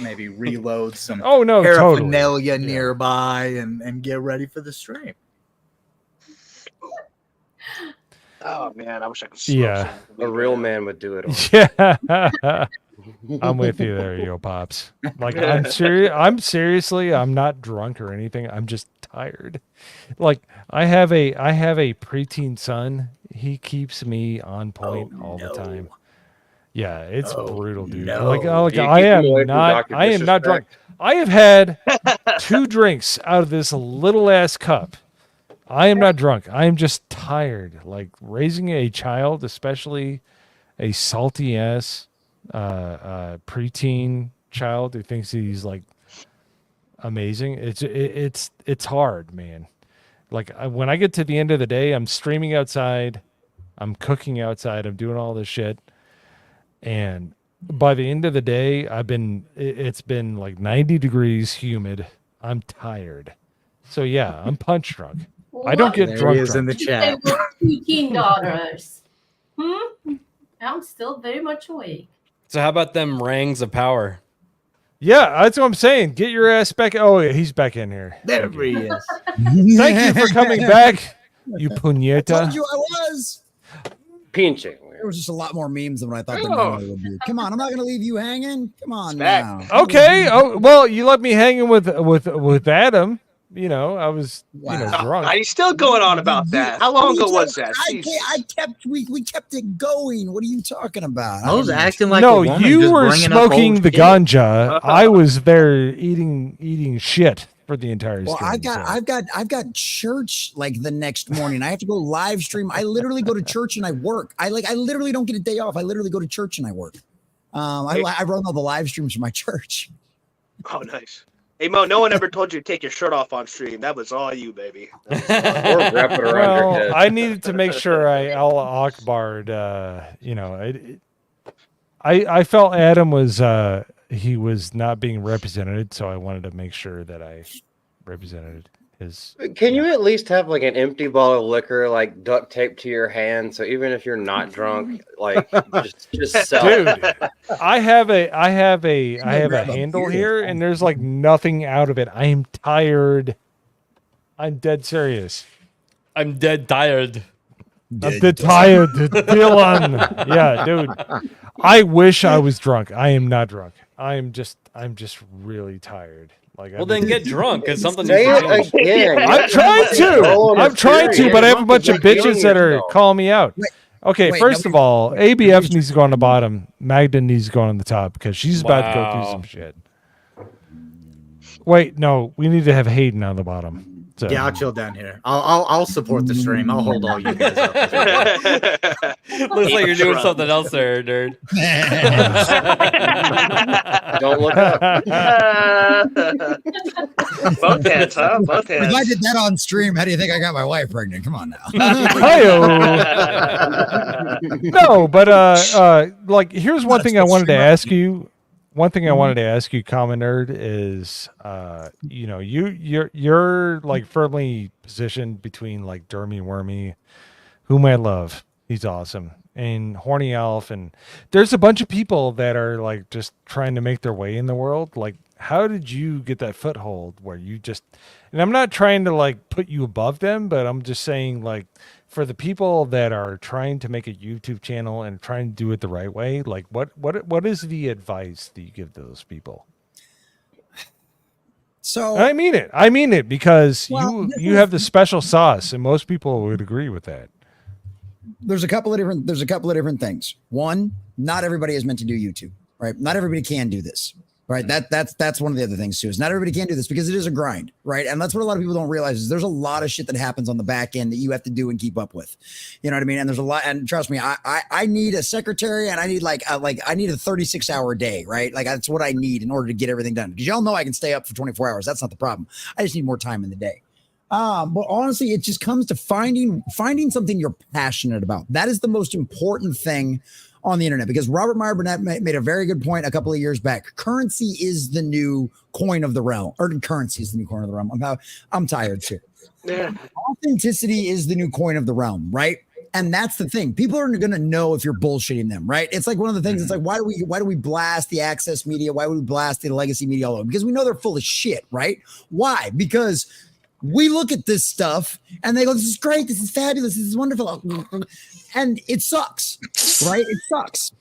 maybe reload some paraphernalia nearby and get ready for the stream. Oh man, I wish I could smoke A real man would do it. Yeah. I'm with you there, yo pops. Like I'm serious. I'm not drunk or anything. I'm just tired. Like I have a preteen son. He keeps me on point all the time. Yeah, it's brutal, dude. Like I am not drunk. I have had 2 drinks out of this little ass cup. I am not drunk. I am just tired. Like raising a child, especially a salty ass preteen child who thinks he's like amazing. It's hard, man. Like when I get to the end of the day, I'm streaming outside, I'm cooking outside, I'm doing all this shit, and by the end of the day, it's been like 90 degrees, humid. I'm tired. So yeah, I'm punch drunk. I don't get drunk. He is in the chat. $15. I'm still very much awake. So how about them rangs of power? Yeah, that's what I'm saying. Get your ass back. Oh, yeah, he's back in here. There he is. Thank you for coming back, you puñeta. I told you I was. Pinching. There was just a lot more memes than what I thought there normally would be. Come on, I'm not going to leave you hanging. Come on now. Okay. Oh well, you left me hanging with Adam. I was drunk. He's still going on about that. How long ago was that? We kept it going. What are you talking about? I was acting like no, a woman, you just were bringing up smoking old the shit. ganja. I was there eating shit for the entire stream. Well, I've got church like the next morning. I have to go live stream. I literally go to church and I work. I literally don't get a day off. I literally go to church and I work. I run all the live streams for my church. Oh, nice. Hey Mo, no one ever told you to take your shirt off on stream. That was all you, baby. Or wrap it around your head. I needed to make sure I Allah Akbar'd. I felt Adam was he was not being represented, so I wanted to make sure that I represented his. Can you at least have like an empty bottle of liquor like duct taped to your hand, so even if you're not drunk, like just sell it? Dude, I have a handle here, and there's like nothing out of it. I am tired. I'm dead serious. I'm dead tired. I'm dead tired, Dylan. Yeah, dude. I wish I was drunk. I am not drunk. I'm just really tired. Like, well, then get drunk because something. Again. I'm trying to, but I have a bunch of bitches that are calling me out. Okay, first of all, ABF needs to go on the bottom. Magda needs to go on the top because she's about to go through some shit. Wait, no, we need to have Hayden on the bottom. So. Yeah, I'll chill down here. I'll support the stream. I'll hold all you guys up. Looks like you're doing something else there, nerd. Don't look up. Both hands, huh? Both hands. If I did that on stream, how do you think I got my wife pregnant? Come on now. No, but like, here's one thing I wanted to ask you. One thing I wanted to ask you, Common Nerd, is you're like firmly positioned between like Dermy Wormy, whom I love. He's awesome. And Horny Elf, and there's a bunch of people that are like just trying to make their way in the world. Like, how did you get that foothold where you just, and I'm not trying to like put you above them, but I'm just saying, like, for the people that are trying to make a YouTube channel and trying to do it the right way, like what is the advice that you give to those people? So I mean it because you have the special sauce, and most people would agree with that. There's a couple of different things. One, not everybody is meant to do YouTube, right? Not everybody can do this. Right. That's one of the other things too, is not everybody can do this because it is a grind. Right. And that's what a lot of people don't realize is there's a lot of shit that happens on the back end that you have to do and keep up with. You know what I mean? And there's a lot. And trust me, I need a secretary, and I need I need a 36-hour day. Right. Like that's what I need in order to get everything done. Because y'all know I can stay up for 24 hours. That's not the problem. I just need more time in the day. But honestly, it just comes to finding something you're passionate about. That is the most important thing on the internet, because Robert Meyer Burnett made a very good point a couple of years back. Currency is the new coin of the realm, or currency is the new coin of the realm. I'm tired too. Yeah. Authenticity is the new coin of the realm, right? And that's the thing. People are going to know if you're bullshitting them, right? It's like one of the things. It's like, why do we blast the access media? Why would we blast the legacy media all over? Because we know they're full of shit, right? Why? Because we look at this stuff and they go, this is great. This is fabulous. This is wonderful. And it sucks, right? It sucks.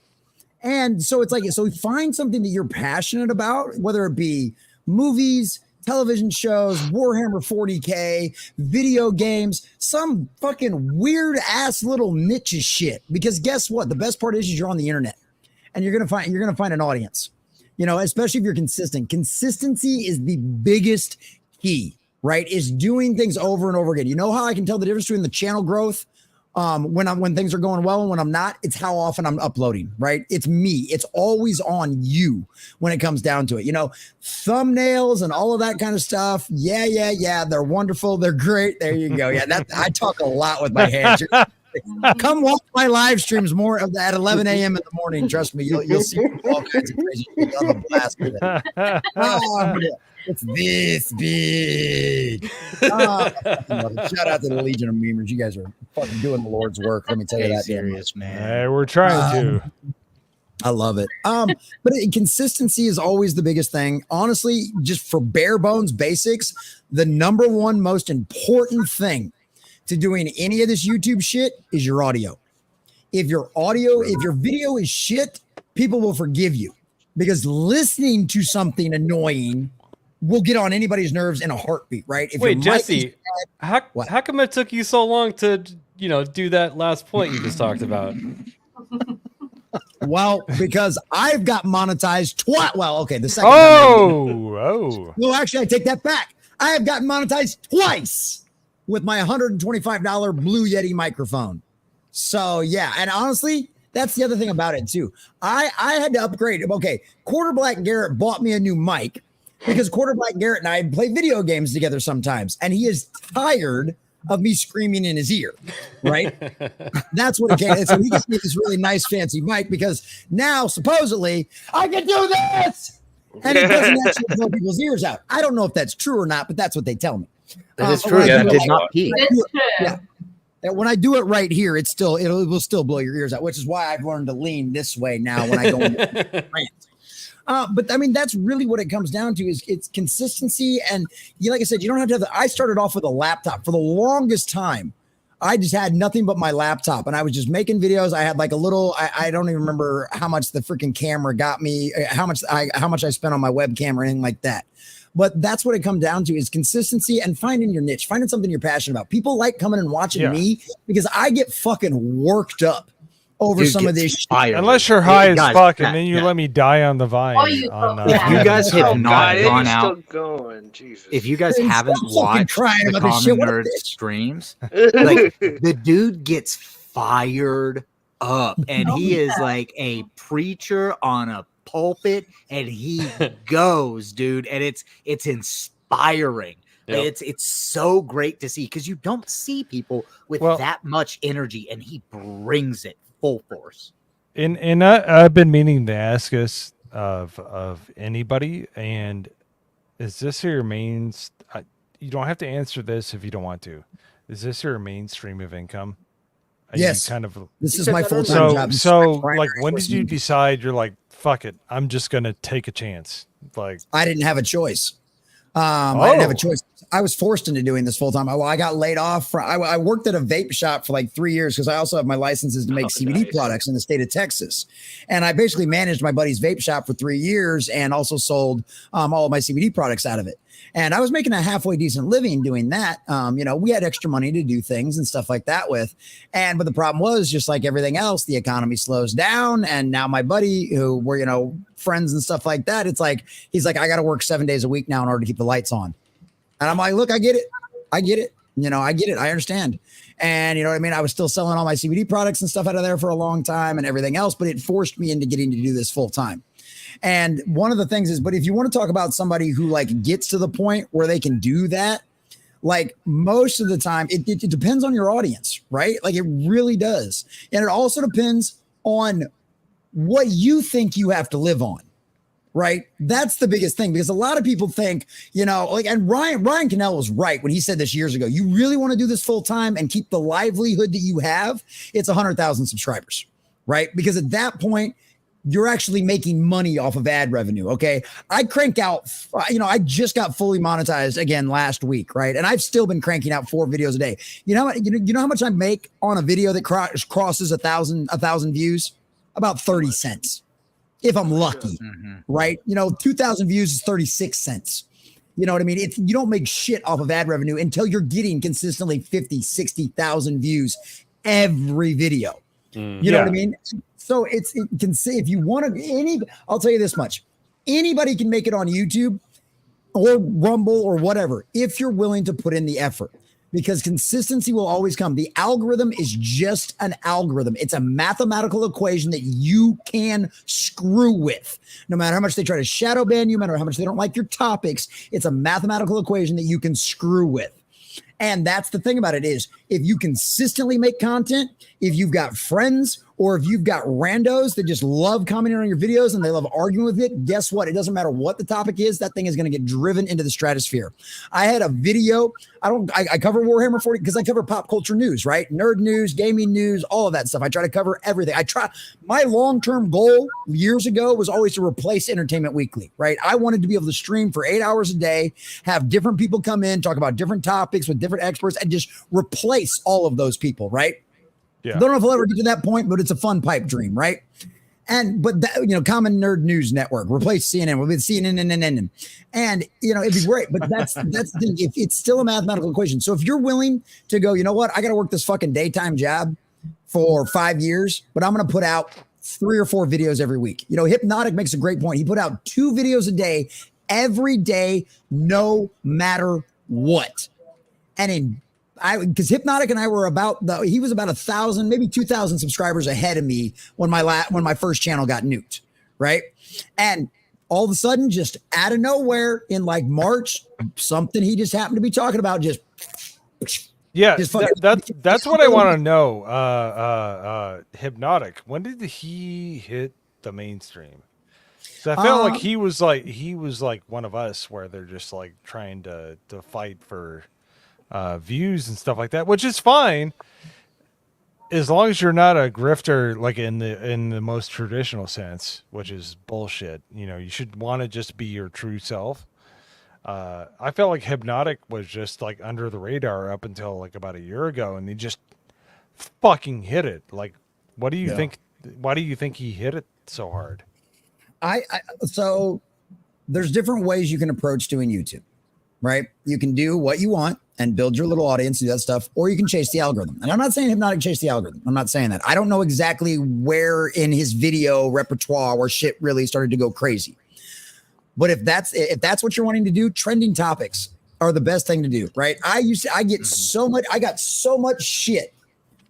And so it's like, so find something that you're passionate about, whether it be movies, television shows, Warhammer 40K, video games, some fucking weird ass little niche shit. Because guess what? The best part is you're on the internet and you're gonna find an audience. You know, especially if you're consistent. Consistency is the biggest key, right? Is doing things over and over again. You know how I can tell the difference between the channel growth when things are going well and when I'm not? It's how often I'm uploading, right? It's me. It's always on you when it comes down to it. You know, thumbnails and all of that kind of stuff. Yeah. They're wonderful. They're great. There you go. Yeah, I talk a lot with my hands. Come watch my live streams more at 11 a.m. in the morning. Trust me, you'll see all kinds of crazy shit. You'll have a blast with it. It's this big. Shout out to the Legion of Memers. You guys are fucking doing the Lord's work. Let me tell you that. Serious, man. Hey, we're trying to. I love it. But consistency is always the biggest thing. Honestly, just for bare bones basics, the number one most important thing to doing any of this YouTube shit is your audio. If your video is shit, people will forgive you, because listening to something annoying will get on anybody's nerves in a heartbeat, right? Wait, Jesse, how come it took you so long to, do that last point you just talked about? Well, because I've got monetized twice. Well, okay, the second time. No, actually, I take that back. I have gotten monetized twice with my $125 Blue Yeti microphone. So yeah, and honestly, that's the other thing about it too. I had to upgrade. Okay, Quarter Black Garrett bought me a new mic because Quarter Black Garrett and I play video games together sometimes, and he is tired of me screaming in his ear, right? That's what it came. So he gets me this really nice fancy mic because now supposedly I can do this, and it doesn't actually blow people's ears out. I don't know if that's true or not, but that's what they tell me. That is true. That did not peak. Yeah. When I do it right here, it will still blow your ears out, which is why I've learned to lean this way now when I go into rant. But I mean, that's really what it comes down to is it's consistency. And like I said, you don't have to have I started off with a laptop for the longest time. I just had nothing but my laptop and I was just making videos. I had like a little, I don't even remember how much the freaking camera got me, how much I spent on my webcam or anything like that. But that's what it comes down to is consistency and finding your niche, finding something you're passionate about. People like coming and watching me because I get fucking worked up over some of this shit. Unless you're high as fuck and then you let me die on the vine. If you guys have not gone out, if you guys haven't watched the Common Nerd streams, like the dude gets fired up and he is like a preacher on a pulpit and he goes, dude, and it's inspiring. Yep. It's so great to see because you don't see people with that much energy, and he brings it full force. And I've been meaning to ask this of anybody, and is this your main? You don't have to answer this if you don't want to. Is this your main stream of income? Yes, this is my full-time job. So like, when did you decide you're like, fuck it, I'm just gonna take a chance? Like, I didn't have a choice. I didn't have a choice. I was forced into doing this full time. I got laid off. I worked at a vape shop for like 3 years because I also have my licenses to make CBD products in the state of Texas. And I basically managed my buddy's vape shop for 3 years and also sold all of my CBD products out of it. And I was making a halfway decent living doing that. We had extra money to do things and stuff like that with. But the problem was, just like everything else, the economy slows down. And now my buddy, who were, friends and stuff like that, it's like, he's like, I got to work 7 days a week now in order to keep the lights on. And I'm like, look, I get it. I get it. I understand. And you know what I mean? I was still selling all my CBD products and stuff out of there for a long time and everything else, but it forced me into getting to do this full time. And one of the things is, but if you want to talk about somebody who like gets to the point where they can do that, like most of the time, it depends on your audience, right? Like it really does. And it also depends on what you think you have to live on. right? That's the biggest thing, because a lot of people think, you know, like, and Ryan Cannell was right when he said this years ago. You really want to do this full time and keep the livelihood that you have, it's 100,000 subscribers, right? Because at that point, you're actually making money off of ad revenue. Okay. I crank out, you know, I just got fully monetized again last week. Right. And I've still been cranking out 4 videos a day. You know how much I make on a video that crosses a thousand views? About 30 cents. If I'm lucky. Right. You know, 2,000 views is 36 cents. You know what I mean? You don't make shit off of ad revenue until you're getting consistently 50, 60,000 views every video. You know what I mean? So it can say, if you want to, I'll tell you this much. Anybody can make it on YouTube or Rumble or whatever, if you're willing to put in the effort, because consistency will always come. The algorithm is just an algorithm. It's a mathematical equation that you can screw with. No matter how much they try to shadow ban you, no matter how much they don't like your topics, it's a mathematical equation that you can screw with. And that's the thing about it, is if you consistently make content, if you've got friends or if you've got randos that just love commenting on your videos and they love arguing with it, guess what? It doesn't matter what the topic is, that thing is going to get driven into the stratosphere. I had a video. I cover Warhammer 40 because I cover pop culture news, right? Nerd news, gaming news, all of that stuff. I try to cover everything. My long-term goal years ago was always to replace Entertainment Weekly, right? I wanted to be able to stream for 8 hours a day, have different people come in, talk about different topics with different experts, and just replace all of those people, right? Yeah. Don't know if I'll ever get to that point, but it's a fun pipe dream, right? But that, you know, Common Nerd News Network, replace CNN with CNN, and you know, it'd be great. But that's the thing. If it's still a mathematical equation. So if you're willing to go, you know what, I got to work this fucking daytime job for 5 years, but I'm going to put out 3 or 4 videos every week. You know, Hypnotic makes a great point. He put out 2 videos a day, every day, no matter what. And because Hypnotic and I were he was about 1,000, maybe 2,000 subscribers ahead of me when my first channel got nuked, right? And all of a sudden, just out of nowhere in like March, something he just happened to be talking about just. Yeah, that's what I want to know. Hypnotic, when did he hit the mainstream? So I felt like he was like one of us, where they're just like trying to fight for views and stuff like that, which is fine as long as you're not a grifter, like in the most traditional sense, which is bullshit. You know, you should want to just be your true self. I felt like Hypnotic was just like under the radar up until like about a year ago, and he just fucking hit it. Like, what do you think? Why do you think he hit it so hard? So there's different ways you can approach doing YouTube, right? You can do what you want and build your little audience, do that stuff, or you can chase the algorithm. And I'm not saying Hypnotic chase the algorithm. I'm not saying that. I don't know exactly where in his video repertoire where shit really started to go crazy. But if that's what you're wanting to do, trending topics are the best thing to do, right? I got so much shit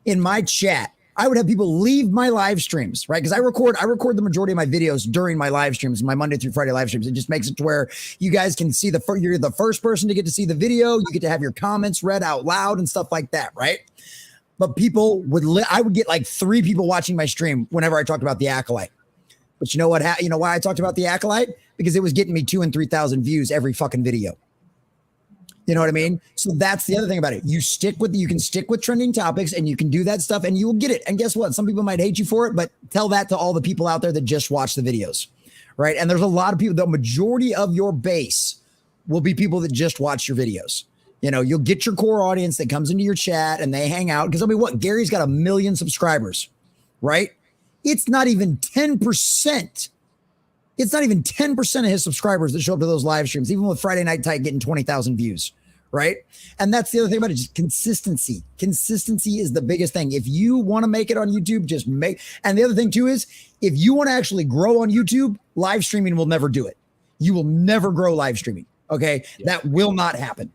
in my chat. I would have people leave my live streams, right? Because I record the majority of my videos during my live streams, my Monday through Friday live streams. It just makes it to where you guys can see you're the first person to get to see the video. You get to have your comments read out loud and stuff like that, right? But people I would get like 3 people watching my stream whenever I talked about the Acolyte. But you know what? You know why I talked about the Acolyte? Because it was getting me 2,000 and 3,000 views every fucking video. You know what I mean? So that's the other thing about it. You can stick with trending topics, and you can do that stuff, and you will get it. And guess what? Some people might hate you for it, but tell that to all the people out there that just watch the videos, right? And there's a lot of people. The majority of your base will be people that just watch your videos. You know, you'll get your core audience that comes into your chat and they hang out. Because I mean, what? Gary's got 1 million subscribers, right? It's not even 10%. It's not even 10% of his subscribers that show up to those live streams, even with Friday Night Tight getting 20,000 views, right? And that's the other thing about it, just consistency. Consistency is the biggest thing. If you want to make it on YouTube, just make. And the other thing too is, if you want to actually grow on YouTube, live streaming will never do it. You will never grow live streaming. Okay, that will not happen.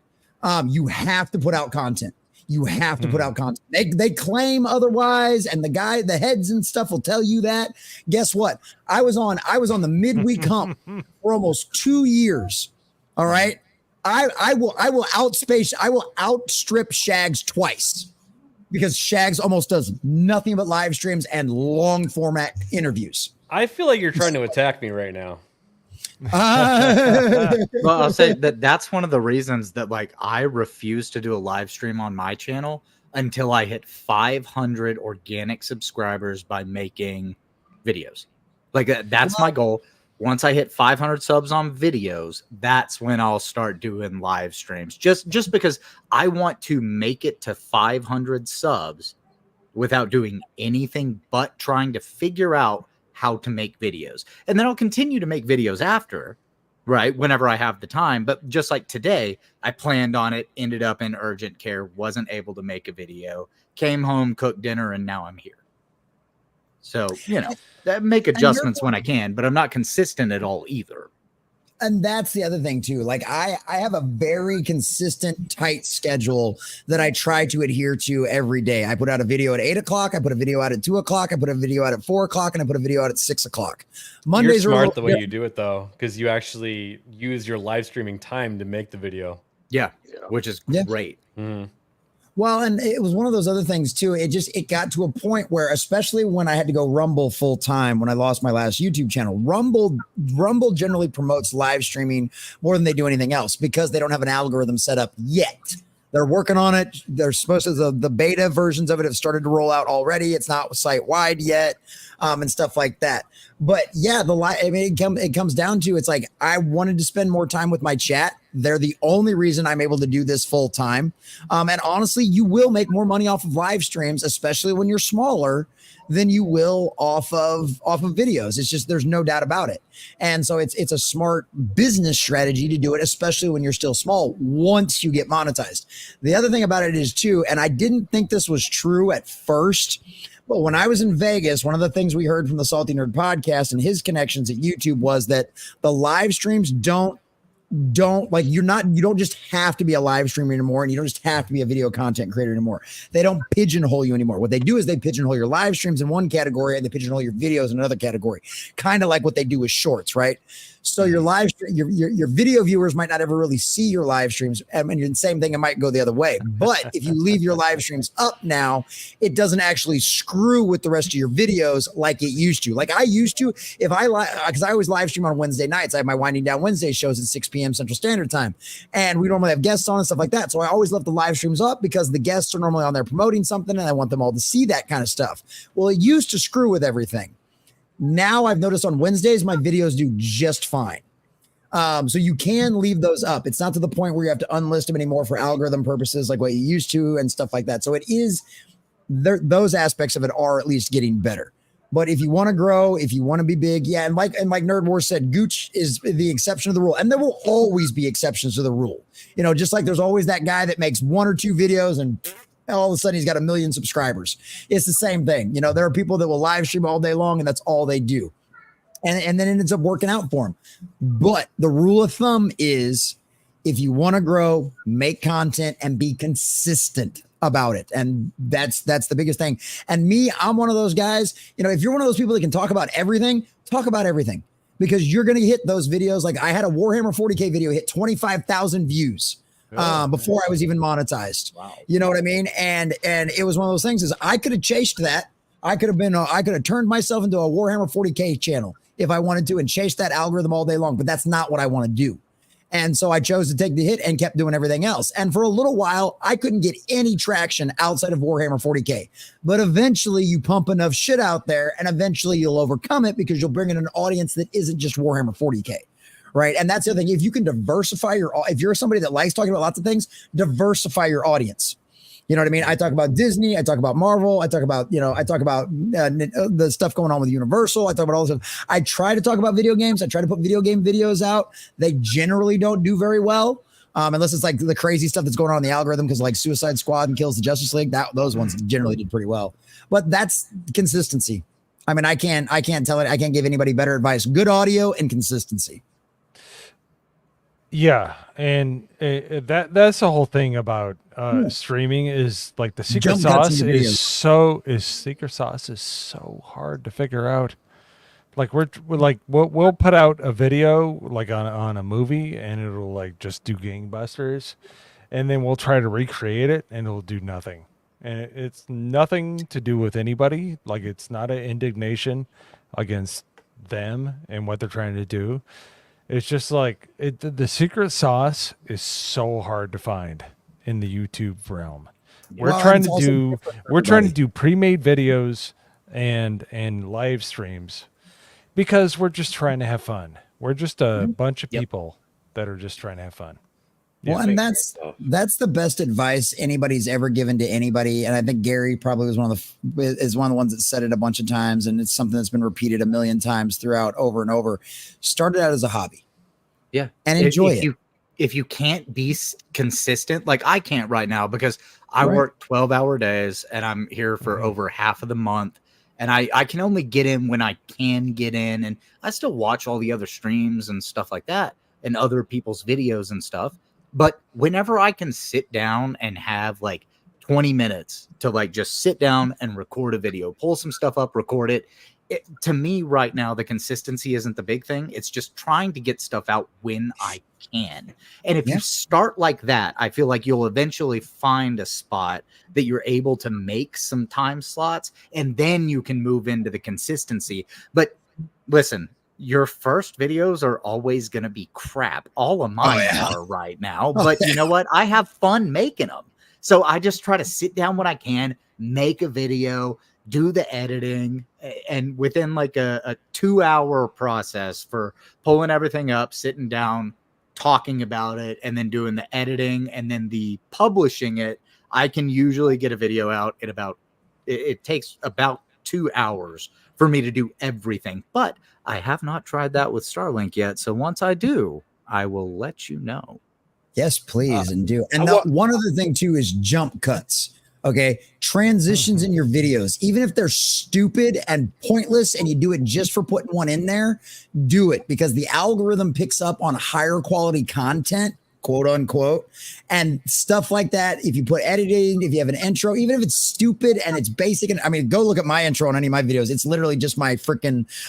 You have to put out content. You have to put out content. They claim otherwise, and the heads and stuff will tell you that. Guess what? I was on the midweek hump for almost 2 years. All right. I will outstrip Shags twice, because Shags almost does nothing but live streams and long format interviews. I feel like you're trying to attack me right now. Well, I'll say that's one of the reasons that like I refuse to do a live stream on my channel until I hit 500 organic subscribers by making videos. Like that's my goal. Once I hit 500 subs on videos, that's when I'll start doing live streams. Just because I want to make it to 500 subs without doing anything but trying to figure out how to make videos. And then I'll continue to make videos after, right? Whenever I have the time. But just like today, I planned on it, ended up in urgent care, wasn't able to make a video, came home, cooked dinner, and now I'm here. So, you know, make adjustments when I can, but I'm not consistent at all either. And that's the other thing too. Like I have a very consistent, tight schedule that I try to adhere to every day. I put out a video at 8 o'clock. I put a video out at 2 o'clock. I put a video out at 4 o'clock, and I put a video out at 6 o'clock. Mondays You're are smart the way you do it though, because you actually use your live streaming time to make the video. Yeah, which is great. Mm-hmm. Well, and it was one of those other things too. It got to a point where, especially when I had to go Rumble full time, when I lost my last YouTube channel, Rumble generally promotes live streaming more than they do anything else because they don't have an algorithm set up yet. They're working on it. They're supposed to, the beta versions of it have started to roll out already. It's not site wide yet, and stuff like that. But yeah, it comes down to, it's like, I wanted to spend more time with my chat. They're the only reason I'm able to do this full time. And honestly, you will make more money off of live streams, especially when you're smaller, than you will off of videos. It's just, there's no doubt about it. And so it's a smart business strategy to do it, especially when you're still small, once you get monetized. The other thing about it is too, and I didn't think this was true at first, but when I was in Vegas, one of the things we heard from the Salty Nerd podcast and his connections at YouTube was that the live streams don't like, you don't just have to be a live streamer anymore, and you don't just have to be a video content creator anymore. They don't pigeonhole you anymore. What they do is they pigeonhole your live streams in one category and they pigeonhole your videos in another category, kind of like what they do with shorts, right? So your live stream, your video viewers might not ever really see your live streams. I mean, the same thing, it might go the other way. But if you leave your live streams up now, it doesn't actually screw with the rest of your videos like it used to. Like I used to, because I always live stream on Wednesday nights. I have my Winding Down Wednesday shows at 6 p.m. Central Standard Time, and we normally have guests on and stuff like that. So I always left the live streams up because the guests are normally on there promoting something, and I want them all to see that kind of stuff. Well, it used to screw with everything. Now I've noticed on Wednesdays, my videos do just fine. So you can leave those up. It's not to the point where you have to unlist them anymore for algorithm purposes like what you used to and stuff like that. So it is, those aspects of it are at least getting better. But if you want to grow, if you want to be big, yeah, and like Nerd Wars said, Gooch is the exception to the rule. And there will always be exceptions to the rule. You know, just like there's always that guy that makes 1 or 2 videos and all of a sudden he's got 1 million subscribers. It's the same thing. You know, there are people that will live stream all day long and that's all they do. And then it ends up working out for them. But the rule of thumb is, if you want to grow, make content and be consistent about it. And that's the biggest thing. And me, I'm one of those guys, you know, if you're one of those people that can talk about everything, because you're going to hit those videos. Like I had a Warhammer 40K video hit 25,000 views. Before I was even monetized. Wow. You know what I mean? And it was one of those things, is I could have chased that. I could have turned myself into a Warhammer 40K channel if I wanted to and chased that algorithm all day long, but that's not what I want to do. And so I chose to take the hit and kept doing everything else. And for a little while, I couldn't get any traction outside of Warhammer 40K. But eventually you pump enough shit out there and eventually you'll overcome it because you'll bring in an audience that isn't just Warhammer 40K. Right. And that's the other thing. If you can diversify if you're somebody that likes talking about lots of things, diversify your audience. You know what I mean? I talk about Disney. I talk about Marvel. I talk about the stuff going on with Universal. I talk about all this stuff. I try to talk about video games. I try to put video game videos out. They generally don't do very well. Unless it's like the crazy stuff that's going on in the algorithm, because like Suicide Squad and Kills the Justice League, those ones generally did pretty well. But that's consistency. I mean, I can't give anybody better advice. Good audio and consistency. Yeah, and that's the whole thing about streaming, is like the secret sauce is so hard to figure out. Like we'll put out a video like on a movie and it'll like just do gangbusters, and then we'll try to recreate it and it'll do nothing. And it's nothing to do with anybody. Like it's not an indignation against them and what they're trying to do. It's just like the secret sauce is so hard to find in the YouTube realm. We're trying to do pre-made videos and live streams because we're just trying to have fun. We're just a bunch of people that are just trying to have fun. Well, and that's the best advice anybody's ever given to anybody. And I think Gary probably was one of the ones that said it a bunch of times, and it's something that's been repeated a million times throughout over and over. Start it out as a hobby. Yeah. And enjoy it. If you can't be consistent, like I can't right now because I work 12-hour days and I'm here for over half of the month. And I can only get in when I can get in. And I still watch all the other streams and stuff like that and other people's videos and stuff. But whenever I can sit down and have like 20 minutes to like just sit down and record a video, pull some stuff up, record it. To me right now, the consistency isn't the big thing. It's just trying to get stuff out when I can. And if you start like that, I feel like you'll eventually find a spot that you're able to make some time slots, and then you can move into the consistency. But listen, your first videos are always going to be crap. All of mine are right now. But you know what? I have fun making them. So I just try to sit down when I can, make a video, do the editing, and within like a 2-hour process for pulling everything up, sitting down, talking about it, and then doing the editing and then the publishing it, I can usually get a video out in it takes about 2 hours for me to do everything. But I have not tried that with Starlink yet. So once I do, I will let you know. Yes, please. And do. And one other thing too is jump cuts. Okay. Transitions in your videos, even if they're stupid and pointless and you do it just for putting one in there, do it because the algorithm picks up on higher quality content, quote unquote, and stuff like that. If you put editing, if you have an intro, even if it's stupid and it's basic, and I mean, go look at my intro on any of my videos. It's literally just my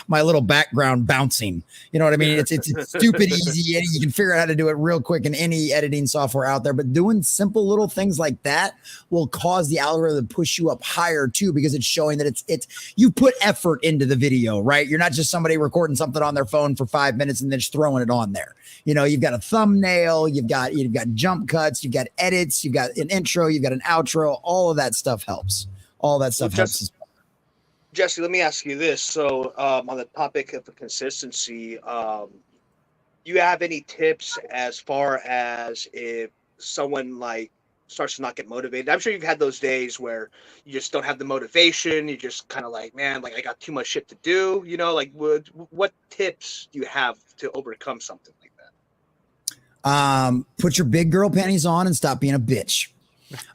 little background bouncing. You know what I mean? It's stupid easy. And you can figure out how to do it real quick in any editing software out there. But doing simple little things like that will cause the algorithm to push you up higher too, because it's showing that it's you put effort into the video, right? You're not just somebody recording something on their phone for 5 minutes and then just throwing it on there. You know, you've got a thumbnail, you've got jump cuts, you've got edits, you've got an intro, you've got an outro. All of that stuff helps. All that stuff helps. Jesse, let me ask you this. So on the topic of consistency, you have any tips as far as if someone like starts to not get motivated? I'm sure you've had those days where you just don't have the motivation. You just kind of like, man, like I got too much shit to do. You know, like what tips do you have to overcome something like that? Put your big girl panties on and stop being a bitch.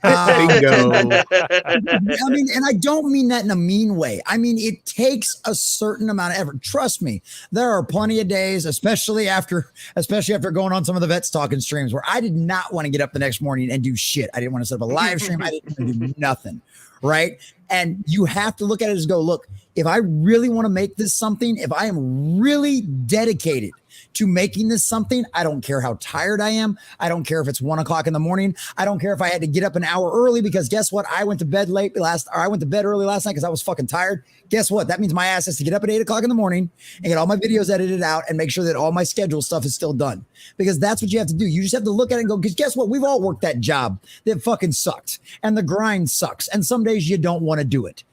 Bingo. I mean, and I don't mean that in a mean way. I mean, it takes a certain amount of effort. Trust me, there are plenty of days, especially after going on some of the Vets Talking streams, where I did not want to get up the next morning and do shit. I didn't want to set up a live stream. I didn't want to do nothing. Right. And you have to look at it as go, look, if I really want to make this something, if I am really dedicated to making this something, I don't care how tired I am. I don't care if it's 1 o'clock in the morning. I don't care if I had to get up an hour early because guess what? I went to bed early last night because I was fucking tired. Guess what? That means my ass has to get up at 8 o'clock in the morning and get all my videos edited out and make sure that all my schedule stuff is still done, because that's what you have to do. You just have to look at it and go, because guess what? We've all worked that job that fucking sucked and the grind sucks. And some days you don't want to do it,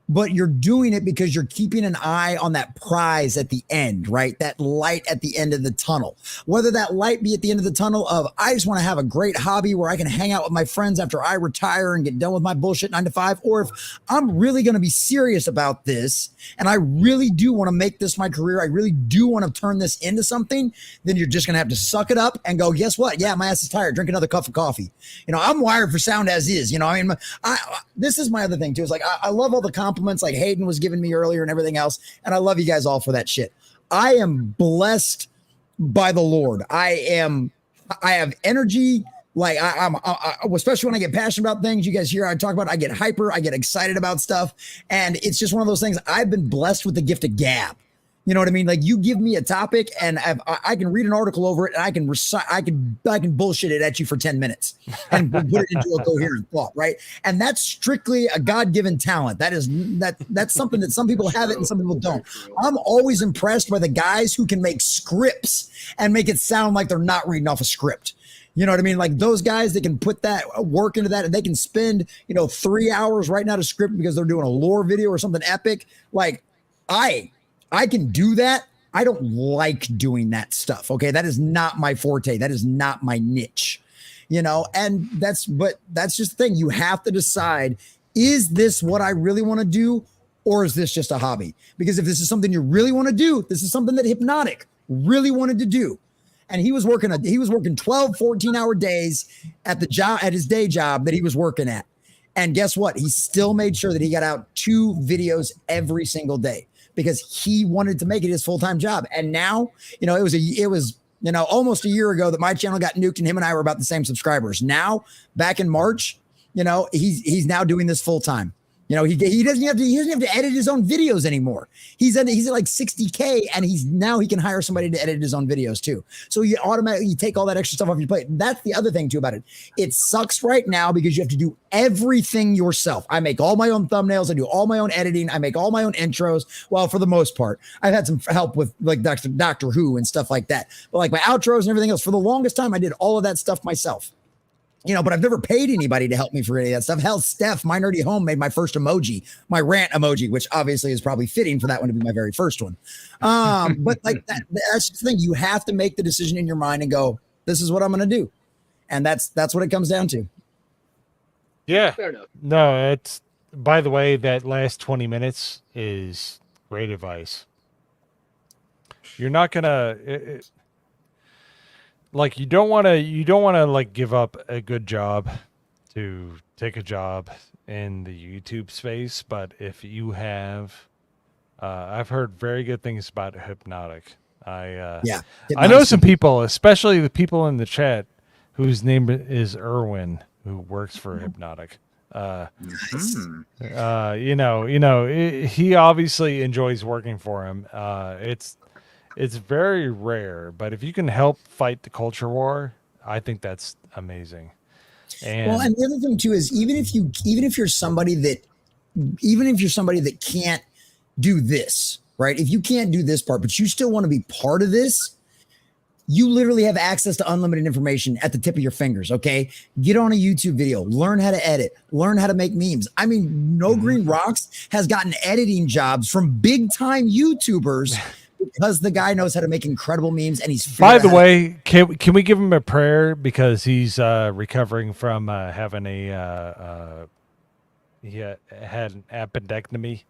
but you're doing it because you're keeping an eye on that prize at the end, right? That light at the end of the tunnel. Whether that light be at the end of the tunnel of, I just want to have a great hobby where I can hang out with my friends after I retire and get done with my bullshit 9 to 5, or if I'm really going to be serious about this and I really do want to make this my career, I really do want to turn this into something, then you're just going to have to suck it up and go, guess what? Yeah, my ass is tired. Drink another cup of coffee. You know, I'm wired for sound as is. You know, I mean, this is my other thing too. It's like, I love all the compliments like Hayden was giving me earlier and everything else. And I love you guys all for that shit. I am blessed by the Lord. I have energy. Like I'm especially when I get passionate about things. You guys hear I talk about, I get hyper, I get excited about stuff. And it's just one of those things. I've been blessed with the gift of gab. You know what I mean? Like, you give me a topic and I can read an article over it and I can recite, I can bullshit it at you for 10 minutes and put it into a coherent thought, right? And that's strictly a God-given talent. That's something that some people have it and some people don't. I'm always impressed by the guys who can make scripts and make it sound like they're not reading off a script. You know what I mean? Like, those guys that can put that work into that and they can spend, 3 hours writing out a script because they're doing a lore video or something epic. Like, I can do that. I don't like doing that stuff. Okay. That is not my forte. That is not my niche, and that's just the thing. You have to decide, is this what I really want to do? Or is this just a hobby? Because if this is something you really want to do, this is something that Hypnotic really wanted to do. And he was working 12, 14-hour days at his day job that he was working at. And guess what? He still made sure that he got out 2 videos every single day, because he wanted to make it his full-time job. And now, it was almost a year ago that my channel got nuked and him and I were about the same subscribers. Now, back in March, he's now doing this full-time. He doesn't have to edit his own videos anymore. He's at like 60K, and he can hire somebody to edit his own videos too. So you automatically take all that extra stuff off your plate. That's the other thing too about it. It sucks right now because you have to do everything yourself. I make all my own thumbnails. I do all my own editing. I make all my own intros. Well, for the most part, I've had some help with like Doctor Who and stuff like that. But like my outros and everything else, for the longest time, I did all of that stuff myself. But I've never paid anybody to help me for any of that stuff. Hell, Steph, my nerdy home, made my first emoji, my rant emoji, which obviously is probably fitting for that one to be my very first one. But like that's the thing. You have to make the decision in your mind and go, this is what I'm going to do. And that's what it comes down to. Yeah. Fair enough. No, it's, by the way, that last 20 minutes is great advice. You're not going to, like, you don't want to like give up a good job to take a job in the YouTube space. But if you have, I've heard very good things about Hypnotic. I know some people, especially the people in the chat, whose name is Erwin, who works for Hypnotic. He obviously enjoys working for him. It's very rare, but if you can help fight the culture war, I think that's amazing. And the other thing too is even if you're somebody that can't do this, right? If you can't do this part, but you still want to be part of this, you literally have access to unlimited information at the tip of your fingers. Okay, get on a YouTube video, learn how to edit, learn how to make memes. I mean, No Green Rocks has gotten editing jobs from big time YouTubers. Because the guy knows how to make incredible memes, and he's. By the way, can we give him a prayer because he's recovering from having he had an appendectomy.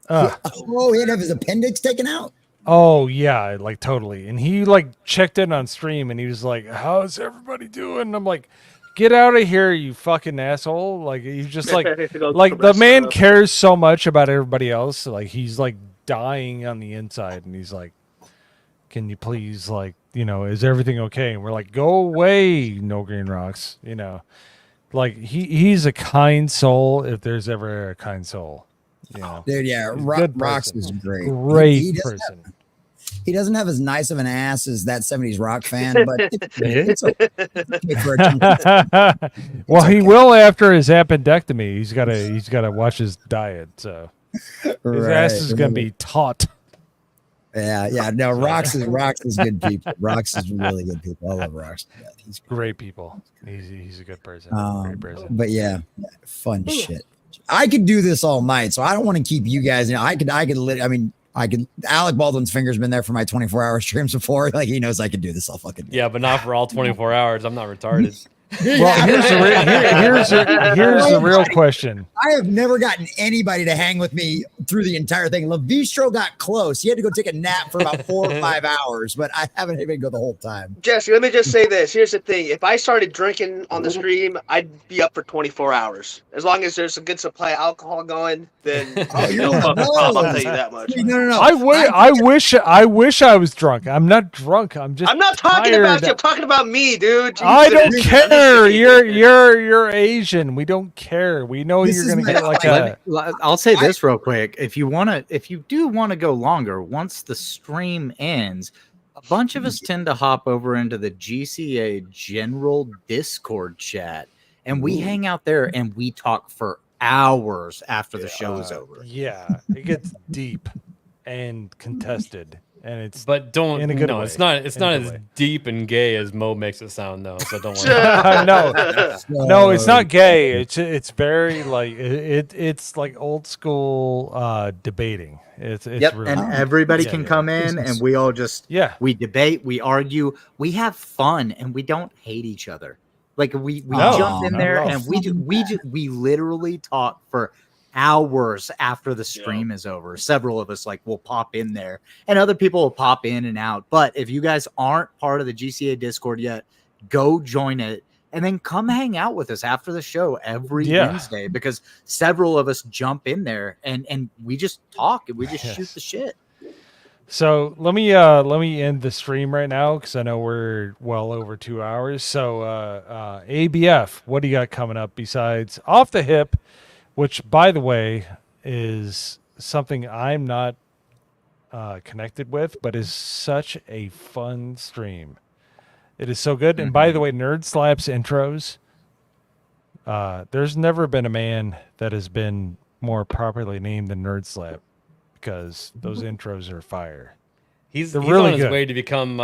He had to have his appendix taken out. Oh yeah, like totally. And he like checked in on stream, and he was like, "How's everybody doing?" And I'm like, "Get out of here, you fucking asshole!" Like he's just like the man cares so much about everybody else. Like he's like dying on the inside, and he's like, can you please, like, is everything okay? And we're like, go away, No Green Rocks. Like he's a kind soul if there's ever a kind soul. Dude, yeah, Rocks is great. Great person. He doesn't have as nice of an ass as that 70s rock fan, but it's okay for a well, he will after his appendectomy. He's gotta watch his diet, so his ass is gonna be taut. Yeah. No, Rocks is good people. Rocks is really good people. I love Rocks. Yeah, he's great people. He's a good person. Great person. But yeah, fun shit. I could do this all night, so I don't want to keep you guys. Alec Baldwin's finger's been there for my 24-hour streams before. Like he knows I could do this all fucking day. Yeah, but not for all 24 hours. I'm not retarded. Well, here's the real question. I have never gotten anybody to hang with me through the entire thing. Levistro got close. He had to go take a nap for about 4 or 5 hours, but I haven't even go the whole time. Jesse, let me just say this. Here's the thing. If I started drinking on the stream, I'd be up for 24 hours. As long as there's a good supply of alcohol going, then no fucking problem. I'll tell you that much. No. I wish I was drunk. I'm not drunk. I'm not talking about you. I'm talking about me, dude. Jesus. I don't care. sir, you're Asian. We don't care. We know you're gonna get like a. I'll say this real quick. If you do want to go longer, once the stream ends, a bunch of us tend to hop over into the GCA general Discord chat, and we hang out there and we talk for hours after the show is over. Yeah, it gets deep and contested, and it's but don't in a good way. It's not as way. deep and gay as Mo makes it sound though. So don't worry. No, it's not gay. It's very like it's like old school debating. It's really, and everybody can come in, and we all just we debate, we argue, we have fun, and we don't hate each other. Like we jump in there and we literally talk for hours after the stream is over. Several of us will pop in there, and other people will pop in and out. But if you guys aren't part of the GCA Discord yet, go join it and then come hang out with us after the show every Wednesday, because several of us jump in there and we just talk and we just shoot the shit. So let me end the stream right now because I know we're well over 2 hours. So ABF, what do you got coming up besides Off the Hip, which by the way is something I'm not connected with, but is such a fun stream. It is so good. And by the way, Nerd Slaps intros. There's never been a man that has been more properly named than Nerd Slap, because those intros are fire. He's really on his good. way to become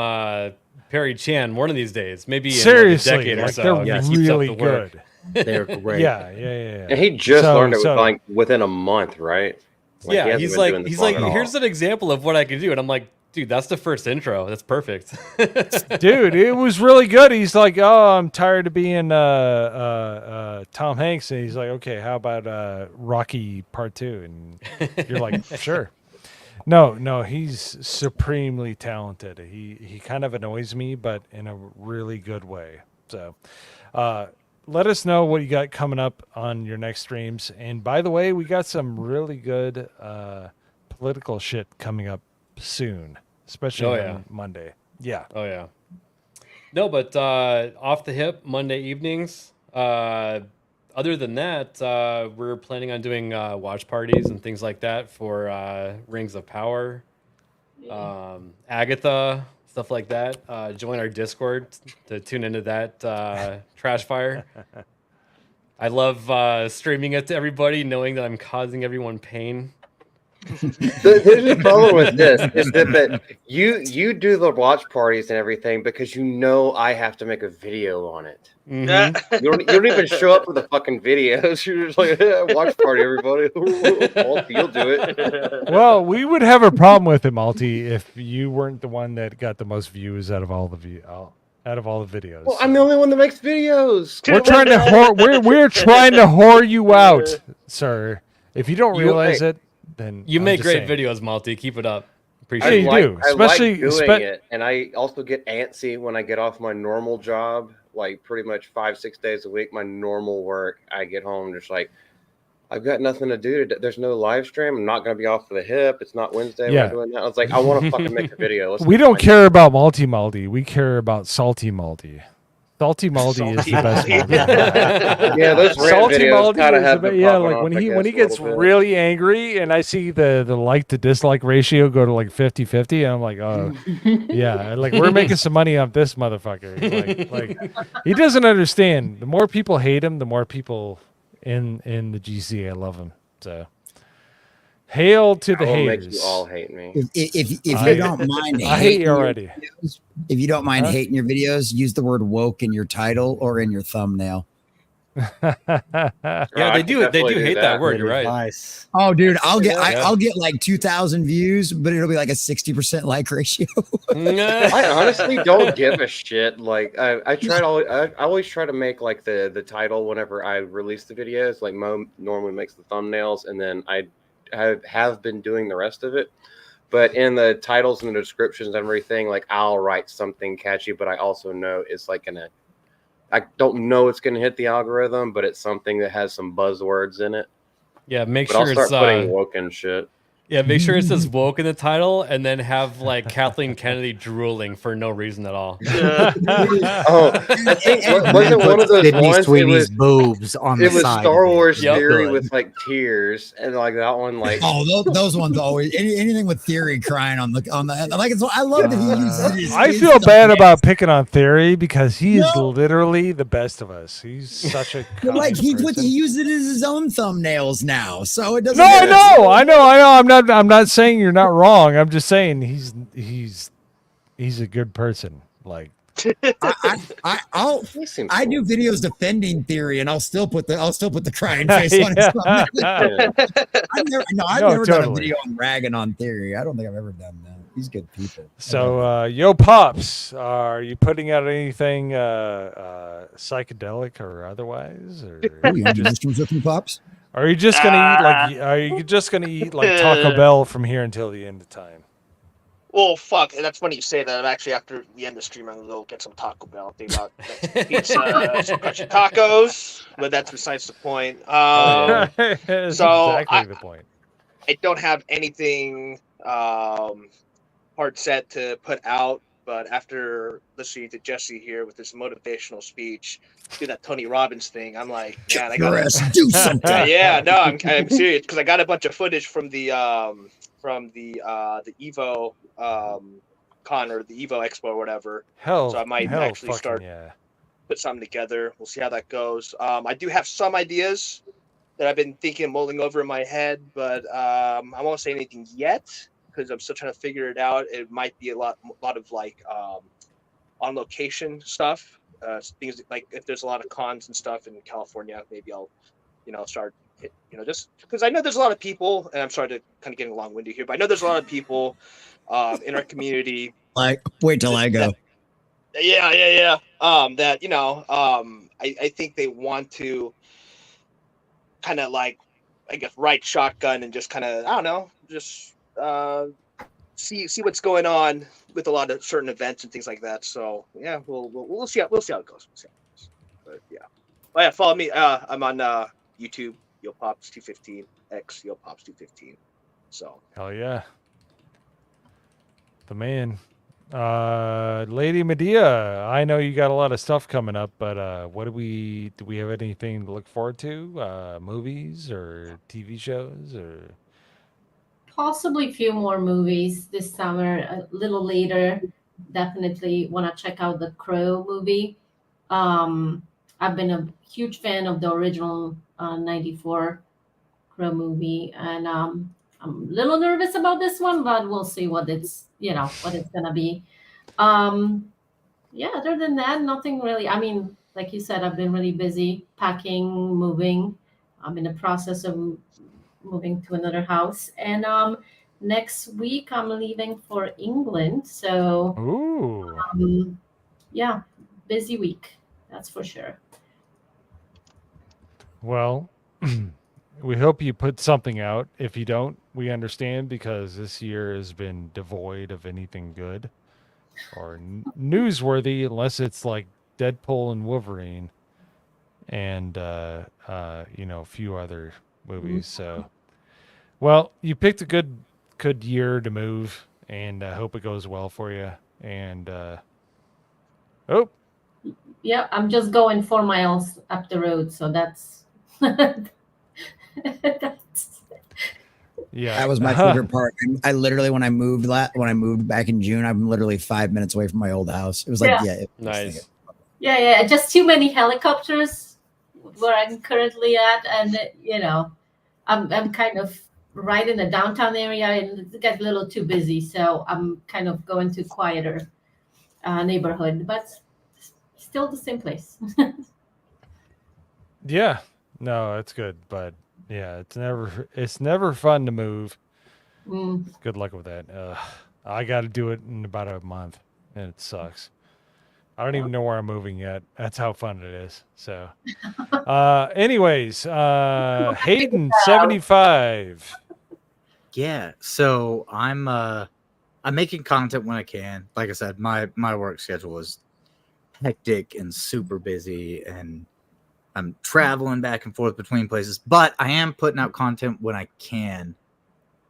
Perry Chan one of these days, maybe Seriously, in a decade or so. they're Keeps up really the work. good. They're great. Yeah. And he just learned it within a month, right? Yeah, he he's hasn't been doing like, this long at all. here's an example of what I can do, and I'm like, dude, that's the first intro. That's perfect. Dude, it was really good. He's like, oh, I'm tired of being Tom Hanks, and he's like, okay, how about Rocky Part 2? And you're like, sure. No, he's supremely talented. He kind of annoys me, but in a really good way. So let us know what you got coming up on your next streams. And by the way, we got some really good political shit coming up soon, especially on Monday. Yeah. Oh, yeah. No, but Off the Hip, Monday evenings. Other than that, we're planning on doing watch parties and things like that for Rings of Power, Agatha, stuff like that. Join our Discord to tune into that trash fire. I love streaming it to everybody, knowing that I'm causing everyone pain. There's a problem with this is that you do the watch parties and everything because you know I have to make a video on it. Mm-hmm. You don't even show up for the fucking videos. You're just like, watch party, everybody. You'll do it. Well, we would have a problem with it, Malty, if you weren't the one that got the most views out of all the videos. Well, I'm the only one that makes videos. We're trying to we're trying to whore you out, sir. If you don't realize it, then you I'm make just great saying. videos, Malty. Keep it up. Appreciate you do, especially I like doing it, and I also get antsy when I get off my normal job, like pretty much 5-6 days a week. My normal work, I get home just like I've got nothing to do. There's no live stream. I'm not going to be off the hip. It's not Wednesday. Yeah. We're doing that. I was like, I want to fucking make a video. We don't care about Malty. We care about Salty Malty. Salty Malty is the best one. Yeah, those rant Salty videos Malty kind of is have the been yeah, popping like off, when I he guess, a gets little bit. really angry and I see the like to dislike ratio go to like 50-50, and I'm like, oh yeah, like we're making some money off this motherfucker. Like he doesn't understand. The more people hate him, the more people in the GCA love him. So hail to the I will haters. make you all hate me. If you don't mind, I hate you already. If you don't mind Huh? hating your videos, use the word woke in your title or in your thumbnail. Yeah, they do hate that word. You're right. Nice. Oh, dude, I'll get Yeah. I'll get like 2,000 views, but it'll be like a 60% like ratio. I honestly don't give a shit. Like I always try to make like the title whenever I release the videos. Like Mo normally makes the thumbnails, and then I have been doing the rest of it. But in the titles and the descriptions and everything, like I'll write something catchy, but I also know it's like I don't know it's gonna hit the algorithm, but it's something that has some buzzwords in it. Yeah, make But sure I'll start it's putting woke and shit. Yeah, make sure it says woke in the title, and then have like Kathleen Kennedy drooling for no reason at all. Oh, I think wasn't one of those Sydney ones. Sweeney's boobs on the It was side. Star of it. Wars Yep. Theory Good. with like tears, and like that one, like those ones always anything with Theory crying on the like. I love that he uses. I feel bad about picking on Theory because he is literally the best of us. He's such a But like he person. uses it as his own thumbnails now, so it doesn't. No, I know. I'm not saying you're not wrong. I'm just saying he's a good person. Like I'll do videos defending Theory, and I'll still put the crying face on his thumbnail. I've never done a video on ragging on Theory. I don't think I've ever done that. He's good people. So, Yo Pops, are you putting out anything psychedelic or otherwise? Or Pops? are you just gonna eat like Taco Bell from here until the end of time? Well, fuck, and that's funny you say that. I'm actually, after the end of the stream, I'm gonna go get some Taco Bell. Think about pizza, some crunchy tacos, but that's besides the point. That's So exactly the point. I don't have anything hard set to put out, but after listening to Jesse here with this motivational speech, do that Tony Robbins thing, I'm like, man, I gotta do something. Yeah, no, I'm serious because I got a bunch of footage from the Evo con or the Evo Expo or whatever. So I might actually start put something together. We'll see how that goes. I do have some ideas that I've been thinking and mulling over in my head, but I won't say anything yet because I'm still trying to figure it out. It might be a lot of like on location stuff. Things like if there's a lot of cons and stuff in California, maybe I'll start just because I know there's a lot of people, and I'm sorry to kind of getting long-winded here, but I know there's a lot of people in our community. Like, wait till I go. Yeah. That I think they want to kind of like, I guess, ride shotgun and just kind of, I don't know, just see what's going on with a lot of certain events and things like that. So yeah, we'll see how it goes. But yeah, follow me. I'm on YouTube, Yo Pops 215 X Yo Pops 215. So hell yeah, the man. Lady Medea, I know you got a lot of stuff coming up, but do we have anything to look forward to? Movies or TV shows or Possibly a few more movies this summer, a little later. Definitely want to check out the Crow movie. I've been a huge fan of the original 94 Crow movie, and I'm a little nervous about this one, but we'll see what it's gonna be. Other than that, nothing really. I mean, like you said, I've been really busy packing, moving. I'm in the process of moving to another house, and next week I'm leaving for England. So, busy week, that's for sure. Well, we hope you put something out. If you don't, we understand because this year has been devoid of anything good or newsworthy, unless it's like Deadpool and Wolverine and a few other movies. So, well, you picked a good year to move, and I hope it goes well for you. And yeah, I'm just going 4 miles up the road, so that's yeah, that was my favorite part. I literally, when I moved back in June, I'm literally 5 minutes away from my old house. It was like, nice. Yeah, just too many helicopters where I'm currently at, and I'm kind of right in the downtown area, and it gets a little too busy, so I'm kind of going to quieter neighborhood, but still the same place. Yeah, no, it's good, but yeah, it's never fun to move. Good luck with that. I got to do it in about a month, and it sucks. I don't even know where I'm moving yet. That's how fun it is. So, anyways, Hayden 75. Yeah, so I'm making content when I can. Like I said, my work schedule is hectic and super busy, and I'm traveling back and forth between places, but I am putting out content when I can.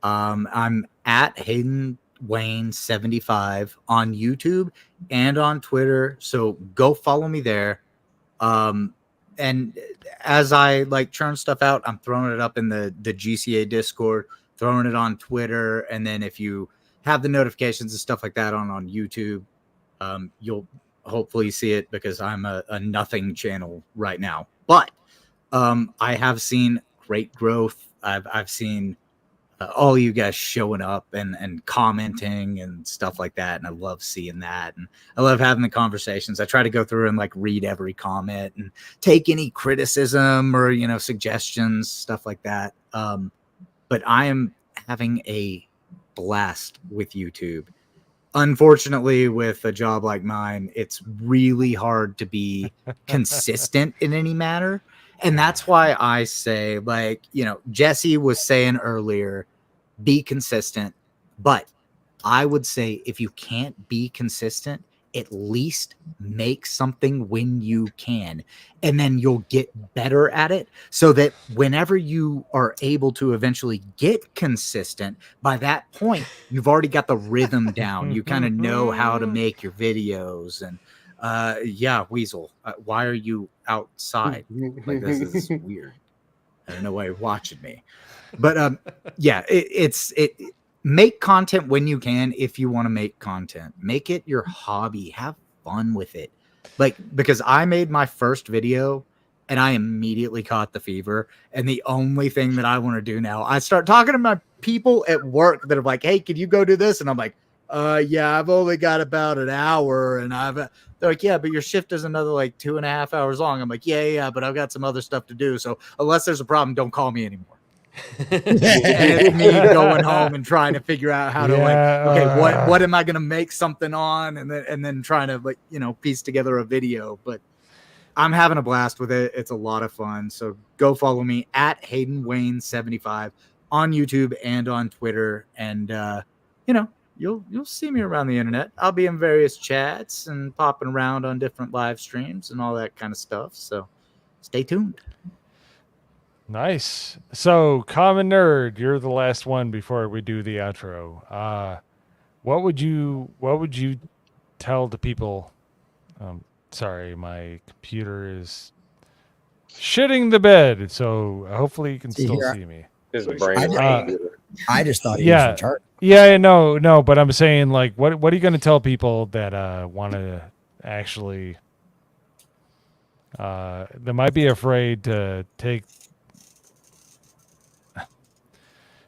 I'm at Hayden Wayne 75 on YouTube and on Twitter. So go follow me there. And as I like churn stuff out, I'm throwing it up in the GCA Discord, throwing it on Twitter. And then if you have the notifications and stuff like that on YouTube, you'll hopefully see it because I'm a nothing channel right now. But I have seen great growth. I've seen all you guys showing up and commenting and stuff like that. And I love seeing that. And I love having the conversations. I try to go through and like read every comment and take any criticism or, you know, suggestions, stuff like that. But I am having a blast with YouTube. Unfortunately, with a job like mine, it's really hard to be consistent in any manner. And that's why I say, like, you know, Jesse was saying earlier, be consistent. But I would say if you can't be consistent, at least make something when you can. And then you'll get better at it so that whenever you are able to eventually get consistent, by that point, you've already got the rhythm down. You kind of know how to make your videos. And yeah, Weasel, why are you outside? Like, this is weird. I don't know why you're watching me. But yeah, it's make content when you can. If you want to make content, make it your hobby. Have fun with it. Like, because I made my first video and I immediately caught the fever. And the only thing that I want to do now, I start talking to my people at work that are like, hey, can you go do this? And I'm like, yeah, I've only got about an hour. And they're like, yeah, but your shift is another like 2.5 hours long. I'm like, yeah, but I've got some other stuff to do. So unless there's a problem, don't call me anymore. It's me going home and trying to figure out how to like, okay, what am I going to make something on? And then trying to, like, you know, piece together a video. But I'm having a blast with it. It's a lot of fun. So go follow me at Hayden Wayne 75 on YouTube and on Twitter. And, you know, you'll see me around the internet. I'll be in various chats and popping around on different live streams and all that kind of stuff. So stay tuned. Nice. So, Common Nerd, you're the last one before we do the outro. What would you tell the people? Sorry, my computer is shitting the bed, so hopefully you can still see me. I just thought he was retarded. Yeah, no, but I'm saying, like, what are you going to tell people that want to actually that might be afraid to take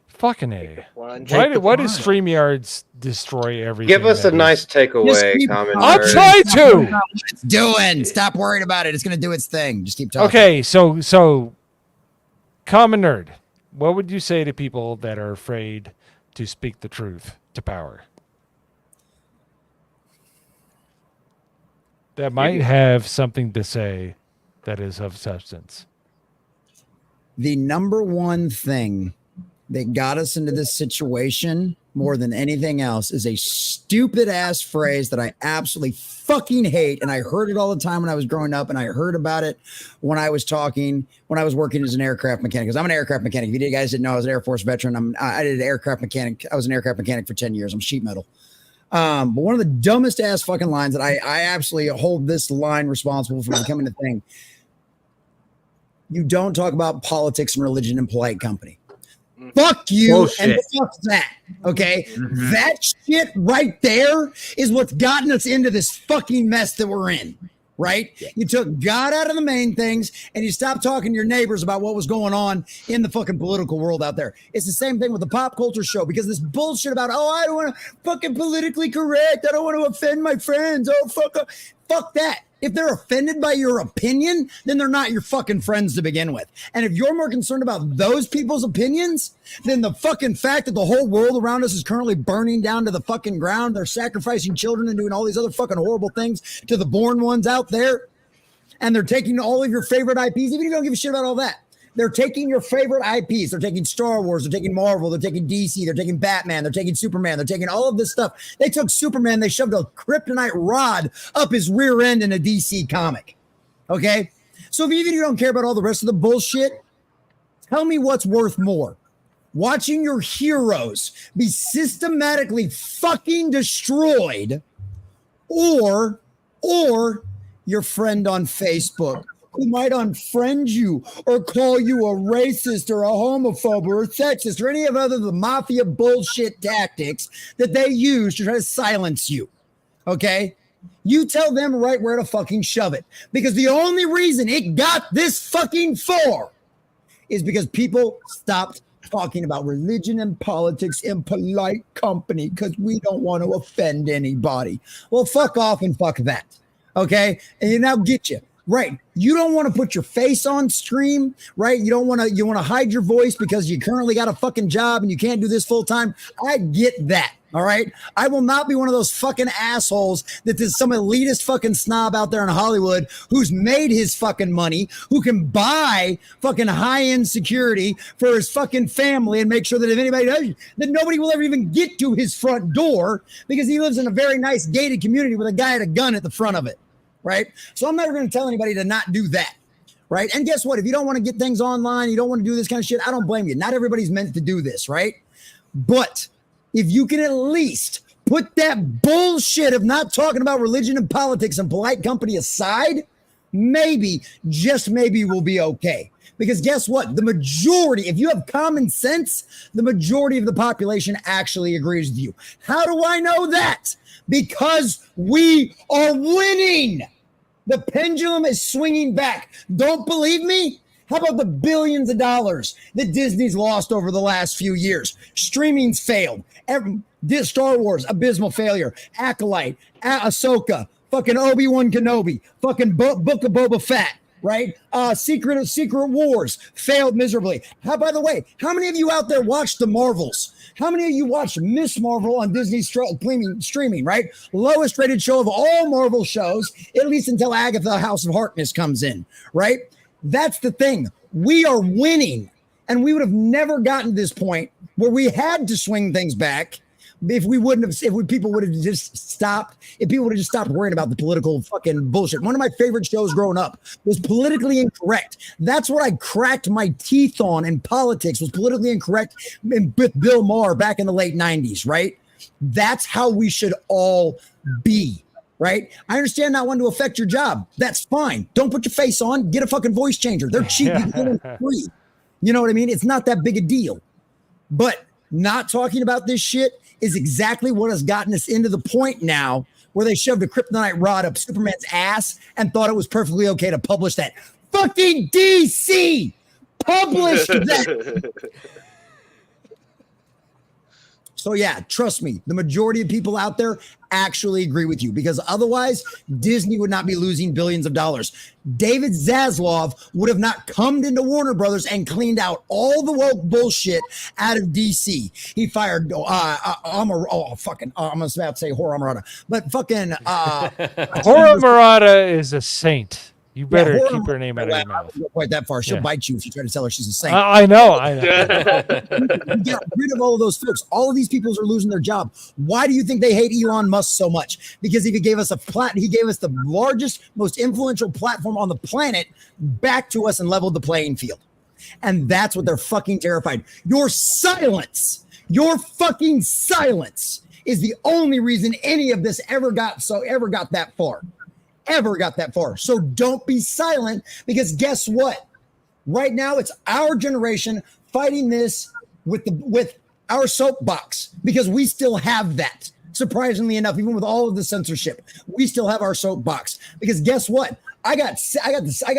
fucking A. Why does StreamYards destroy everything? Give us a nice takeaway, Common Nerd. I'll try to. What it's doing. Stop worrying about it. It's going to do its thing. Just keep talking. Okay, so Common Nerd, what would you say to people that are afraid to speak the truth to power? That might have something to say that is of substance. The number one thing that got us into this situation more than anything else is a stupid ass phrase that I absolutely fucking hate. And I heard it all the time when I was growing up, and I heard about it when I was working as an aircraft mechanic, because I'm an aircraft mechanic. If you guys didn't know, I was an Air Force veteran. I did aircraft mechanic. I was an aircraft mechanic for 10 years. I'm sheet metal. But one of the dumbest ass fucking lines that I absolutely hold this line responsible for becoming a thing. You don't talk about politics and religion in polite company. Fuck you. Bullshit. And fuck that. Okay. Mm-hmm. That shit right there is what's gotten us into this fucking mess that we're in. Right? Yeah. You took God out of the main things and you stopped talking to your neighbors about what was going on in the fucking political world out there. It's the same thing with the pop culture show, because this bullshit about, I don't want to fucking politically correct. I don't want to offend my friends. Fuck that. If they're offended by your opinion, then they're not your fucking friends to begin with. And if you're more concerned about those people's opinions than the fucking fact that the whole world around us is currently burning down to the fucking ground, they're sacrificing children and doing all these other fucking horrible things to the born ones out there, and they're taking all of your favorite IPs, even if you don't give a shit about all that. They're taking your favorite IPs. They're taking Star Wars. They're taking Marvel. They're taking DC. They're taking Batman. They're taking Superman. They're taking all of this stuff. They took Superman. They shoved a kryptonite rod up his rear end in a DC comic. Okay? So if even you don't care about all the rest of the bullshit, tell me what's worth more. watching your heroes be systematically fucking destroyed, or your friend on Facebook who might unfriend you or call you a racist or a homophobe or a sexist or any of other the mafia bullshit tactics that they use to try to silence you. Okay? You tell them right where to fucking shove it. Because the only reason it got this fucking far is because people stopped talking about religion and politics in polite company because we don't want to offend anybody. Well, fuck off and fuck that. Okay? And you now get you. Right. You don't want to put your face on stream, right? You want to hide your voice because you currently got a fucking job and you can't do this full time. I get that. All right. I will not be one of those fucking assholes that there's some elitist fucking snob out there in Hollywood who's made his fucking money, who can buy fucking high-end security for his fucking family and make sure that if anybody does, that nobody will ever even get to his front door because he lives in a very nice gated community with a guy at a gun at the front of it. Right. So I'm never going to tell anybody to not do that. Right. And guess what? If you don't want to get things online, you don't want to do this kind of shit, I don't blame you. Not everybody's meant to do this. Right. But if you can at least put that bullshit of not talking about religion and politics and polite company aside, maybe, just maybe we'll be okay. Because guess what? The majority, if you have common sense, the majority of the population actually agrees with you. How do I know that? Because we are winning. The pendulum is swinging back. Don't believe me? How about the billions of dollars that Disney's lost over the last few years? Streaming's failed. Star Wars, abysmal failure. Acolyte, Ahsoka, fucking Obi-Wan Kenobi, fucking Book of Boba Fett, right? Secret Wars failed miserably. By the way, how many of you out there watched the Marvels? How many of you watched Miss Marvel on Disney's streaming, right? Lowest rated show of all Marvel shows, at least until Agatha House of Harkness comes in, right? That's the thing. We are winning. And we would have never gotten to this point where we had to swing things back if people would have just stopped worrying about the political fucking bullshit. One of my favorite shows growing up was Politically Incorrect. That's what I cracked my teeth on in politics, was Politically Incorrect with Bill Maher back in the late 90s, right? That's how we should all be, right? I understand not wanting to affect your job. That's fine. Don't put your face on. Get a fucking voice changer. They're cheap. You can get them for free. You know what I mean? It's not that big a deal. But not talking about this shit is exactly what has gotten us into the point now where they shoved a kryptonite rod up Superman's ass and thought it was perfectly okay to publish that. Fucking DC published that. So yeah, trust me, the majority of people out there actually agree with you because otherwise Disney would not be losing billions of dollars. David Zaslav would have not come into Warner Brothers and cleaned out all the woke bullshit out of DC. He fired I'm about to say Hora Murata, but fucking Hora Murata is a saint. You better keep her name out of your mouth. Quite that far. She'll bite you if you try to tell her she's a saint. I know. Get rid of all of those folks. All of these people are losing their job. Why do you think they hate Elon Musk so much? Because he gave us he gave us the largest, most influential platform on the planet back to us and leveled the playing field. And that's what they're fucking terrified. Your silence, your fucking silence is the only reason any of this ever got that far. So don't be silent because guess what? Right now it's our generation fighting this with our soapbox because we still have that. Surprisingly enough, even with all of the censorship, we still have our soapbox because guess what? I got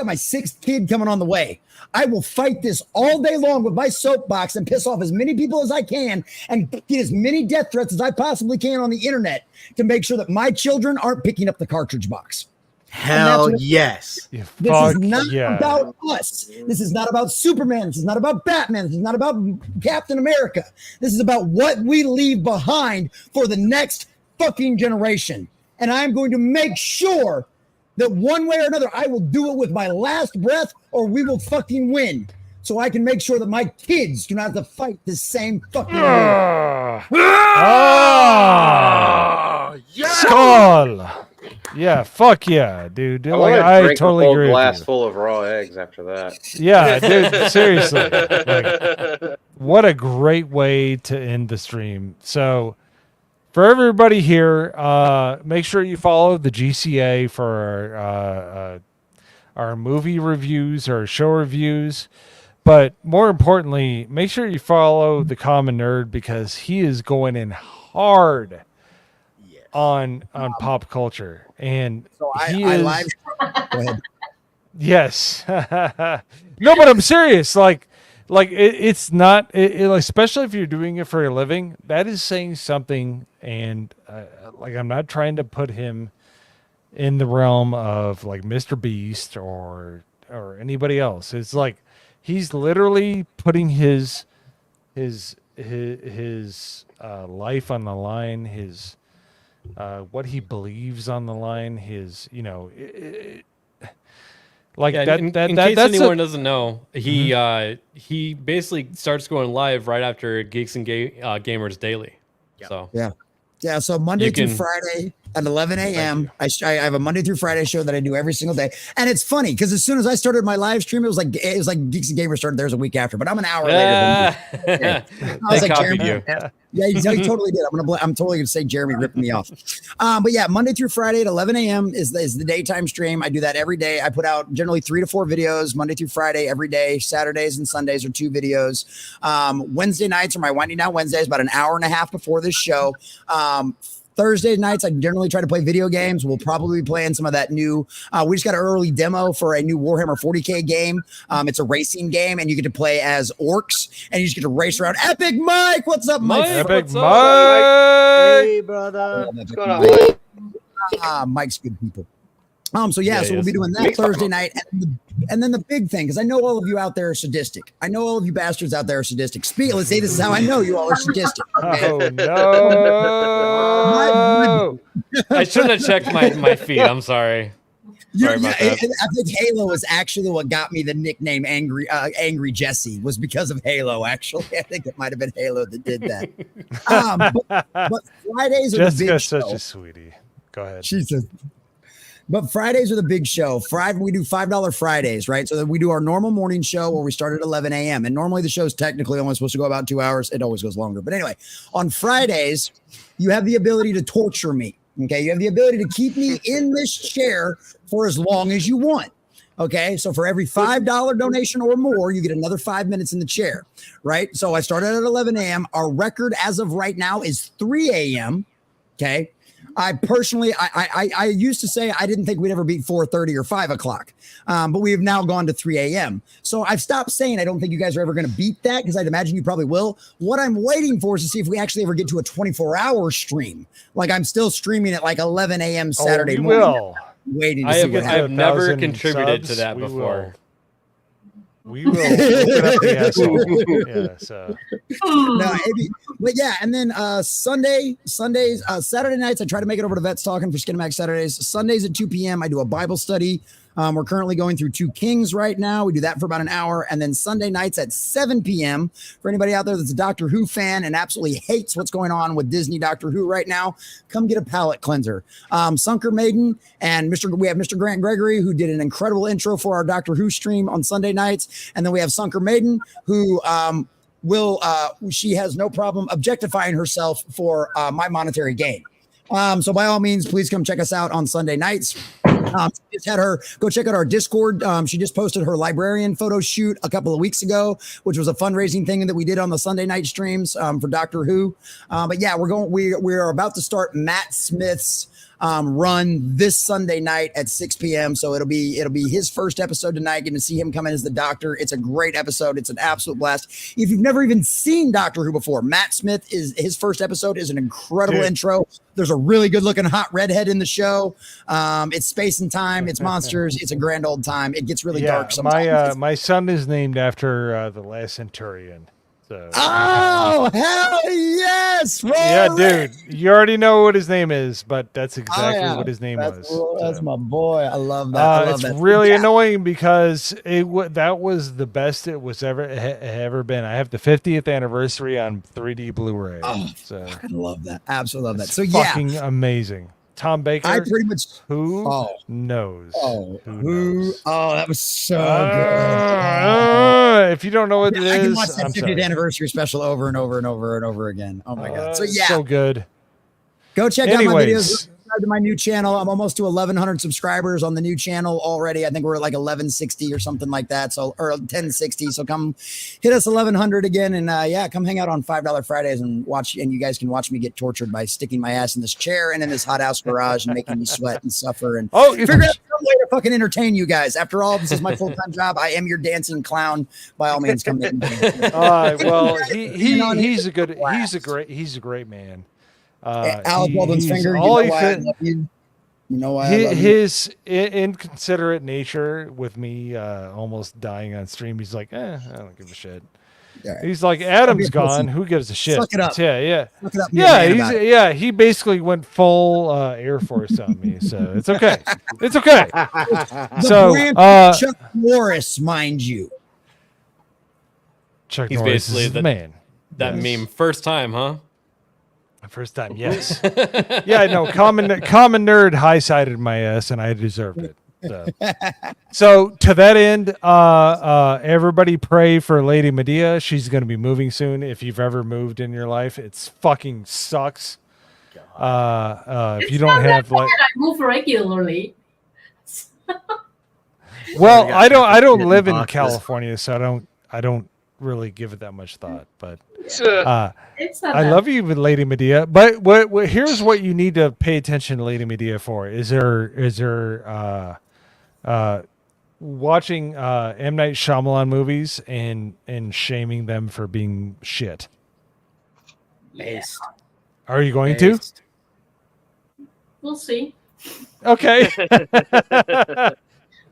my sixth kid coming on the way. I will fight this all day long with my soapbox and piss off as many people as I can and get as many death threats as I possibly can on the internet to make sure that my children aren't picking up the cartridge box. Hell yes. This is not about us. This is not about Superman. This is not about Batman. This is not about Captain America. This is about what we leave behind for the next fucking generation. And I'm going to make sure that one way or another, I will do it with my last breath or we will fucking win. So I can make sure that my kids do not have to fight the same fucking war. Skull. Yeah, fuck yeah, dude. I I totally agree. Glass with you. full of raw eggs after that. Yeah, dude. Seriously, like, what a great way to end the stream. So for everybody here, make sure you follow the GCA for our movie reviews, our show reviews. But more importantly, make sure you follow the Common Nerd because he is going in hard on pop culture. And So he I is live. Go ahead. yes. No, but I'm serious. It's not, especially if you're doing it for a living, that is saying something. And I'm not trying to put him in the realm of like Mr. Beast or anybody else. It's like he's literally putting his life on the line, his what he believes on the line, his in case anyone doesn't know, he basically starts going live right after Geeks and Gamers Daily. Yep. So Yeah, so Monday through Friday at 11 a.m. I have a Monday through Friday show that I do every single day, and it's funny because as soon as I started my live stream, it was like Geeks and Gamers started theirs a week after, but I'm an hour later. I was like, Jeremy, yeah, he totally did. I'm totally gonna say Jeremy ripped me off. But yeah, Monday through Friday at 11 a.m. is the daytime stream. I do that every day. I put out generally 3 to 4 videos Monday through Friday every day. Saturdays and Sundays are 2 videos. Wednesday nights are my Winding Down Wednesdays, about an hour and a half before this show. Thursday nights, I generally try to play video games. We'll probably be playing some of that new. We just got an early demo for a new Warhammer 40K game. It's a racing game, and you get to play as orcs, and you just get to race around. Epic Mike, what's up, Mike? Epic Mike. Hey, brother. What's going on, Mike? Mike's good people. So we'll be doing that Thursday night, and then the big thing, because I know all of you out there are sadistic. I know all of you bastards out there are sadistic. Let's say this is how I know you all are sadistic. Okay? Oh no! I shouldn't have checked my feed. I'm sorry. Sorry about that. I think Halo is actually what got me the nickname Angry Jesse, was because of Halo. Actually, I think it might have been Halo that did that. But Fridays are the big Jessica's show. such a sweetie. Go ahead. She says. But Fridays are the big show. We do $5 Fridays, right? So that we do our normal morning show where we start at 11 a.m. And normally the show's technically only supposed to go about 2 hours. It always goes longer. But anyway, on Fridays, you have the ability to torture me. Okay. You have the ability to keep me in this chair for as long as you want. Okay. So for every $5 donation or more, you get another 5 minutes in the chair, right? So I started at 11 a.m. Our record as of right now is 3 a.m. Okay. I personally, I used to say I didn't think we'd ever beat 4:30 or 5 o'clock, but we have now gone to 3 a.m. So I've stopped saying I don't think you guys are ever going to beat that, because I'd imagine you probably will. What I'm waiting for is to see if we actually ever get to a 24-hour stream. Like I'm still streaming at like 11 a.m. Saturday morning. Will. Waiting to see what happens. I've never contributed to that before. We will open up the asshole. Yeah, so. No, but yeah, and then Saturday nights, I try to make it over to Vets Talking for Skinemax Saturdays. Sundays at 2 p.m., I do a Bible study. We're currently going through 2 Kings right now. We do that for about an hour. And then Sunday nights at 7 p.m., for anybody out there that's a Doctor Who fan and absolutely hates what's going on with Disney Doctor Who right now, come get a palate cleanser. Sunker Maiden and we have Mr. Grant Gregory, who did an incredible intro for our Doctor Who stream on Sunday nights. And then we have Sunker Maiden, who she has no problem objectifying herself for my monetary gain. So by all means, please come check us out on Sunday nights. Just had her go check out our Discord. She just posted her librarian photo shoot a couple of weeks ago, which was a fundraising thing that we did on the Sunday night streams for Doctor Who. But yeah, we are about to start Matt Smith's run this Sunday night at 6 p.m. So it'll be his first episode tonight. Getting to see him come in as the Doctor. It's a great episode. It's an absolute blast. If you've never even seen Doctor Who before, Matt Smith his first episode is an incredible intro. There's a really good looking hot redhead in the show. It's space and time. It's monsters. It's a grand old time. It gets really dark sometimes. My son is named after the last Centurion. So. Oh, hell yes! Yeah, dude, you already know what his name is, but that's exactly what his name was. That's my boy. I love that. It's really annoying because that was the best it was ever been. I have the 50th anniversary on 3D Blu-ray. Oh, so I love that. Absolutely love that. So fucking amazing. Tom Baker. I pretty much who knows. Oh, who knows? Oh, that was so good. If you don't know what it I can is, watch that I'm 50th sorry. anniversary special over and over and over and over again. Oh my god! So yeah, so good. go check out my videos. Anyways. Subscribe to my new channel. I'm almost to 1,100 subscribers on the new channel already. I think we're at like 1160 or something like that. So, or 1060. So come hit us 1,100 again. And yeah, come hang out on $5 Fridays and watch. And you guys can watch me get tortured by sticking my ass in this chair and in this hothouse garage and making me sweat and suffer. And figure out some way to fucking entertain you guys. After all, this is my full-time job. I am your dancing clown. By all means, come in. Well, he's a great man. Alec Baldwin's finger. All you know why I love you. You know why I love his inconsiderate nature with me almost dying on stream. He's like, I don't give a shit. Yeah. He's like, Adam's gone. Who gives a shit? Suck it up. Yeah. Suck it up. Be a man about it. He basically went full Air Force on me, so it's okay. It's okay. The brand Chuck Norris, mind you. Chuck He's Norris basically is the man. That meme. First time, huh? First time, yes. Yeah, no, common nerd high-sided my ass, and I deserved it. So to that end, everybody pray for Lady Medea. She's going to be moving soon. If you've ever moved in your life, it's fucking sucks. If you don't have like, I move regularly. well, I don't live in California, so I don't really give it that much thought. But It's not I love you, Lady Medea. But what here's what you need to pay attention to Lady Medea for. Is there watching M. Night Shyamalan movies and shaming them for being shit. Based. Are you going to? We'll see. Okay.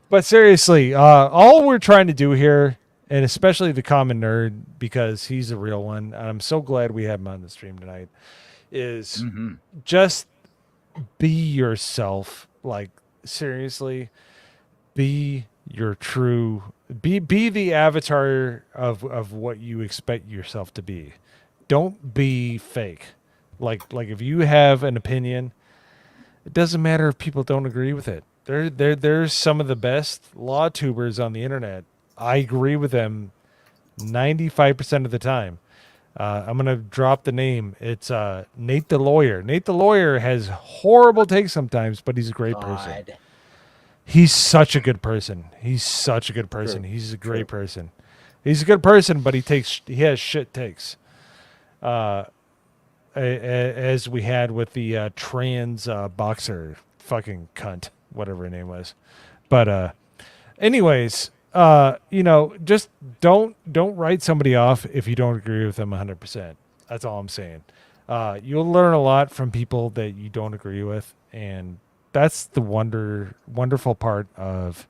But seriously, all we're trying to do here, and especially the common nerd, because he's a real one, and I'm so glad we have him on the stream tonight, is just be yourself. Like, seriously, be your true, be the avatar of what you expect yourself to be. Don't be fake. Like if you have an opinion, it doesn't matter if people don't agree with it. There's some of the best law tubers on the internet. I agree with them 95% of the time. I'm going to drop the name. It's Nate the Lawyer. Nate the Lawyer has horrible takes sometimes, but he's a great person. He's such a good person. He's a great person. He's a good person, but he has shit takes. As we had with the trans boxer fucking cunt, whatever her name was. But anyways, just don't write somebody off if you don't agree with them 100%. That's all I'm saying. You'll learn a lot from people that you don't agree with, and that's the wonderful part of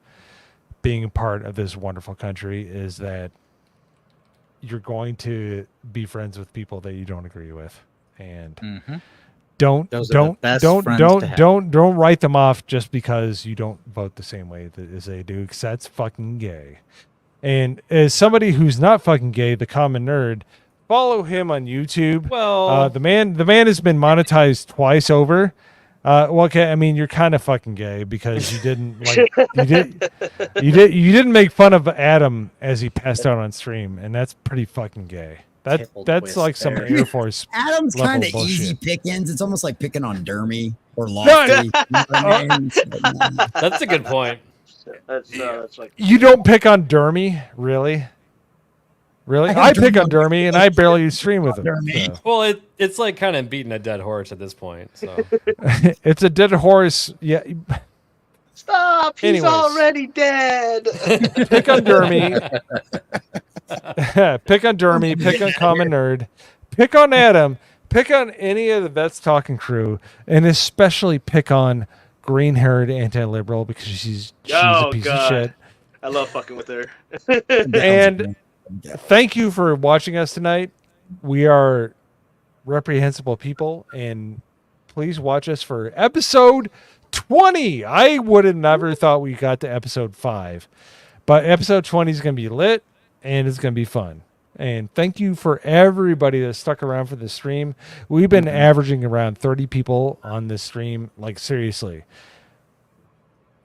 being a part of this wonderful country, is that you're going to be friends with people that you don't agree with, and don't write them off just because you don't vote the same way as they do, because that's fucking gay. And as somebody who's not fucking gay, the common nerd, follow him on YouTube. Well, the man has been monetized twice over. Well, okay, I mean, you're kind of fucking gay because you didn't you didn't make fun of Adam as he passed out on stream, and that's pretty fucking gay. That's like some Air Force. Adam's level kind of bullshit. easy pickings. It's almost like picking on Dermy or Lofty. That's a good point. That's like, You don't pick on Dermy, really? Really? I pick on Dermy, and I barely stream with him. So. Well, it's like kind of beating a dead horse at this point. So It's a dead horse. Yeah. stop! He's Anyways. already dead. Pick on Dermy. Pick on Dermy. Pick on Common Nerd. Pick on Adam. Pick on any of the Vets Talking crew, and especially pick on green-haired anti-liberal, because she's a piece of shit. I love fucking with her. And thank you for watching us tonight. We are reprehensible people, and please watch us for episode 20. I would have never thought we got to episode 5, but episode 20 is going to be lit, and it's going to be fun. And thank you for everybody that stuck around for the stream. We've been averaging around 30 people on this stream. Like, seriously.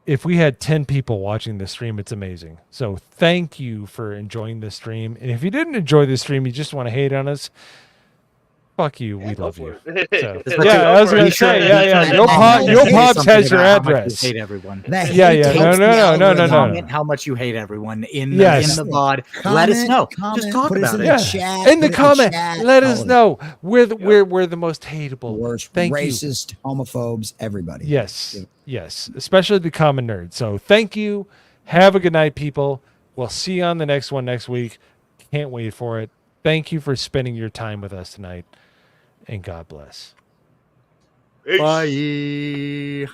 if we had 10 people watching the stream, it's amazing. So thank you for enjoying the stream. And if you didn't enjoy the stream, you just want to hate on us, fuck you. We love you. So, yeah, I was going to say, yeah. Yo Pops has your address. You hate everyone. No. Comment how much you hate everyone in the VOD. Let us know. Just talk about it. In the comment, let us know. We're the most hateable. Worst, thank racist, homophobes, everybody. Yes, especially the common nerd. So thank you. Have a good night, people. We'll see you on the next one next week. Can't wait for it. Thank you for spending your time with us tonight. And God bless. Bye.